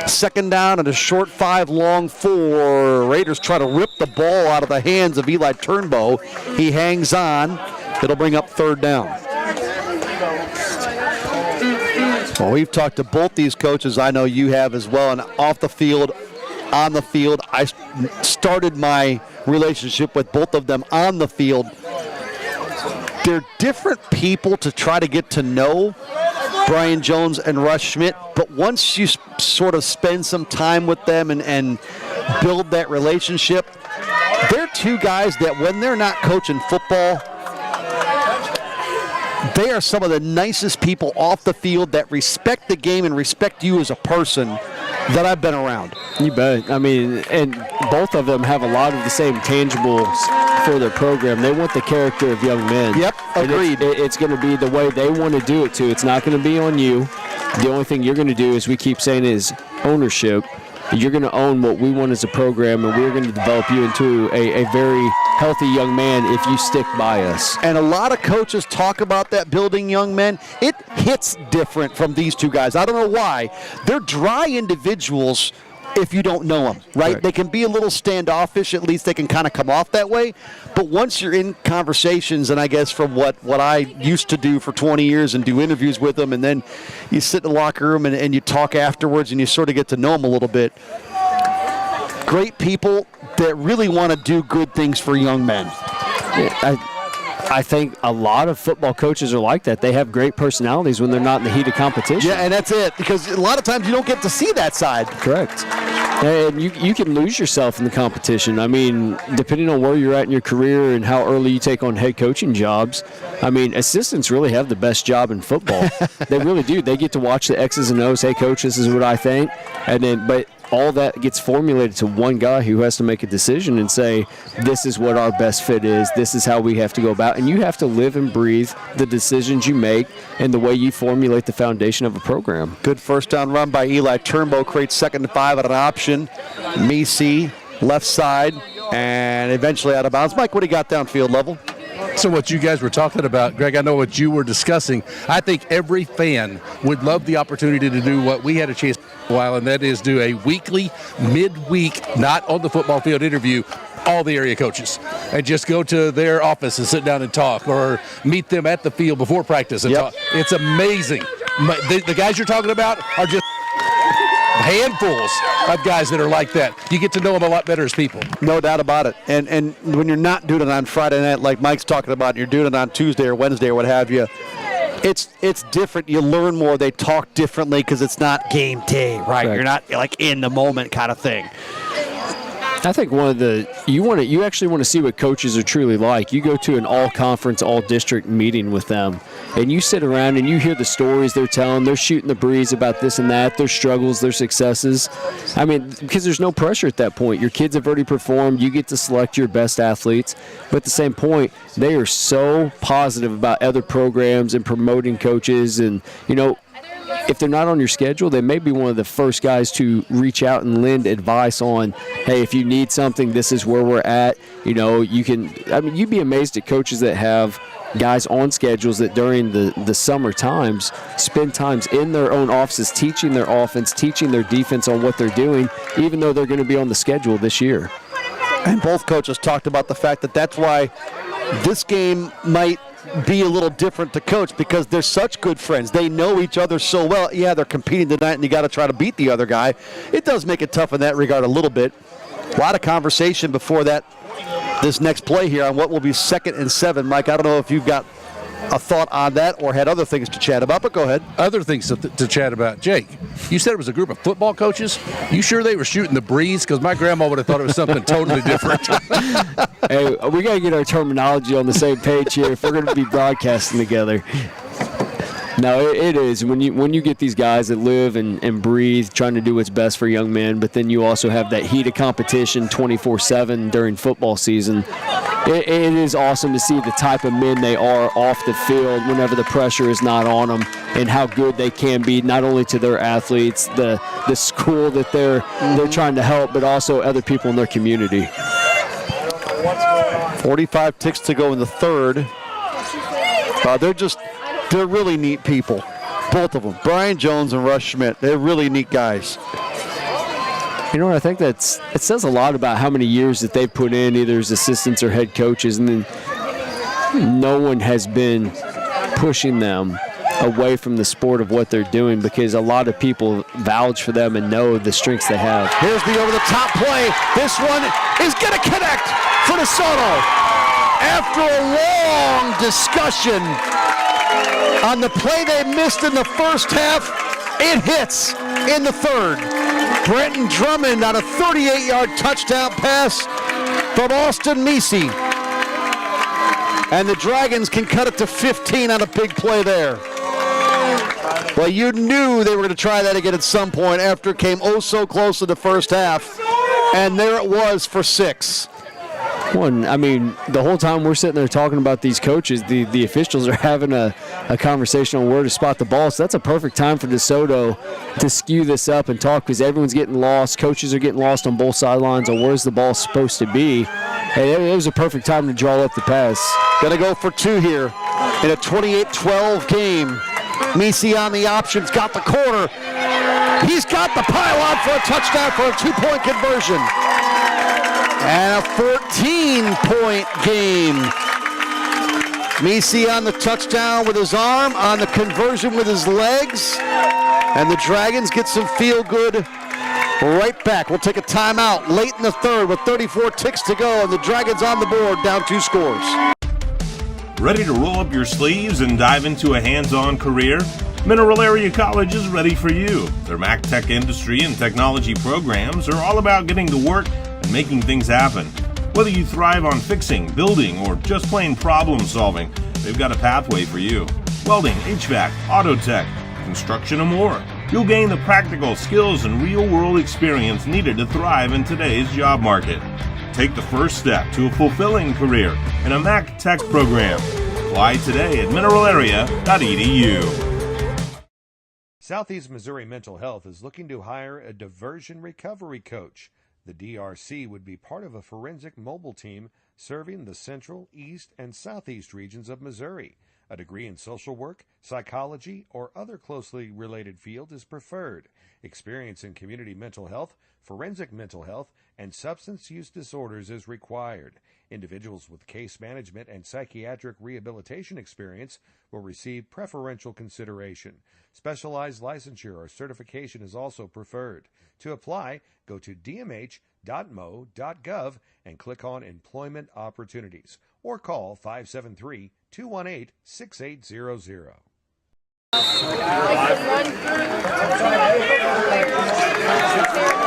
L: Second down and a short 5, long 4. Raiders try to rip the ball out of the hands of Eli Turnbow. He hangs on. It'll bring up third down. Well, we've talked to both these coaches. I know you have as well. And off the field, on the field, I started my relationship with both of them on the field. They're different people to try to get to know, Brian Jones and Russ Schmidt, but once you sort of spend some time with them and build that relationship, they're two guys that when they're not coaching football, they are some of the nicest people off the field that respect the game and respect you as a person that I've been around.
M: You bet. I mean, and both of them have a lot of the same tangibles for their program. They want the character of young men.
L: Yep, agreed.
M: It's going to be the way they want to do it, too. It's not going to be on you. The only thing you're going to do, as we keep saying, is ownership. You're going to own what we want as a program, and we're going to develop you into a very healthy young man if you stick by us.
L: And a lot of coaches talk about that, building young men. It hits different from these two guys. I don't know why. They're dry individuals if you don't know them, right? They can be a little standoffish. At least they can kind of come off that way. But once you're in conversations, and I guess from what I used to do for 20 years and do interviews with them, and then you sit in the locker room and you talk afterwards and you sort of get to know them a little bit. Great people that really want to do good things for young men.
M: I think a lot of football coaches are like that. They have great personalities when they're not in the heat of competition.
L: Yeah, and that's it, because a lot of times you don't get to see that side.
M: Correct. And you can lose yourself in the competition. I mean, depending on where you're at in your career and how early you take on head coaching jobs, I mean, assistants really have the best job in football. They really do. They get to watch the X's and O's. Hey, coach, this is what I think. But all that gets formulated to one guy who has to make a decision and say, this is what our best fit is. This is how we have to go about. And you have to live and breathe the decisions you make and the way you formulate the foundation of a program.
L: Good first down run by Eli Turnbow, creates 2nd and 5 at an option. Messi, left side, and eventually out of bounds. Mike, what do you got downfield level?
N: So what you guys were talking about, Greg, I know what you were discussing. I think every fan would love the opportunity to do what we had a chance to do a while, and that is do a weekly, midweek, not on the football field interview, all the area coaches, and just go to their office and sit down and talk, or meet them at the field before practice and talk. It's amazing. The guys you're talking about are just handfuls of guys that are like that. You get to know them a lot better as people.
L: No doubt about it. And when you're not doing it on Friday night, like Mike's talking about, you're doing it on Tuesday or Wednesday or what have you, it's different. You learn more. They talk differently because it's not game day, right? You're not like in the moment kind of thing.
M: I think you actually want to see what coaches are truly like. You go to an all-conference, all-district meeting with them, and you sit around and you hear the stories they're telling. They're shooting the breeze about this and that, their struggles, their successes. I mean, because there's no pressure at that point. Your kids have already performed. You get to select your best athletes. But at the same point, they are so positive about other programs and promoting coaches. And, if they're not on your schedule, they may be one of the first guys to reach out and lend advice on, hey, if you need something, this is where we're at. You'd be amazed at coaches that have guys on schedules that during the summer times spend times in their own offices teaching their offense, teaching their defense on what they're doing, even though they're going to be on the schedule this year.
L: And both coaches talked about the fact that that's why this game might be a little different to coach, because they're such good friends. They know each other so well. Yeah, they're competing tonight, and you got to try to beat the other guy. It does make it tough in that regard a little bit. A lot of conversation before this next play here on what will be 2nd and 7. Mike, I don't know if you've got a thought on that or had other things to chat about, but go ahead.
N: Other things to chat about. Jake, you said it was a group of football coaches. You sure they were shooting the breeze? Because my grandma would have thought it was something totally different.
M: Hey, we got to get our terminology on the same page here if we're going to be broadcasting together. No, it is. When you get these guys that live and breathe trying to do what's best for young men, but then you also have that heat of competition 24/7 during football season, it is awesome to see the type of men they are off the field whenever the pressure is not on them, and how good they can be, not only to their athletes, the school that they're trying to help, but also other people in their community.
L: 45 ticks to go in the third. They're really neat people, both of them. Brian Jones and Russ Schmidt, they're really neat guys.
M: You know what, I think it says a lot about how many years that they've put in, either as assistants or head coaches, and then no one has been pushing them away from the sport of what they're doing, because a lot of people vouch for them and know the strengths they have.
L: Here's the over-the-top play. This one is going to connect for DeSoto. After a long discussion on the play they missed in the first half, it hits in the third. Brenton Drummond on a 38-yard touchdown pass from Austin Meese. And the Dragons can cut it to 15 on a big play there. Well, you knew they were going to try that again at some point after it came oh so close in the first half. And there it was for 6.
M: One, I mean, the whole time we're sitting there talking about these coaches, the officials are having a conversation on where to spot the ball. So that's a perfect time for DeSoto to skew this up and talk, because everyone's getting lost. Coaches are getting lost on both sidelines on where's the ball supposed to be. And it was a perfect time to draw up the pass.
L: Going to go for 2 here in a 28-12 game. Meese on the options, got the corner. He's got the pylon for a touchdown for a 2-point conversion. And a 14-point game. Meese on the touchdown with his arm, on the conversion with his legs. And the Dragons get some feel-good right back. We'll take a timeout late in the third with 34 ticks to go, and the Dragons on the board, down 2 scores.
H: Ready to roll up your sleeves and dive into a hands-on career? Mineral Area College is ready for you. Their Mac Tech industry and technology programs are all about getting to work and making things happen. Whether you thrive on fixing, building, or just plain problem solving, they've got a pathway for you. Welding, HVAC, auto tech, construction, and more. You'll gain the practical skills and real-world experience needed to thrive in today's job market. Take the first step to a fulfilling career in a Mac Tech program. Apply today at mineralarea.edu.
D: Southeast Missouri Mental Health is looking to hire a diversion recovery coach. The DRC would be part of a forensic mobile team serving the central, east, and southeast regions of Missouri. A degree in social work, psychology, or other closely related field is preferred. Experience in community mental health, forensic mental health, and substance use disorders is required. Individuals with case management and psychiatric rehabilitation experience will receive preferential consideration. Specialized licensure or certification is also preferred. To apply, go to dmh.mo.gov and click on Employment Opportunities, or call 573-218-6800.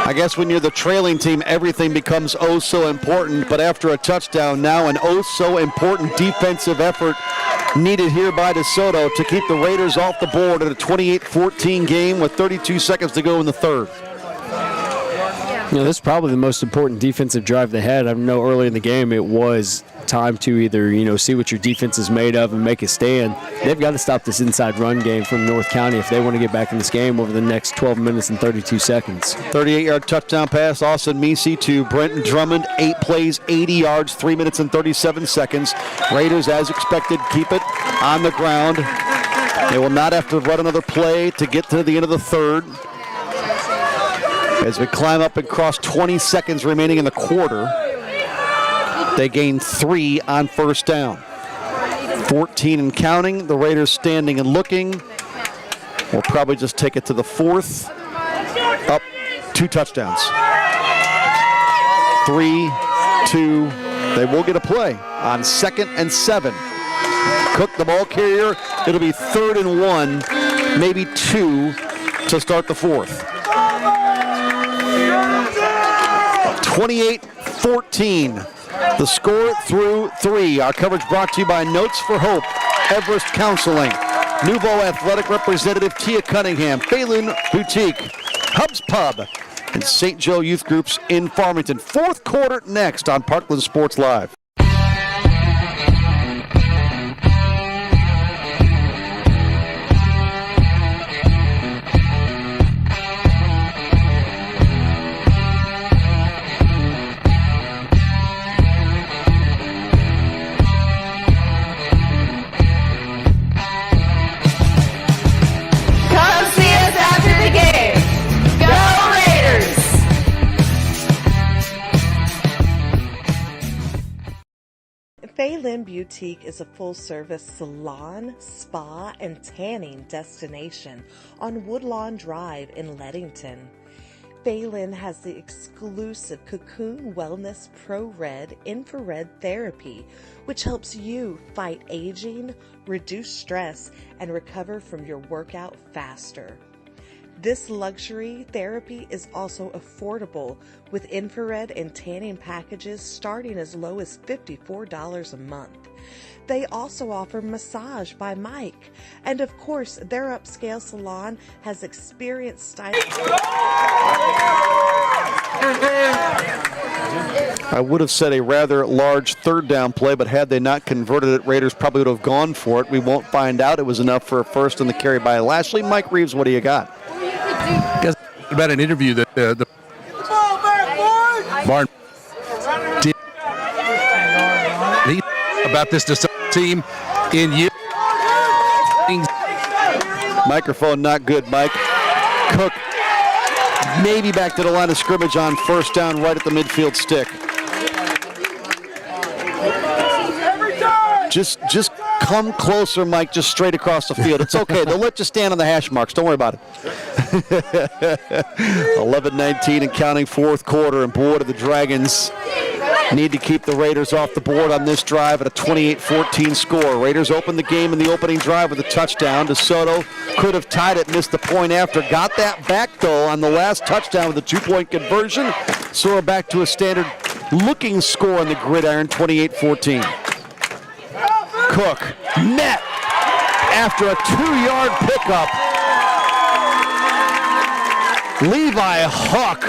L: I guess when you're the trailing team, everything becomes oh so important, but after a touchdown, now an oh so important defensive effort needed here by DeSoto to keep the Raiders off the board at a 28-14 game with 32 seconds to go in the third.
M: You know, this is probably the most important defensive drive they had. I know early in the game it was time to either, see what your defense is made of and make a stand. They've got to stop this inside run game from North County if they want to get back in this game over the next 12 minutes and 32 seconds.
L: 38-yard touchdown pass, Austin Meese to Brenton Drummond. 8 plays, 80 yards, 3 minutes and 37 seconds. Raiders, as expected, keep it on the ground. They will not have to run another play to get to the end of the third. As we climb up and cross 20 seconds remaining in the quarter, they gain 3 on first down. 14 and counting. The Raiders standing and looking. We'll probably just take it to the fourth. Up 2 touchdowns. 3, 2. They will get a play on 2nd and 7. Cook, the ball carrier. It'll be 3rd and 1, maybe 2 to start the fourth. 28-14. The score through 3. Our coverage brought to you by Notes for Hope, Everest Counseling, Nouveau Athletic Representative Tia Cunningham, Phelan Boutique, Hubs Pub, and St. Joe Youth Groups in Farmington. Fourth quarter next on Parkland Sports Live.
I: Phelan Boutique is a full-service salon, spa, and tanning destination on Woodlawn Drive in Leadington. Phelan has the exclusive Cocoon Wellness Pro Red infrared therapy, which helps you fight aging, reduce stress, and recover from your workout faster. This luxury therapy is also affordable with infrared and tanning packages starting as low as $54 a month. They also offer massage by Mike. And of course, their upscale salon has experienced stylists.
L: I would have said a rather large third down play, but had they not converted it, Raiders probably would have gone for it. We won't find out. It was enough for a first on the carry by Lashley. Mike Reeves, what do you got?
N: About an interview that the Barn did about this team in year.
L: Microphone not good, Mike. Cook maybe back to the line of scrimmage on first down right at the midfield stick. Just come closer, Mike, just straight across the field. It's okay. They'll let you stand on the hash marks. Don't worry about it. 11-19 and counting, fourth quarter, and boy, do the Dragons need to keep the Raiders off the board on this drive at a 28-14 score. Raiders opened the game in the opening drive with a touchdown. DeSoto could have tied it, missed the point after. Got that back, though, on the last touchdown with a two-point conversion. So we're back to a standard-looking score on the gridiron, 28-14. Cook met after a 2-yard pickup. Levi Huck.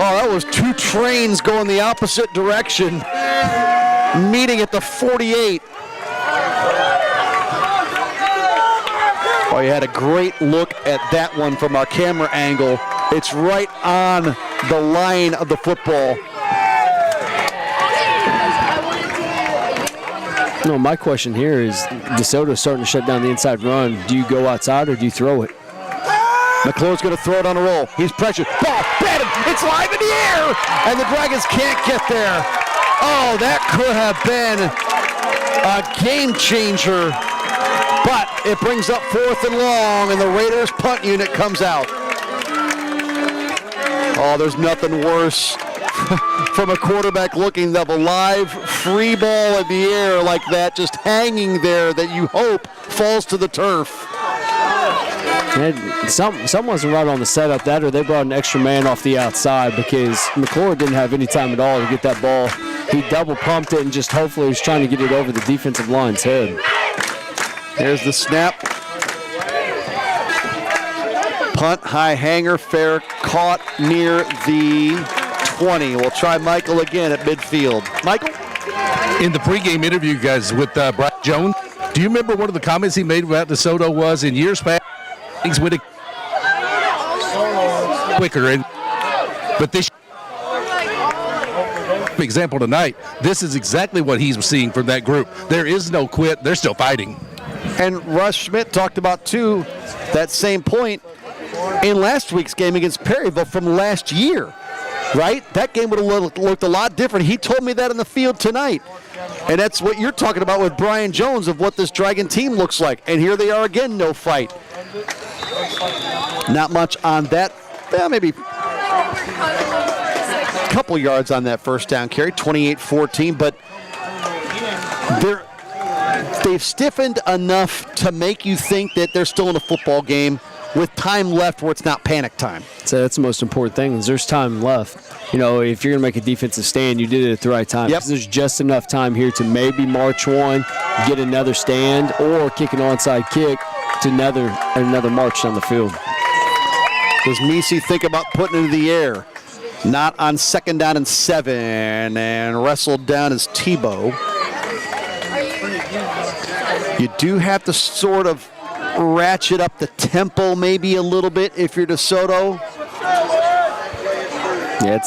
L: Oh, that was two trains going the opposite direction, meeting at the 48. Oh, you had a great look at that one from our camera angle. It's right on the line of the football.
M: No, my question here is, DeSoto starting to shut down the inside run. Do you go outside or do you throw it?
L: McClure's going to throw it on a roll. He's pressured. Ball, batted. It's live in the air, and the Dragons can't get there. Oh, that could have been a game changer, but it brings up fourth and long, and the Raiders punt unit comes out. Oh, there's nothing worse from a quarterback looking up a live free ball in the air like that, just hanging there that you hope falls to the turf.
M: Something wasn't right on the setup, that or they brought an extra man off the outside, because McClure didn't have any time at all to get that ball. He double pumped it and just hopefully was trying to get it over the defensive line's head.
L: There's the snap. Punt, high hanger, fair, caught near the 20. We'll try Michael again at midfield. Michael?
N: In the pregame interview, guys, with Brian Jones, do you remember one of the comments he made about DeSoto was, in years past, things would have quicker, but this example tonight, this is exactly what he's seeing from that group. There is no quit. They're still fighting.
L: And Russ Schmidt talked about, too, that same point in last week's game against Perryville from last year, right? That game would have looked a lot different. He told me that in the field tonight. And that's what you're talking about with Brian Jones of what this Dragon team looks like. And here they are again, no fight. Not much on that. Maybe a couple yards on that first down carry, 28-14. But they've stiffened enough to make you think that they're still in a football game with time left where it's not panic time.
M: So that's the most important thing, is there's time left. You know, if you're going to make a defensive stand, you did it at the right time.
L: Yep.
M: There's just enough time here to maybe march one, get another stand, or kick an onside kick to another march down the field.
L: Does Misi think about putting it in the air? Not on second down and 7, and wrestled down as Tebow. You do have to sort of ratchet up the tempo maybe a little bit if you're DeSoto.
M: Yeah,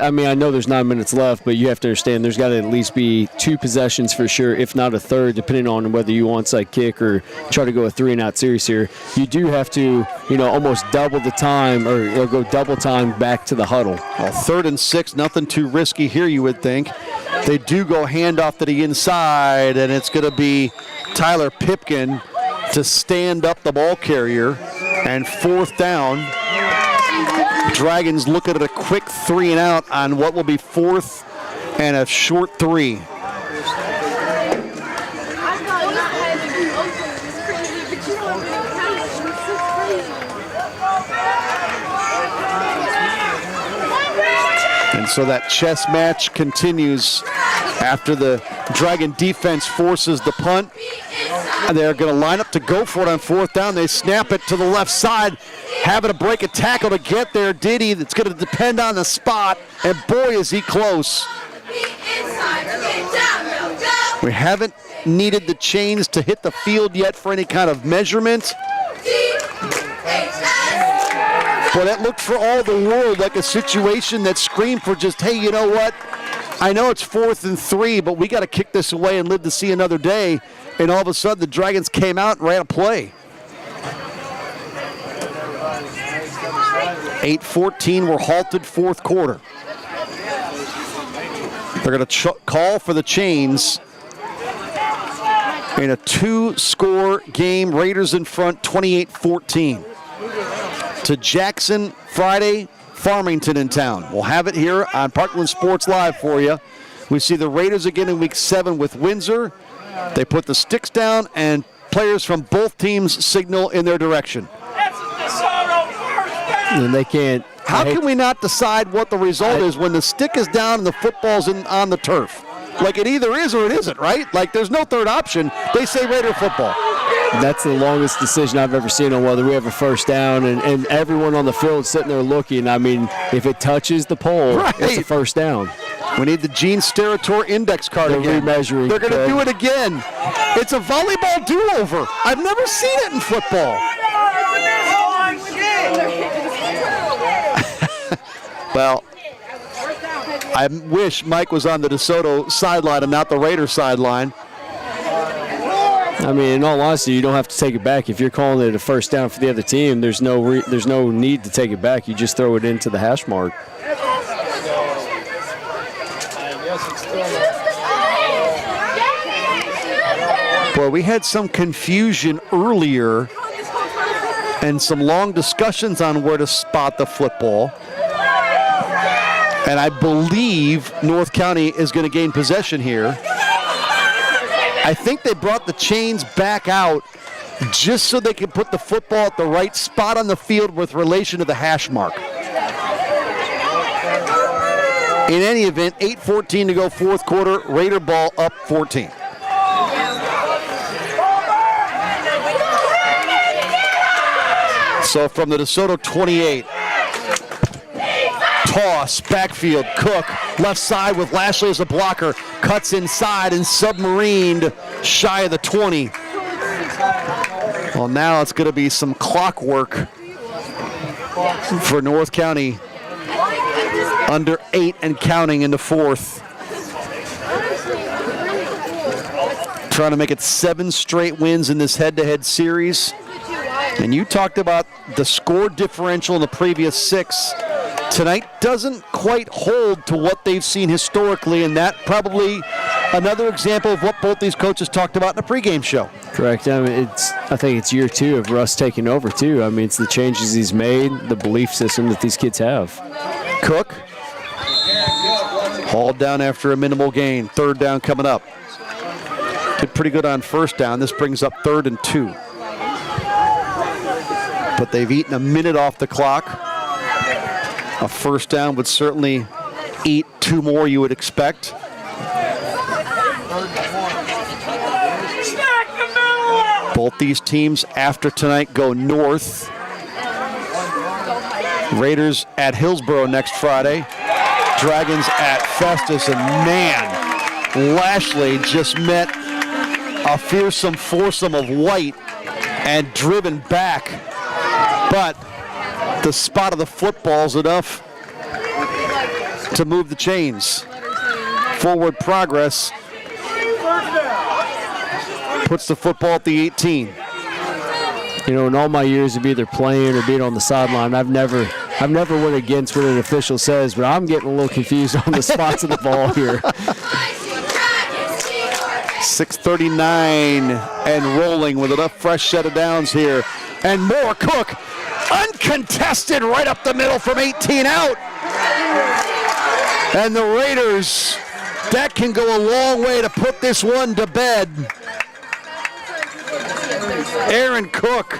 M: I know there's 9 minutes left, but you have to understand there's got to at least be 2 possessions for sure, if not a third, depending on whether you onside kick or try to go a 3-and-out series here. You do have to, almost double the time or go double time back to the huddle.
L: Well, 3rd and 6, nothing too risky here, you would think. They do go handoff to the inside, and it's going to be Tyler Pipkin to stand up the ball carrier. And 4th down. Dragons looking at a quick 3 and out on what will be 4th and a short 3. And so that chess match continues after the Dragon defense forces the punt. They're going to line up to go for it on 4th down. They snap it to the left side, having to break a tackle to get there. Diddy, that's going to depend on the spot, and boy, is he close. We haven't needed the chains to hit the field yet for any kind of measurement. But that looked for all the world like a situation that screamed for just, hey, you know what? I know it's 4th and 3, but we got to kick this away and live to see another day. And all of a sudden, the Dragons came out and ran a play. 8:14, we're halted 4th quarter. They're going to call for the chains in a 2-score game. Raiders in front, 28-14. To Jackson Friday, Farmington in town. We'll have it here on Parkland Sports Live for you. We see the Raiders again in week 7 with Windsor. They put the sticks down, and players from both teams signal in their direction.
M: And they can't.
L: How can we not decide what the result is when the stick is down and the football's on the turf? Like it either is or it isn't, right? Like there's no third option. They say Raider football.
M: That's the longest decision I've ever seen on whether we have a first down, and everyone on the field sitting there looking. I mean, if it touches the pole, it's a first down.
L: We need the Gene Steratore index card again.
M: Remeasuring.
L: They're going to do it again. It's a volleyball do-over. I've never seen it in football. Well, I wish Mike was on the DeSoto sideline and not the Raider sideline.
M: I mean, in all honesty, you don't have to take it back. If you're calling it a first down for the other team, there's no need to take it back. You just throw it into the hash mark.
L: Boy, we had some confusion earlier and some long discussions on where to spot the football. And I believe North County is going to gain possession here. I think they brought the chains back out just so they can put the football at the right spot on the field with relation to the hash mark. In any event, 8:14 to go, 4th quarter. Raider ball up 14. So from the DeSoto 28, toss, backfield, Cook, left side with Lashley as a blocker, cuts inside and submarined shy of the 20. Well, now it's going to be some clockwork for North County. Under 8 and counting in the 4th. Trying to make it 7 straight wins in this head-to-head series. And you talked about the score differential in the previous 6. Tonight doesn't quite hold to what they've seen historically, and that probably another example of what both these coaches talked about in the pregame show.
M: Correct. I mean, I think it's year 2 of Russ taking over too. I mean, it's the changes he's made, the belief system that these kids have.
L: Cook hauled down after a minimal gain. 3rd down coming up. Did pretty good on 1st down. This brings up 3rd and 2. But they've eaten a minute off the clock. A 1st down would certainly eat 2 more, you would expect. Both these teams after tonight go north. Raiders at Hillsboro next Friday. Dragons at Festus, and man, Lashley just met a fearsome foursome of white and driven back. But the spot of the football is enough to move the chains. Forward progress puts the football at the 18.
M: You know, in all my years of either playing or being on the sideline, I've never went against what an official says, but I'm getting a little confused on the spots of the ball here.
L: 6:39 and rolling with enough fresh set of downs here. And more Cook, uncontested right up the middle from 18 out. And the Raiders, that can go a long way to put this one to bed. Aaron Cook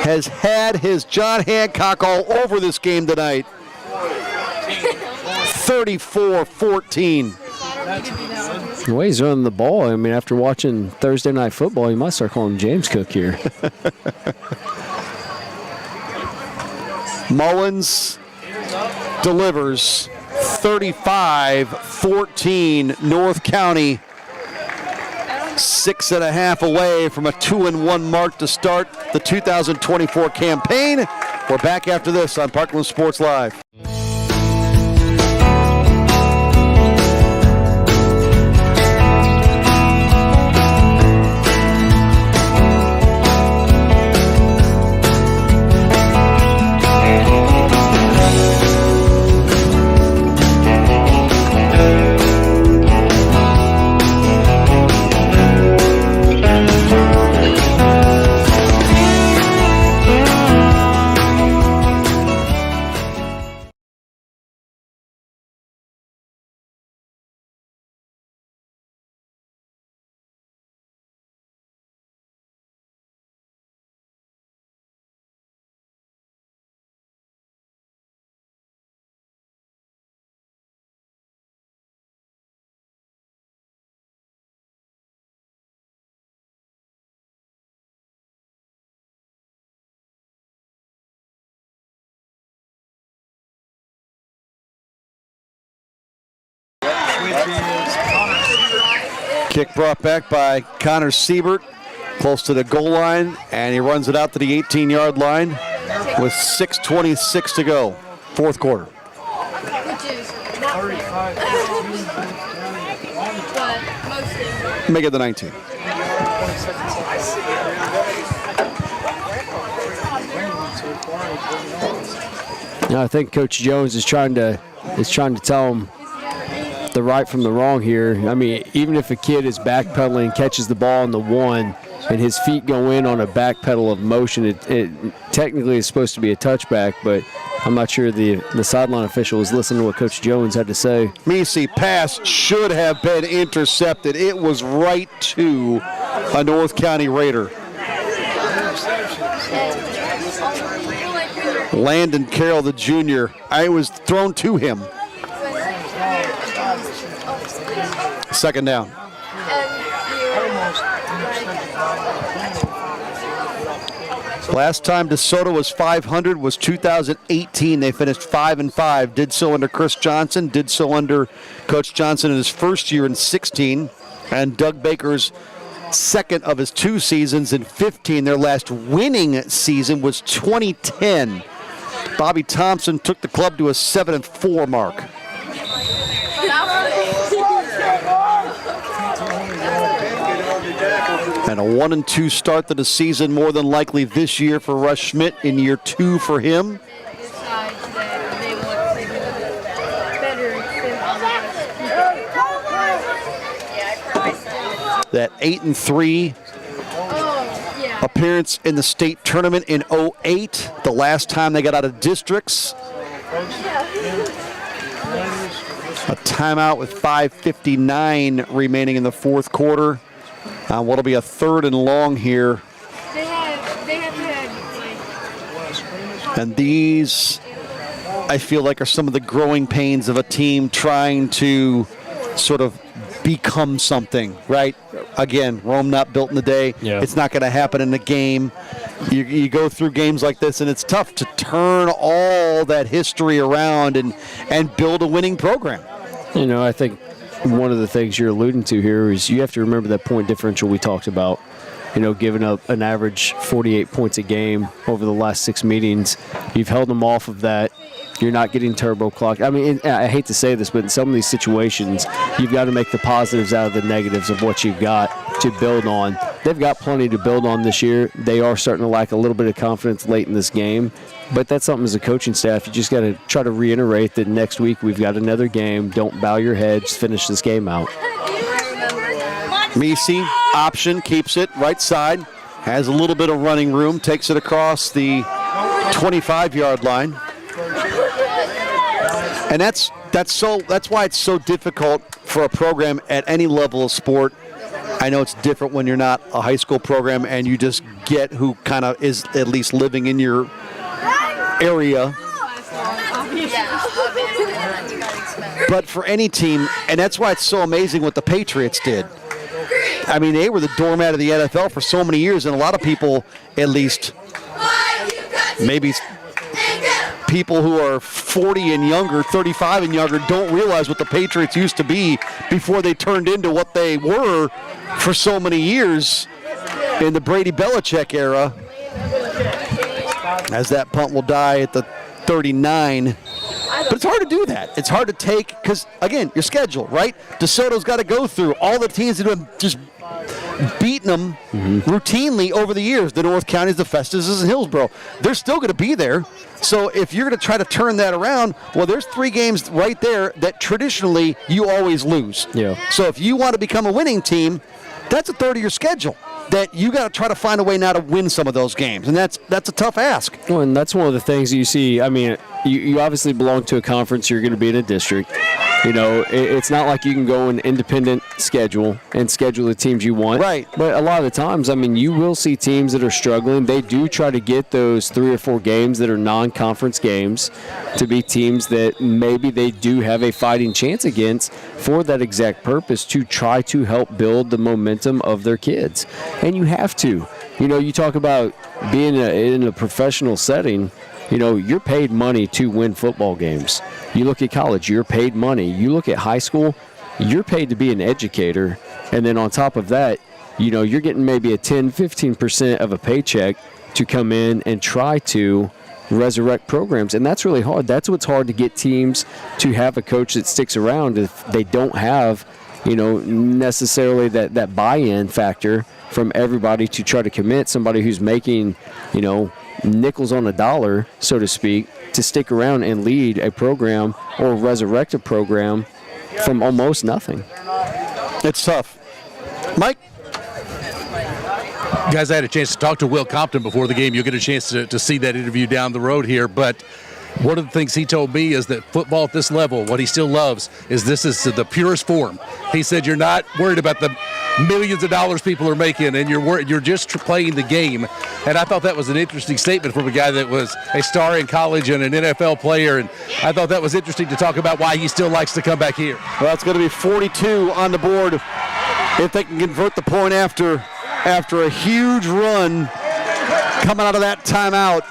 L: has had his John Hancock all over this game tonight. 34-14.
M: The way he's running the ball, I mean, after watching Thursday Night Football, you might start calling him James Cook here.
L: Mullins delivers 35-14 North County. 6.5 away from a 2-1 mark to start the 2024 campaign. We're back after this on Parkland Sports Live. Kick brought back by Connor Siebert, close to the goal line, and he runs it out to the 18-yard line with 6:26 to go, fourth quarter. Make it the 19.
M: I think Coach Jones is trying to tell him the right from the wrong here. I mean, even if a kid is backpedaling, catches the ball on the one, and his feet go in on a backpedal of motion, it technically is supposed to be a touchback, but I'm not sure the sideline official was listening to what Coach Jones had to say.
L: Messi pass should have been intercepted. It was right to a North County Raider. Landon Carroll, the junior, I was thrown to him. Second down. Last time DeSoto was 500 was 2018. They finished 5-5. Did so under Chris Johnson. Did so under Coach Johnson in his first year in 16. And Doug Baker's second of his 2 seasons in 15. Their last winning season was 2010. Bobby Thompson took the club to a 7-4 mark. And a 1-2 start to the season, more than likely this year for Russ Schmidt, in year 2 for him. That 8-3 appearance in the state tournament in 08, the last time they got out of districts. A timeout with 5:59 remaining in the fourth quarter. What'll be a 3rd and long here. And these, I feel like, are some of the growing pains of a team trying to sort of become something, right? Again, Rome not built in a day.
M: Yeah.
L: It's not going to happen in a game. You go through games like this, and it's tough to turn all that history around and build a winning program.
M: You know, I think one of the things you're alluding to here is you have to remember that point differential we talked about. You know, giving up an average 48 points a game over the last 6 meetings. You've held them off of that. You're not getting turbo clocked. I mean, I hate to say this, but in some of these situations, you've got to make the positives out of the negatives of what you've got to build on. They've got plenty to build on this year. They are starting to lack a little bit of confidence late in this game. But that's something as a coaching staff, you just got to try to reiterate that next week we've got another game. Don't bow your head. Just finish this game out.
L: Misi, option, keeps it right side. Has a little bit of running room. Takes it across the 25-yard line. And that's why it's so difficult for a program at any level of sport. I know it's different when you're not a high school program and you just get who kind of is at least living in your area. But for any team, and that's why it's so amazing what the Patriots did. I mean, they were the doormat of the NFL for so many years, and a lot of people, at least maybe people who are 40 and younger, 35 and younger, don't realize what the Patriots used to be before they turned into what they were for so many years in the Brady Belichick era. As that punt will die at the 39. But it's hard to do that. It's hard to take because, again, your schedule, right? DeSoto's got to go through all the teams that have just beaten them routinely over the years. The North Counties, the Festus, and Hillsboro. They're still going to be there. So if you're going to try to turn that around, well, there's 3 games right there that traditionally you always lose.
M: Yeah.
L: So if you want to become a winning team, that's a third of your schedule that you got to try to find a way now to win some of those games, and that's a tough ask.
M: Well, and that's one of the things you see. I mean, you obviously belong to a conference. You're going to be in a district. You know, it's not like you can go an independent schedule and schedule the teams you want.
L: Right.
M: But a lot of the times, I mean, you will see teams that are struggling. They do try to get those 3 or 4 games that are non-conference games to be teams that maybe they do have a fighting chance against for that exact purpose, to try to help build the momentum of their kids. And you have to. You know, you talk about being in a professional setting. You know, you're paid money to win football games. You look at college, you're paid money. You look at high school, you're paid to be an educator. And then on top of that, you know, you're getting maybe a 10-15% of a paycheck to come in and try to resurrect programs. And that's really hard. That's what's hard to get teams to have a coach that sticks around if they don't have, you know, necessarily that buy-in factor from everybody to try to commit somebody who's making, you know, nickels on a dollar, so to speak, to stick around and lead a program or resurrect a program from almost nothing.
L: It's tough. Mike?
N: Guys, I had a chance to talk to Will Compton before the game. You'll get a chance to see that interview down the road here. But one of the things he told me is that football at this level, what he still loves, is this is the purest form. He said you're not worried about the millions of dollars people are making, and you're just playing the game. And I thought that was an interesting statement from a guy that was a star in college and an NFL player. And I thought that was interesting to talk about why he still likes to come back here.
L: Well, it's going to be 42 on the board if they can convert the point after a huge run coming out of that timeout.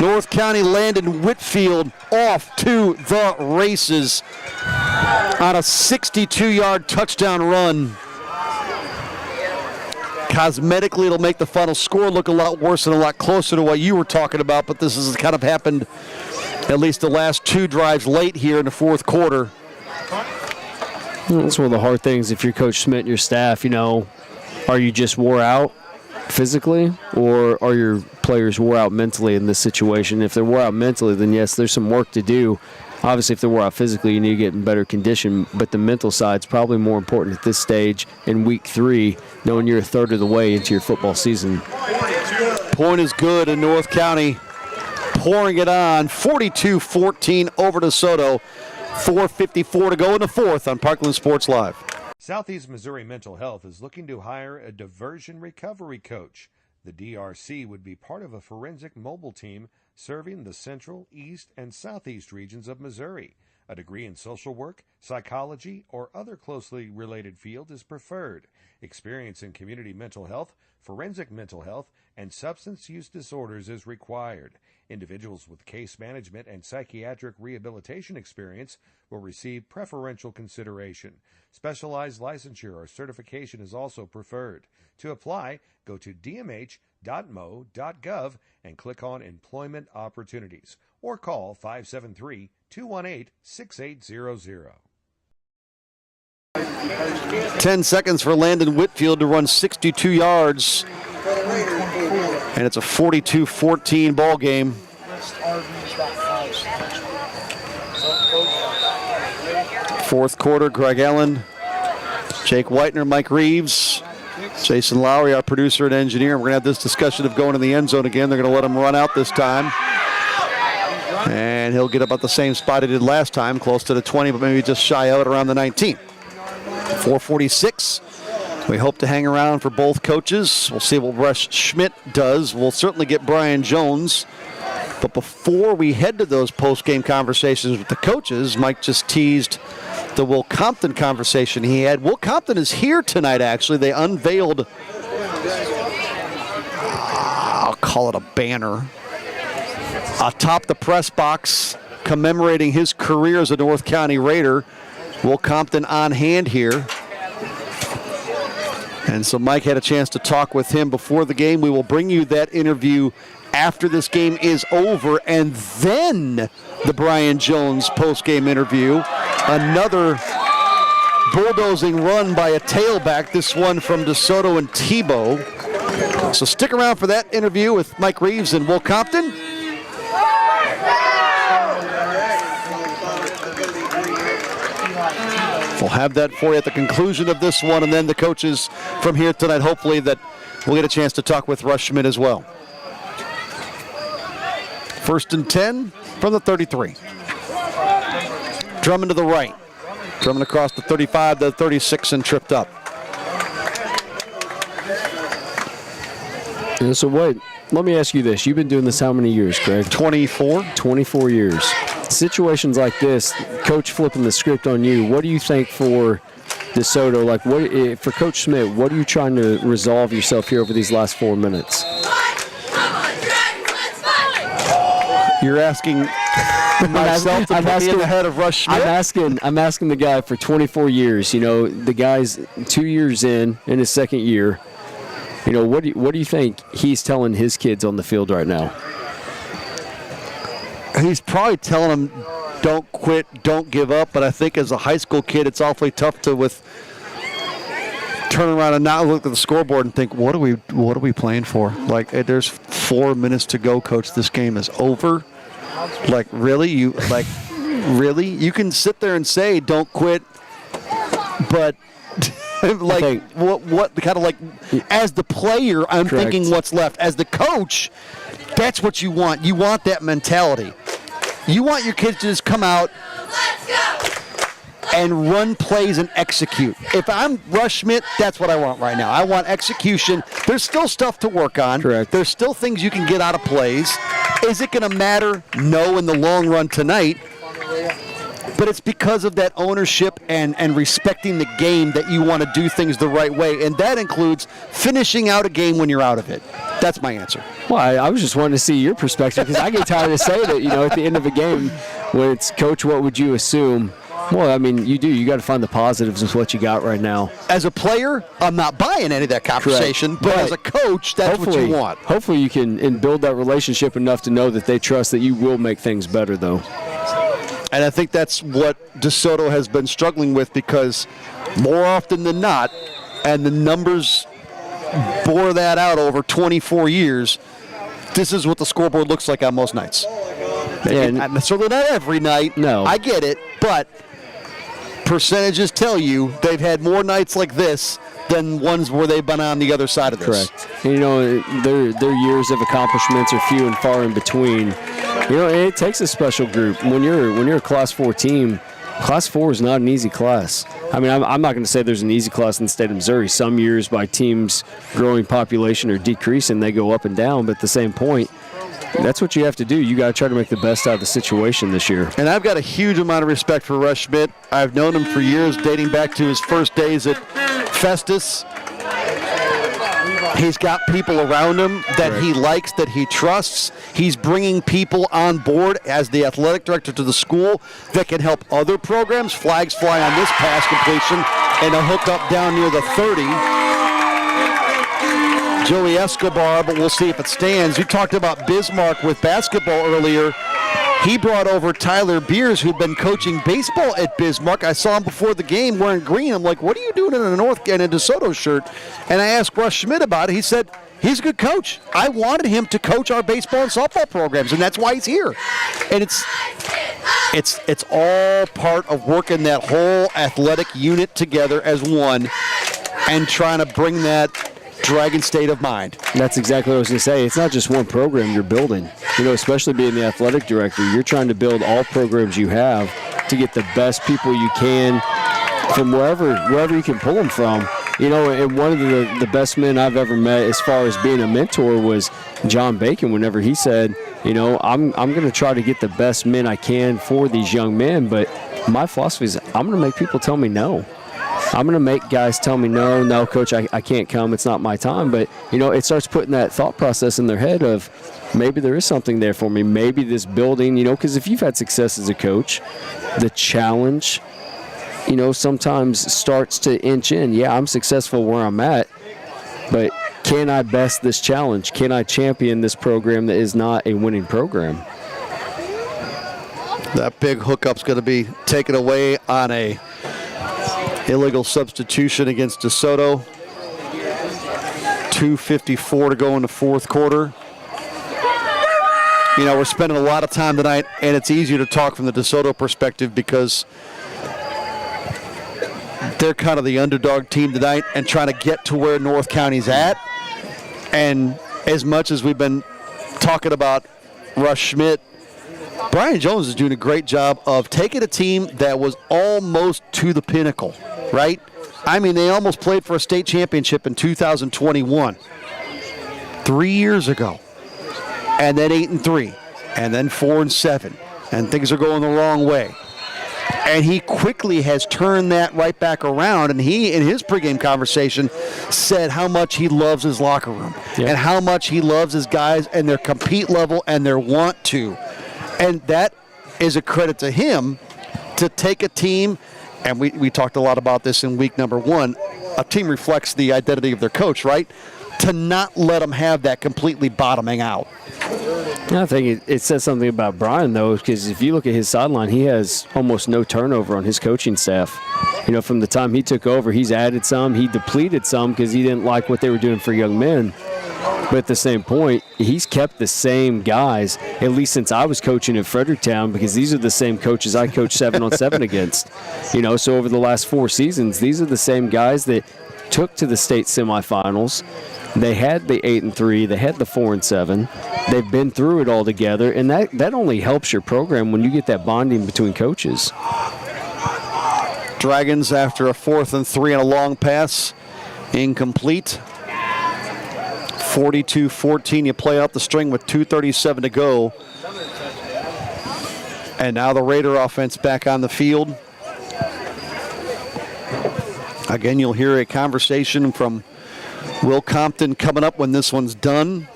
L: North County Landon Whitfield off to the races on a 62-yard touchdown run. Cosmetically, it'll make the final score look a lot worse and a lot closer to what you were talking about, but this has kind of happened at least the last 2 drives late here in the fourth quarter.
M: That's one of the hard things if you're Coach Schmidt and your staff, you know, are you just wore out physically, or are your players wore out mentally in this situation? If they're wore out mentally, then yes, there's some work to do. Obviously, if they're wore out physically, you need to get in better condition, but the mental side's probably more important at this stage in week 3, knowing you're a third of the way into your football season.
L: Point is good in North County, pouring it on, 42-14 over DeSoto. 4:54 to go in the fourth on Parkland Sports Live.
D: Southeast Missouri Mental Health is looking to hire a diversion recovery coach. The DRC would be part of a forensic mobile team serving the central, east, and southeast regions of Missouri. A degree in social work, psychology, or other closely related field is preferred. Experience in community mental health, forensic mental health, and substance use disorders is required. Individuals with case management and psychiatric rehabilitation experience will receive preferential consideration. Specialized licensure or certification is also preferred. To apply, go to dmh.mo.gov and click on Employment Opportunities or call 573-218-6800.
L: 10 seconds for Landon Whitfield to run 62 yards And it's a 42-14 ball game. Fourth quarter, Greg Ellen, Jake Whitener, Mike Reeves, Jason Lowry, our producer and engineer. We're going to have this discussion of going in the end zone again. They're going to let him run out this time. And he'll get about the same spot he did last time, close to the 20, but maybe just shy out around the 19. 4:46. We hope to hang around for both coaches. We'll see what Rush Schmidt does. We'll certainly get Brian Jones. But before we head to those post-game conversations with the coaches, Mike just teased the Will Compton conversation he had. Will Compton is here tonight, actually. They unveiled, I'll call it a banner, atop the press box commemorating his career as a North County Raider. Will Compton on hand here. And so Mike had a chance to talk with him before the game. We will bring you that interview after this game is over, and then the Brian Jones post-game interview. Another bulldozing run by a tailback, this one from DeSoto and Tebow. So stick around for that interview with Mike Reeves and Will Compton. We'll have that for you at the conclusion of this one, and then the coaches from here tonight, hopefully that we'll get a chance to talk with Rush Schmidt as well. 1st and 10 from the 33. Drummond to the right. Drummond across the 35 to the 36 and tripped up.
M: And so wait, let me ask you this. You've been doing this how many years, Craig?
L: 24.
M: 24 years. Situations like this, coach flipping the script on you, what do you think for DeSoto? Like, what for Coach Schmidt, what are you trying to resolve yourself here over these last 4 minutes?
L: You're asking myself to put me in the head of Rush Schmidt?
M: I'm asking the guy for 24 years. You know, the guy's 2 years in his second year. You know, what do you think he's telling his kids on the field right now?
L: He's probably telling them, don't quit, don't give up. But I think as a high school kid, it's awfully tough to turn around and not look at the scoreboard and think, what are we playing for? Like, there's 4 minutes to go, coach. This game is over. Like, really? Really? You can sit there and say, don't quit, but like, what kind of, like, as the player, I'm
M: Correct.
L: thinking what's left. As the coach, that's what you want. You want that mentality. You want your kids to just come out and run plays and execute. If I'm Rush Schmidt, that's what I want right now. I want execution. There's still stuff to work on.
M: Correct.
L: There's still things you can get out of plays. Is it going to matter? No, in the long run tonight. But it's because of that ownership and respecting the game that you want to do things the right way. And that includes finishing out a game when you're out of it. That's my answer.
M: Well, I was just wanting to see your perspective because I get tired of saying it, you know, at the end of a game when it's, Coach, what would you assume? Well, I mean, you do. You got to find the positives with what you got right now.
L: As a player, I'm not buying any of that conversation, but as a coach, that's what you want.
M: Hopefully you can build that relationship enough to know that they trust that you will make things better, though.
L: And I think that's what DeSoto has been struggling with because more often than not, and the numbers bore that out over 24 years, this is what the scoreboard looks like on most nights. And certainly not every night.
M: No.
L: I get it, but percentages tell you they've had more nights like this than ones where they've been on the other side of this.
M: Correct. And, you know, their years of accomplishments are few and far in between. You know, it takes a special group. When you're a Class 4 team, Class 4 is not an easy class. I mean, I'm not going to say there's an easy class in the state of Missouri. Some years by teams growing population or decreasing, they go up and down. But at the same point, that's what you have to do. You got to try to make the best out of the situation this year.
L: And I've got a huge amount of respect for Rush Schmidt. I've known him for years, dating back to his first days at Festus. He's got people around him that he likes, that he trusts. He's bringing people on board as the athletic director to the school that can help other programs. Flags fly on this pass completion, and a hook up down near the 30. Joey Escobar, but we'll see if it stands. You talked about Bismarck with basketball earlier. He brought over Tyler Beers, who'd been coaching baseball at Bismarck. I saw him before the game wearing green. I'm like, what are you doing in a DeSoto shirt? And I asked Rush Schmidt about it. He said He's a good coach. I wanted him to coach our baseball and softball programs, and that's why he's here. And it's all part of working that whole athletic unit together as one and trying to bring that Dragon state of mind.
M: That's exactly what I was going to say. It's not just one program you're building. Especially being the athletic director, you're trying to build all programs you have to get the best people you can from wherever you can pull them from. And one of the best men I've ever met as far as being a mentor was John Bacon, whenever he said, I'm going to try to get the best men I can for these young men, but my philosophy is I'm going to make people tell me no. I'm going to make guys tell me, no, coach, I can't come. It's not my time. But, it starts putting that thought process in their head of maybe there is something there for me. Maybe this building, because if you've had success as a coach, the challenge, sometimes starts to inch in. Yeah, I'm successful where I'm at, but can I best this challenge? Can I champion this program that is not a winning program?
L: That big hookup's going to be taken away on a illegal substitution against Desoto. 2:54 to go in the fourth quarter. We're spending a lot of time tonight, and it's easier to talk from the Desoto perspective because they're kind of the underdog team tonight and trying to get to where North County's at. And as much as we've been talking about Russ Schmidt, Brian Jones is doing a great job of taking a team that was almost to the pinnacle, right? I mean, they almost played for a state championship in 2021, 3 years ago, and then 8-3, and then 4-7, and things are going the wrong way. And he quickly has turned that right back around, and he, in his pregame conversation, said how much he loves his locker room and how much he loves his guys and their compete level and their want to. And that is a credit to him to take a team, and we talked a lot about this in week number 1, a team reflects the identity of their coach, right? To not let them have that completely bottoming out.
M: I think it says something about Brian, though, because if you look at his sideline, he has almost no turnover on his coaching staff. From the time he took over, he's added some, he depleted some because he didn't like what they were doing for young men. But at the same point, he's kept the same guys, at least since I was coaching in Fredericktown, because these are the same coaches I coached 7-on-7 against. So over the last 4 seasons, these are the same guys that took to the state semifinals. They had the 8-3, they had the 4-7. They've been through it all together, and that only helps your program when you get that bonding between coaches.
L: Dragons after a 4th and 3 and a long pass, incomplete. 42-14, you play out the string with 2:37 to go. And now the Raider offense back on the field. Again, you'll hear a conversation from Will Compton coming up when this one's done.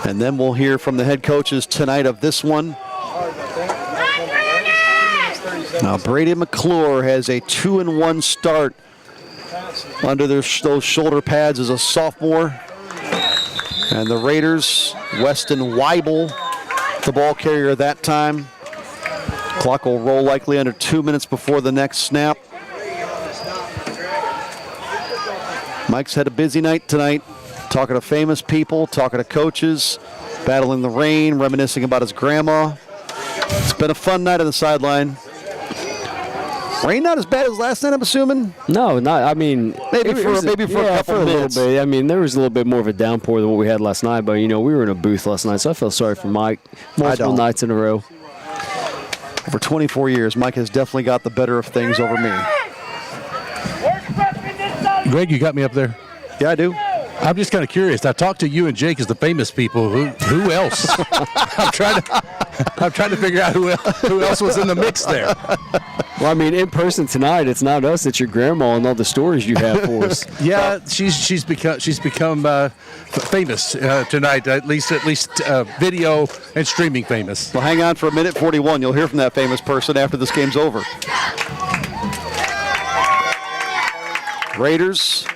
L: And then we'll hear from the head coaches tonight of this one. Now, Brady McClure has a 2-1 start under those shoulder pads as a sophomore. And the Raiders, Weston Weibel, the ball carrier that time. Clock will roll likely under 2 minutes before the next snap. Mike's had a busy night tonight, talking to famous people, talking to coaches, battling the rain, reminiscing about his grandma. It's been a fun night on the sideline. Rain not as bad as last night, I'm assuming?
M: No, not. I mean,
L: maybe for a couple minutes.
M: A little bit. I mean, there was a little bit more of a downpour than what we had last night, but we were in a booth last night, so I feel sorry for Mike. Multiple nights in a row.
L: For 24 years, Mike has definitely got the better of things over me.
N: Greg, you got me up there?
L: Yeah, I do.
N: I'm just kind of curious. I talked to you and Jake as the famous people. Who else? I'm trying to figure out who else was in the mix there.
M: Well, I mean, in person tonight, it's not us; it's your grandma and all the stories you have for us.
N: Yeah, she's become famous tonight. At least video and streaming famous.
L: Well, hang on for a minute 41. You'll hear from that famous person after this game's over. Raiders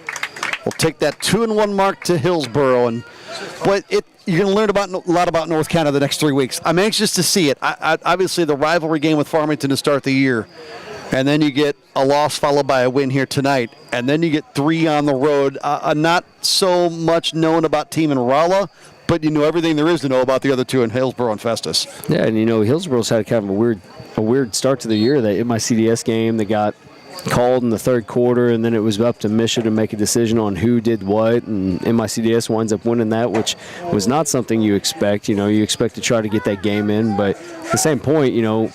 L: will take that 2-1 mark to Hillsboro, but you're going to learn a lot about North County the next 3 weeks. I'm anxious to see it. Obviously, the rivalry game with Farmington to start the year and then you get a loss followed by a win here tonight, and then you get 3 on the road. Not so much known about team in Rolla, but you know everything there is to know about the other 2 in Hillsborough and Festus.
M: Yeah, and Hillsborough's had kind of a weird start to the year. That MICDS game, they got called in the third quarter, and then it was up to Misha to make a decision on who did what, and MICDS winds up winning that, which was not something you expect. You expect to try to get that game in, but at the same point, you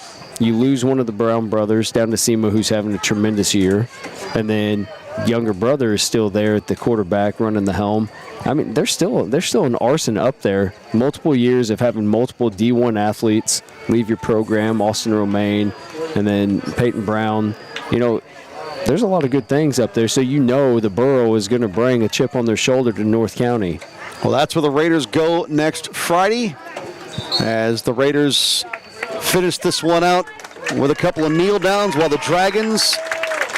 M: lose one of the Brown brothers down to SEMA, who's having a tremendous year, and then younger brother is still there at the quarterback running the helm. I mean, there's still an arsenal up there. Multiple years of having multiple D1 athletes leave your program, Austin Romaine, and then Peyton Brown. There's a lot of good things up there, so the Borough is going to bring a chip on their shoulder to North County.
L: Well, that's where the Raiders go next Friday, as the Raiders finish this one out with a couple of kneel downs while the Dragons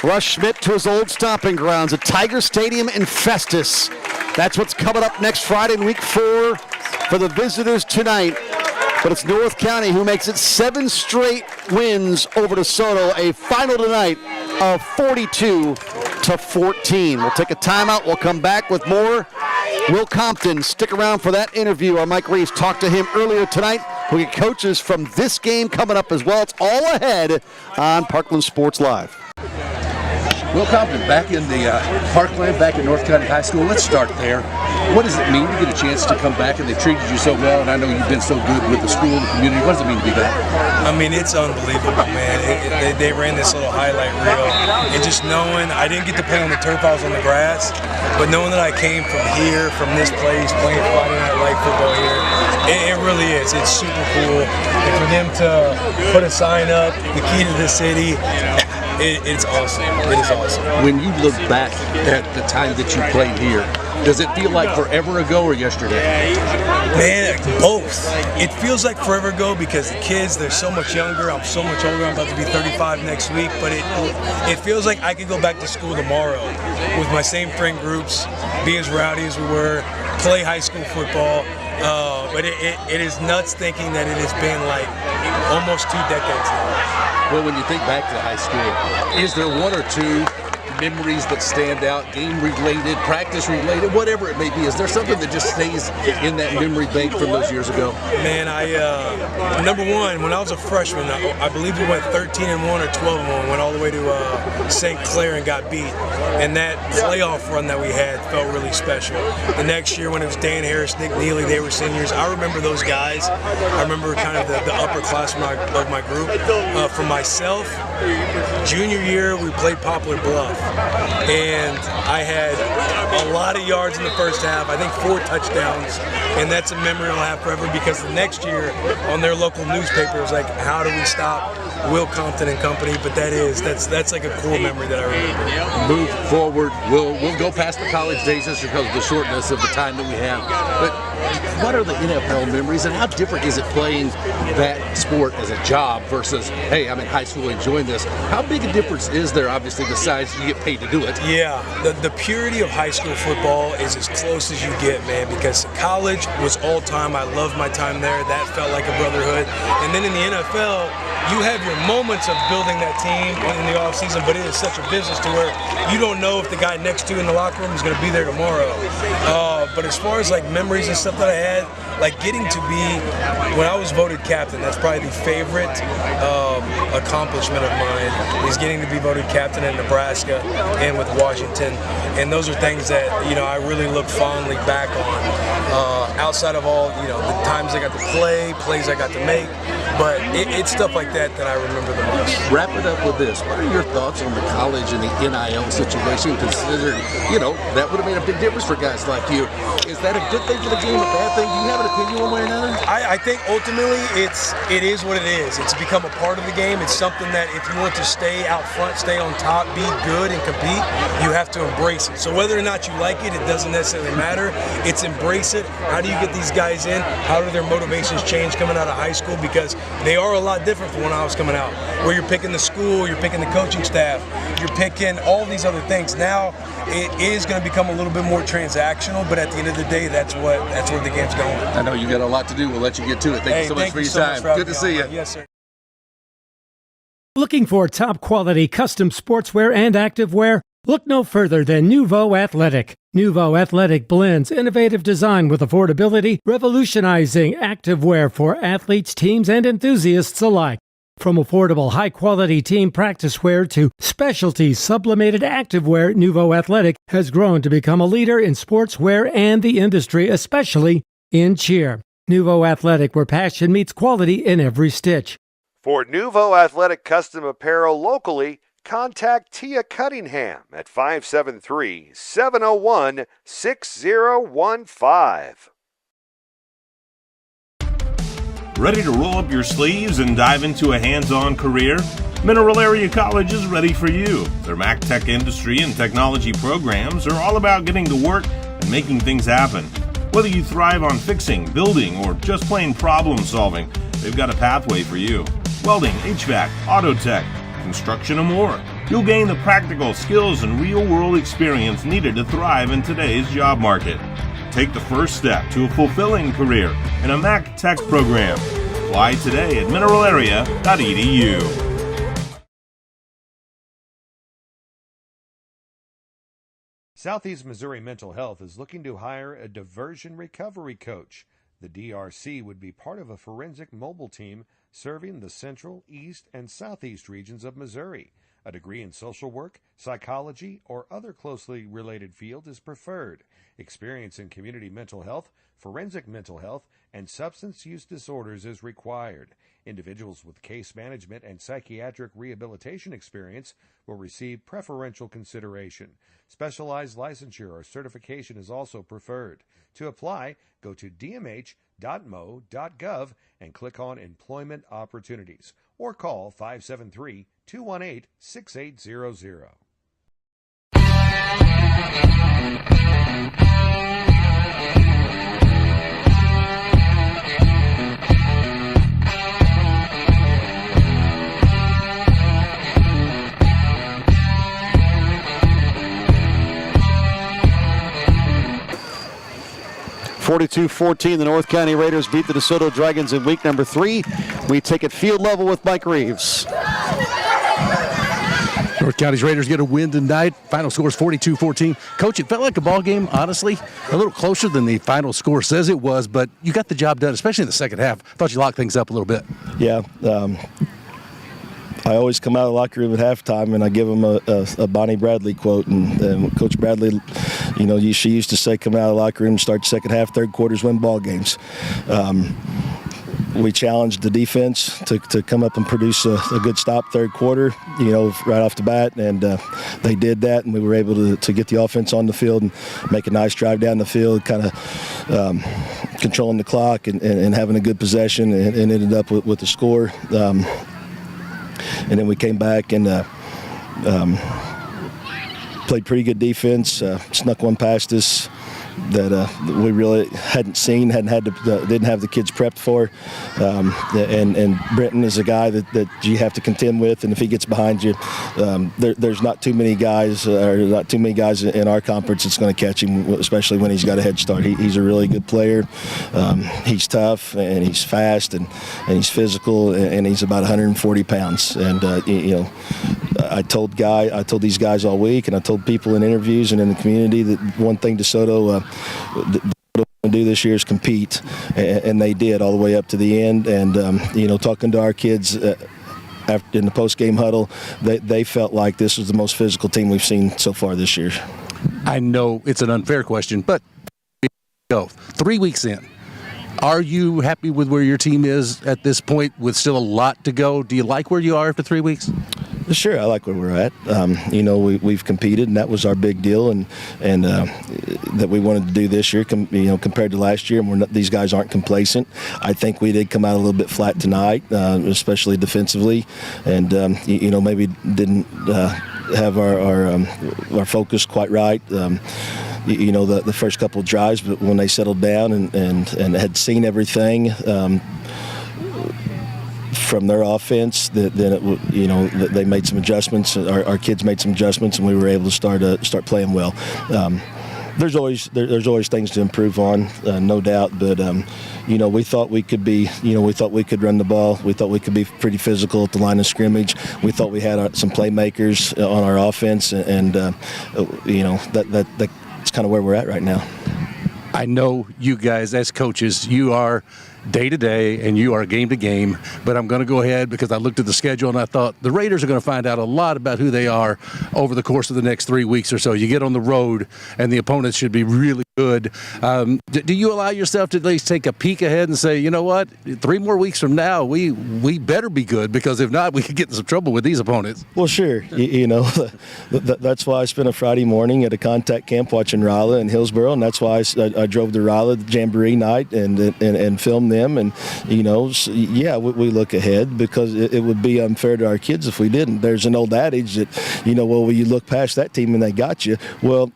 L: rush Schmidt to his old stomping grounds at Tiger Stadium in Festus. That's what's coming up next Friday in week 4 for the visitors tonight. But it's North County who makes it 7 straight wins over DeSoto, a final tonight of 42-14. We'll take a timeout. We'll come back with more. Will Compton, stick around for that interview. Our Mike Reeves talked to him earlier tonight. We get coaches from this game coming up as well. It's all ahead on Parkland Sports Live.
N: Will Compton, back in the Parkland, back at North County High School. Let's start there. What does it mean to get a chance to come back, and they've treated you so well, and I know you've been so good with the school and the community. What does it mean to be back?
Q: I mean, it's unbelievable, man. They ran this little highlight reel, and just knowing I didn't get to play on the turf, I was on the grass, but knowing that I came from here, from this place, playing Friday Night Light football here, it really is. It's super cool. And for them to put a sign up, the key to the city, it's awesome. It is awesome.
N: When you look back at the time that you played here, does it feel like forever ago or yesterday?
Q: Man, both. It feels like forever ago because the kids, they're so much younger. I'm so much older. I'm about to be 35 next week. But it feels like I could go back to school tomorrow with my same friend groups, be as rowdy as we were, play high school football. But it is nuts thinking that it has been like almost 2 decades now.
N: Well, when you think back to high school, is there 1 or 2 memories that stand out, game-related, practice-related, whatever it may be? Is there something that just stays in that memory bank from those years ago?
Q: Man, number one, when I was a freshman, I believe we went 13-1 or 12-1, went all the way to St. Clair and got beat. And that playoff run that we had felt really special. The next year when it was Dan Harris, Nick Neely, they were seniors. I remember those guys. I remember kind of the upperclassmen of my group. For myself, junior year, we played Poplar Bluff. And I had a lot of yards in the first half, I think 4 touchdowns, and that's a memory I'll have forever because the next year on their local newspaper it was like, how do we stop Will Compton and company? But that's like a cool memory that I remember.
N: Move forward. We'll go past the college days just because of the shortness of the time that we have. But what are the NFL memories, and how different is it playing that sport as a job versus, hey, I'm in high school enjoying this? How big a difference is there, obviously, besides you get paid to do it?
Q: Yeah, the purity of high school football is as close as you get, man, because college was all time. I loved my time there. That felt like a brotherhood. And then in the NFL, you have your moments of building that team in the offseason, but it is such a business to where you don't know if the guy next to you in the locker room is going to be there tomorrow. But as far as like memories and stuff that I had, like getting to be, when I was voted captain, that's probably the favorite accomplishment of mine, is getting to be voted captain in Nebraska and with Washington. And those are things that, I really look fondly back on. Outside of all, the times I got to play, plays I got to make, but it's stuff like that I remember the most.
N: Wrap it up with this. What are your thoughts on the college and the NIL situation, considering, that would have made a big difference for guys like you? Is that a good thing for the game, a bad thing? Do you have an opinion one way or another?
Q: I think ultimately it is what it is. It's become a part of the game. It's something that if you want to stay out front, stay on top, be good and compete, you have to embrace it. So whether or not you like it, it doesn't necessarily matter. It's embrace it. How do you get these guys in? How do their motivations change coming out of high school? Because they are a lot different from when I was coming out, where you're picking the school, you're picking the coaching staff, you're picking all these other things. Now it is going to become a little bit more transactional, but at the end of the day, that's where the game's going.
N: I know you got a lot to do. We'll let you get to it. Thank you so much for your time. Good to see you.
Q: Yes, sir.
C: Looking for top quality custom sportswear and activewear? Look no further than Nouveau Athletic. Nouveau Athletic blends innovative design with affordability, revolutionizing activewear for athletes, teams, and enthusiasts alike. From affordable, high-quality team practice wear to specialty sublimated activewear, Nouveau Athletic has grown to become a leader in sportswear and the industry, especially in cheer. Nouveau Athletic, where passion meets quality in every stitch.
D: For Nouveau Athletic custom apparel locally, contact Tia Cunningham at 573-701-6015.
H: Ready to roll up your sleeves and dive into a hands-on career? Mineral Area College is ready for you. Their Mac Tech industry and technology programs are all about getting to work and making things happen. Whether you thrive on fixing, building, or just plain problem solving, they've got a pathway for you. Welding, HVAC, auto tech, construction, and more. You'll gain the practical skills and real-world experience needed to thrive in today's job market. Take the first step to a fulfilling career in a Mac Tech program. Apply today at mineralarea.edu.
D: Southeast Missouri Mental Health is looking to hire a diversion recovery coach. The DRC would be part of a forensic mobile team serving the central, east, and southeast regions of Missouri. A degree in social work, psychology, or other closely related field is preferred. Experience in community mental health, forensic mental health, and substance use disorders is required. Individuals with case management and psychiatric rehabilitation experience will receive preferential consideration. Specialized licensure or certification is also preferred. To apply, go to dmh.mo.gov and click on Employment Opportunities, or call 573-218-6800.
L: 42-14, the North County Raiders beat the Desoto Dragons in week number 3. We take it field level with Mike Reeves.
N: North County's Raiders get a win tonight. Final score is 42-14. Coach, it felt like a ball game, honestly. A little closer than the final score says it was, but you got the job done, especially in the second half. Thought you locked things up a little bit.
P: Yeah. I always come out of the locker room at halftime and I give them a Bonnie Bradley quote. And Coach Bradley, she used to say, come out of the locker room, start the second half, third quarters, win ball games. We challenged the defense to come up and produce a good stop third quarter, right off the bat. And they did that, and we were able to get the offense on the field and make a nice drive down the field, kind of controlling the clock and having a good possession, and ended up with the score. And then we came back and played pretty good defense, snuck one past us that we really hadn't seen, didn't have the kids prepped for. And Brenton is a guy that you have to contend with, and if he gets behind you, there's not too many guys in our conference that's going to catch him, especially when he's got a head start. He's a really good player. He's tough, and he's fast, and he's physical, and he's about 140 pounds. And I told these guys all week, and I told people in interviews and in the community that one thing DeSoto do this year is compete, and they did all the way up to the end. And talking to our kids after in the post-game huddle, they felt like this was the most physical team we've seen so far this year.
N: I know it's an unfair question, but 3 weeks in, are you happy with where your team is at this point with still a lot to go? Do you like where you are after 3 weeks?
P: Sure, I like where we're at. We've competed, and that was our big deal, and that we wanted to do this year, compared to last year. And these guys aren't complacent. I think we did come out a little bit flat tonight, especially defensively, and maybe didn't have our focus quite right. The first couple of drives, but when they settled down and had seen everything from their offense, they made some adjustments. Our kids made some adjustments, and we were able to start playing well. there's always things to improve on, no doubt. But we thought we could be, we thought we could run the ball. We thought we could be pretty physical at the line of scrimmage. We thought we had some playmakers on our offense, and that's kind of where we're at right now.
N: I know you guys as coaches, you are day to day and you are game to game, but I'm going to go ahead because I looked at the schedule and I thought the Raiders are going to find out a lot about who they are over the course of the next 3 weeks or so. You get on the road and the opponents should be really good. Do you allow yourself to at least take a peek ahead and say, you know what, 3 more weeks from now, we better be good, because if not, we could get in some trouble with these opponents?
P: Well, sure. That's why I spent a Friday morning at a contact camp watching Rolla and Hillsboro, and that's why I drove to Rolla the Jamboree night and filmed them. And, we look ahead because it would be unfair to our kids if we didn't. There's an old adage that, when you look past that team and they got you. Well,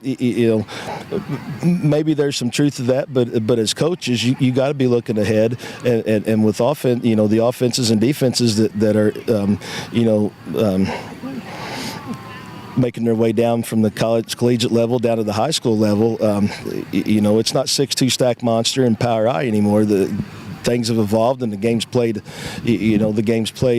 P: maybe there's some truth to that, but as coaches, you got to be looking ahead, and with offense, the offenses and defenses that are, making their way down from the collegiate level down to the high school level. It's not 6'2" stack monster and power I anymore. Things have evolved, and the game's played,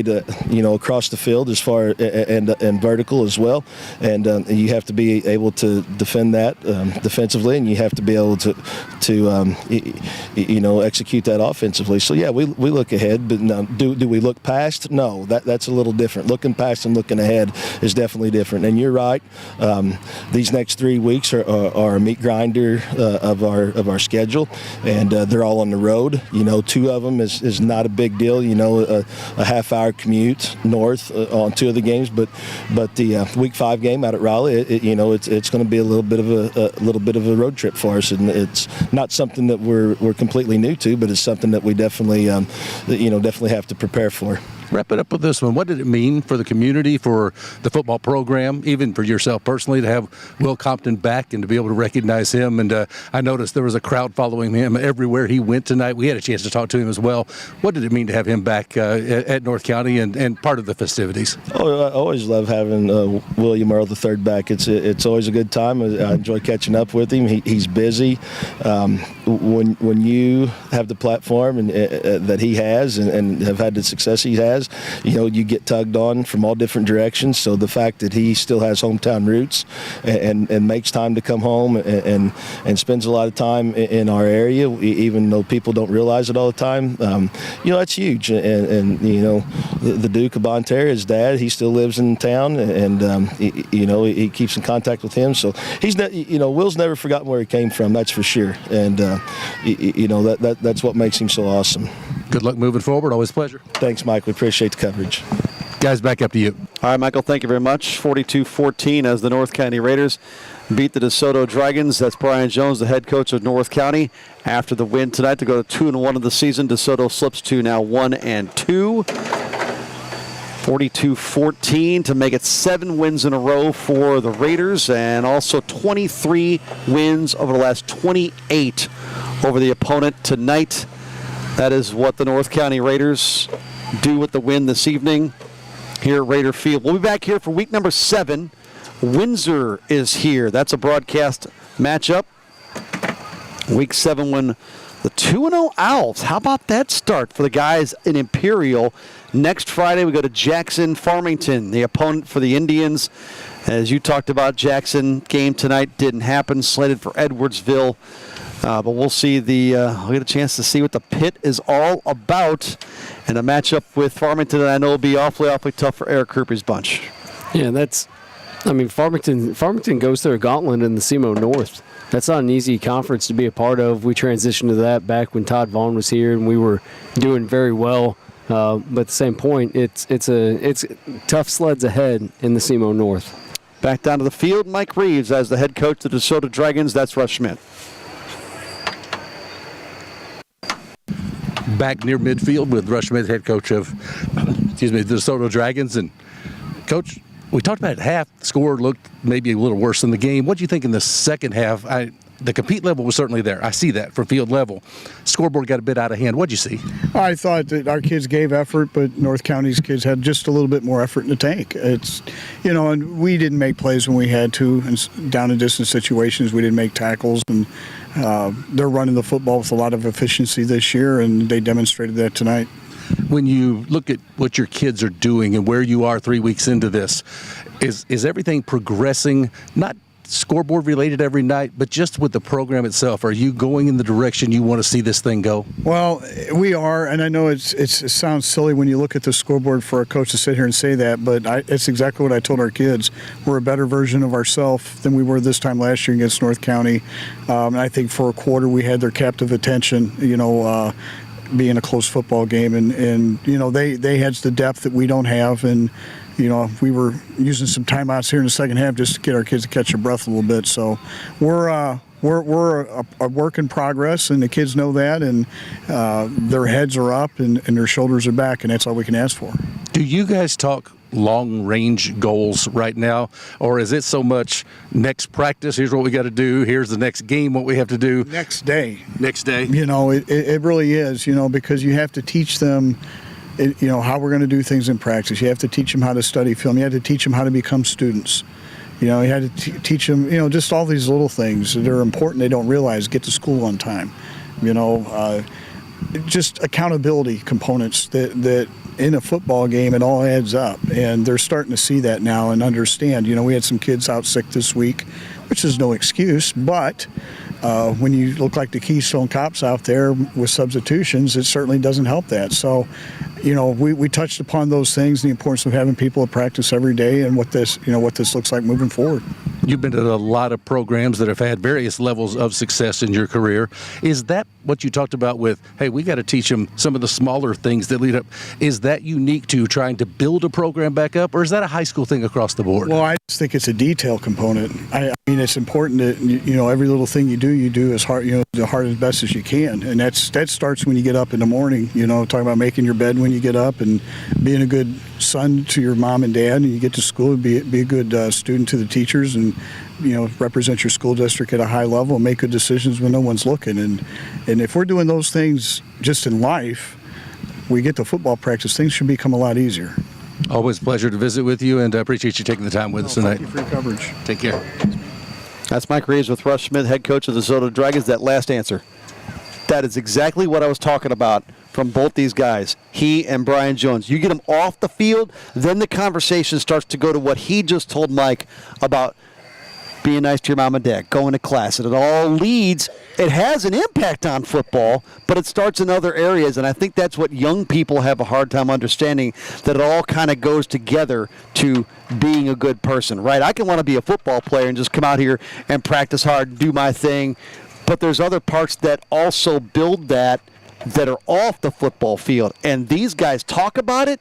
P: across the field as far and vertical as well, and you have to be able to defend that defensively, and you have to be able to execute that offensively. So yeah, we look ahead, but no, do we look past? No, that's a little different. Looking past and looking ahead is definitely different. And you're right. These next 3 weeks are a meat grinder of our schedule, and they're all on the road. 2 of them is not a big deal. A half-hour commute north on 2 of the games, but the Week 5 game out at Raleigh, it's going to be a little bit of a road trip for us, and it's not something that we're completely new to, but it's something that we definitely have to prepare for.
N: Wrap it up with this one. What did it mean for the community, for the football program, even for yourself personally, to have Will Compton back and to be able to recognize him? And I noticed there was a crowd following him everywhere he went tonight. We had a chance to talk to him as well. What did it mean to have him back at North County and part of the festivities?
P: Oh, I always love having William Earl III back. It's always a good time. I enjoy catching up with him. He's busy. When you have the platform and that he has and have had the success he has, you get tugged on from all different directions. So the fact that he still has hometown roots and makes time to come home and spends a lot of time in our area, even though people don't realize it all the time, that's huge. And the Duke of Bonne Terre, his dad, he still lives in town, and he keeps in contact with him. So he's Will's never forgotten where he came from. That's for sure. And that's what makes him so awesome.
N: Good luck moving forward. Always a pleasure.
P: Thanks, Mike. We appreciate the coverage.
N: Guys, back up to you.
L: All right, Michael, thank you very much. 42-14 as the North County Raiders beat the DeSoto Dragons. That's Brian Jones, the head coach of North County. After the win tonight to go to 2-1 of the season, DeSoto slips to now 1-2. 42-14 to make it 7 wins in a row for the Raiders, and also 23 wins over the last 28 over the opponent tonight. That is what the North County Raiders do with the win this evening here at Raider Field. We'll be back here for week number 7. Windsor is here. That's a broadcast matchup. Week 7 when the 2-0 Owls. How about that start for the guys in Imperial? Next Friday we go to Jackson Farmington, the opponent for the Indians. As you talked about, Jackson game tonight didn't happen, slated for Edwardsville. But we'll see we'll get a chance to see what the pit is all about. And a matchup with Farmington that I know will be awfully tough for Eric Kirby's bunch.
M: Yeah, Farmington goes through a gauntlet in the SEMO North. That's not an easy conference to be a part of. We transitioned to that back when Todd Vaughn was here, and we were doing very well. But at the same point, it's tough sleds ahead in the SEMO North.
L: Back down to the field, Mike Reeves as the head coach of the DeSoto Dragons. That's Russ Schmidt.
N: Back near midfield with Russ Schmidt, head coach of the DeSoto Dragons. And Coach, we talked about it at half. The score looked maybe a little worse than the game. What do you think in the second half? the compete level was certainly there. I see that from field level. Scoreboard got a bit out of hand. What'd you see?
O: I thought that our kids gave effort, but North County's kids had just a little bit more effort in the tank. It's, and we didn't make plays when we had to, and down and distance situations, we didn't make tackles, and they're running the football with a lot of efficiency this year, and they demonstrated that tonight.
N: When you look at what your kids are doing and where you are 3 weeks into this, is everything progressing, not scoreboard related every night, but just with the program itself? Are you going in the direction you want to see this thing go?
O: Well, we are, and I know it sounds silly when you look at the scoreboard for a coach to sit here and say that, but it's exactly what I told our kids. We're a better version of ourselves than we were this time last year against North County. And I think for a quarter we had their captive attention, being a close football game, and they had the depth that we don't have, and we were using some timeouts here in the second half just to get our kids to catch their breath a little bit. So we're a work in progress, and the kids know that, and their heads are up and their shoulders are back, and that's all we can ask for.
N: Do you guys talk long-range goals right now, or is it so much next practice, here's what we got to do, here's the next game, what we have to do?
O: Next day.
N: It
O: really is, because you have to teach them how we're going to do things in practice. You have to teach them how to study film. You have to teach them how to become students. You had to teach them, just all these little things that are important they don't realize. Get to school on time. Just accountability components that in a football game it all adds up. And they're starting to see that now and understand. We had some kids out sick this week, which is no excuse, but when you look like the Keystone Cops out there with substitutions, it certainly doesn't help that. So, we touched upon those things, the importance of having people at practice every day, and what this looks like moving forward.
N: You've been at a lot of programs that have had various levels of success in your career. Is that what you talked about with, hey, we got to teach them some of the smaller things that lead up? Is that unique to trying to build a program back up, or is that a high school thing across the board?
O: Well, I just think it's a detail component. I mean, it's important that, every little thing you do as hard, as best as you can. And that starts when you get up in the morning, talking about making your bed when you get up and being a good son to your mom and dad, and you get to school, be a good student to the teachers, and represent your school district at a high level and make good decisions when no one's looking. And if we're doing those things just in life, we get to football practice, things should become a lot easier.
N: Always a pleasure to visit with you, and I appreciate you taking the time with us tonight.
O: Thank you for your coverage.
N: Take care.
L: That's Mike Reeves with Russ Schmidt, head coach of the Desoto Dragons. That last answer, that is exactly what I was talking about from both these guys, he and Brian Jones. You get them off the field, then the conversation starts to go to what he just told Mike about being nice to your mom and dad, going to class. And it all leads, it has an impact on football, but it starts in other areas. And I think that's what young people have a hard time understanding, that it all kind of goes together to being a good person, right? I can want to be a football player and just come out here and practice hard and do my thing, but there's other parts that also build that are off the football field. And these guys talk about it,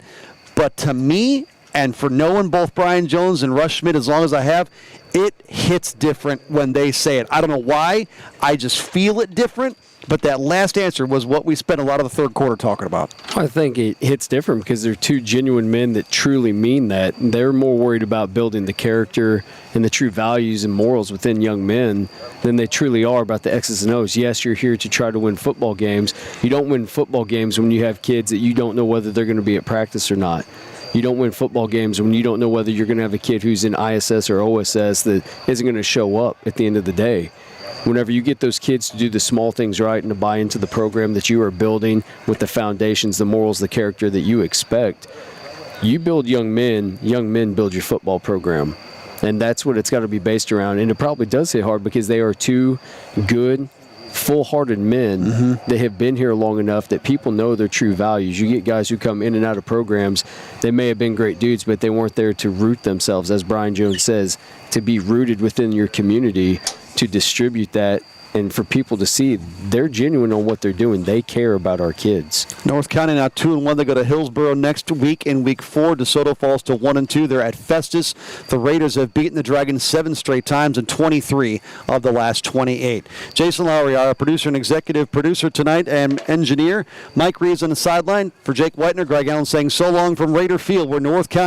L: but to me, and for knowing both Brian Jones and Russ Schmidt as long as I have, it hits different when they say it. I don't know why. I just feel it different. But that last answer was what we spent a lot of the third quarter talking about.
M: I think it hits different because they're two genuine men that truly mean that. They're more worried about building the character and the true values and morals within young men than they truly are about the X's and O's. Yes, you're here to try to win football games. You don't win football games when you have kids that you don't know whether they're going to be at practice or not. You don't win football games when you don't know whether you're going to have a kid who's in ISS or OSS that isn't going to show up at the end of the day. Whenever you get those kids to do the small things right and to buy into the program that you are building with the foundations, the morals, the character that you expect, you build young men build your football program. And that's what it's got to be based around. And it probably does hit hard because they are two good, full-hearted men that have been here long enough that people know their true values. You get guys who come in and out of programs, they may have been great dudes, but they weren't there to root themselves, as Brian Jones says, to be rooted within your community, to distribute that, and for people to see they're genuine on what they're doing. They care about our kids.
L: North County now 2-1. They go to Hillsboro next week in week 4. DeSoto falls to 1-2. They're at Festus. The Raiders have beaten the Dragons 7 straight times and 23 of the last 28. Jason Lowry, our producer and executive producer tonight, and engineer. Mike Reeves on the sideline. For Jake Whitener, Greg Allen saying so long from Raider Field, where North County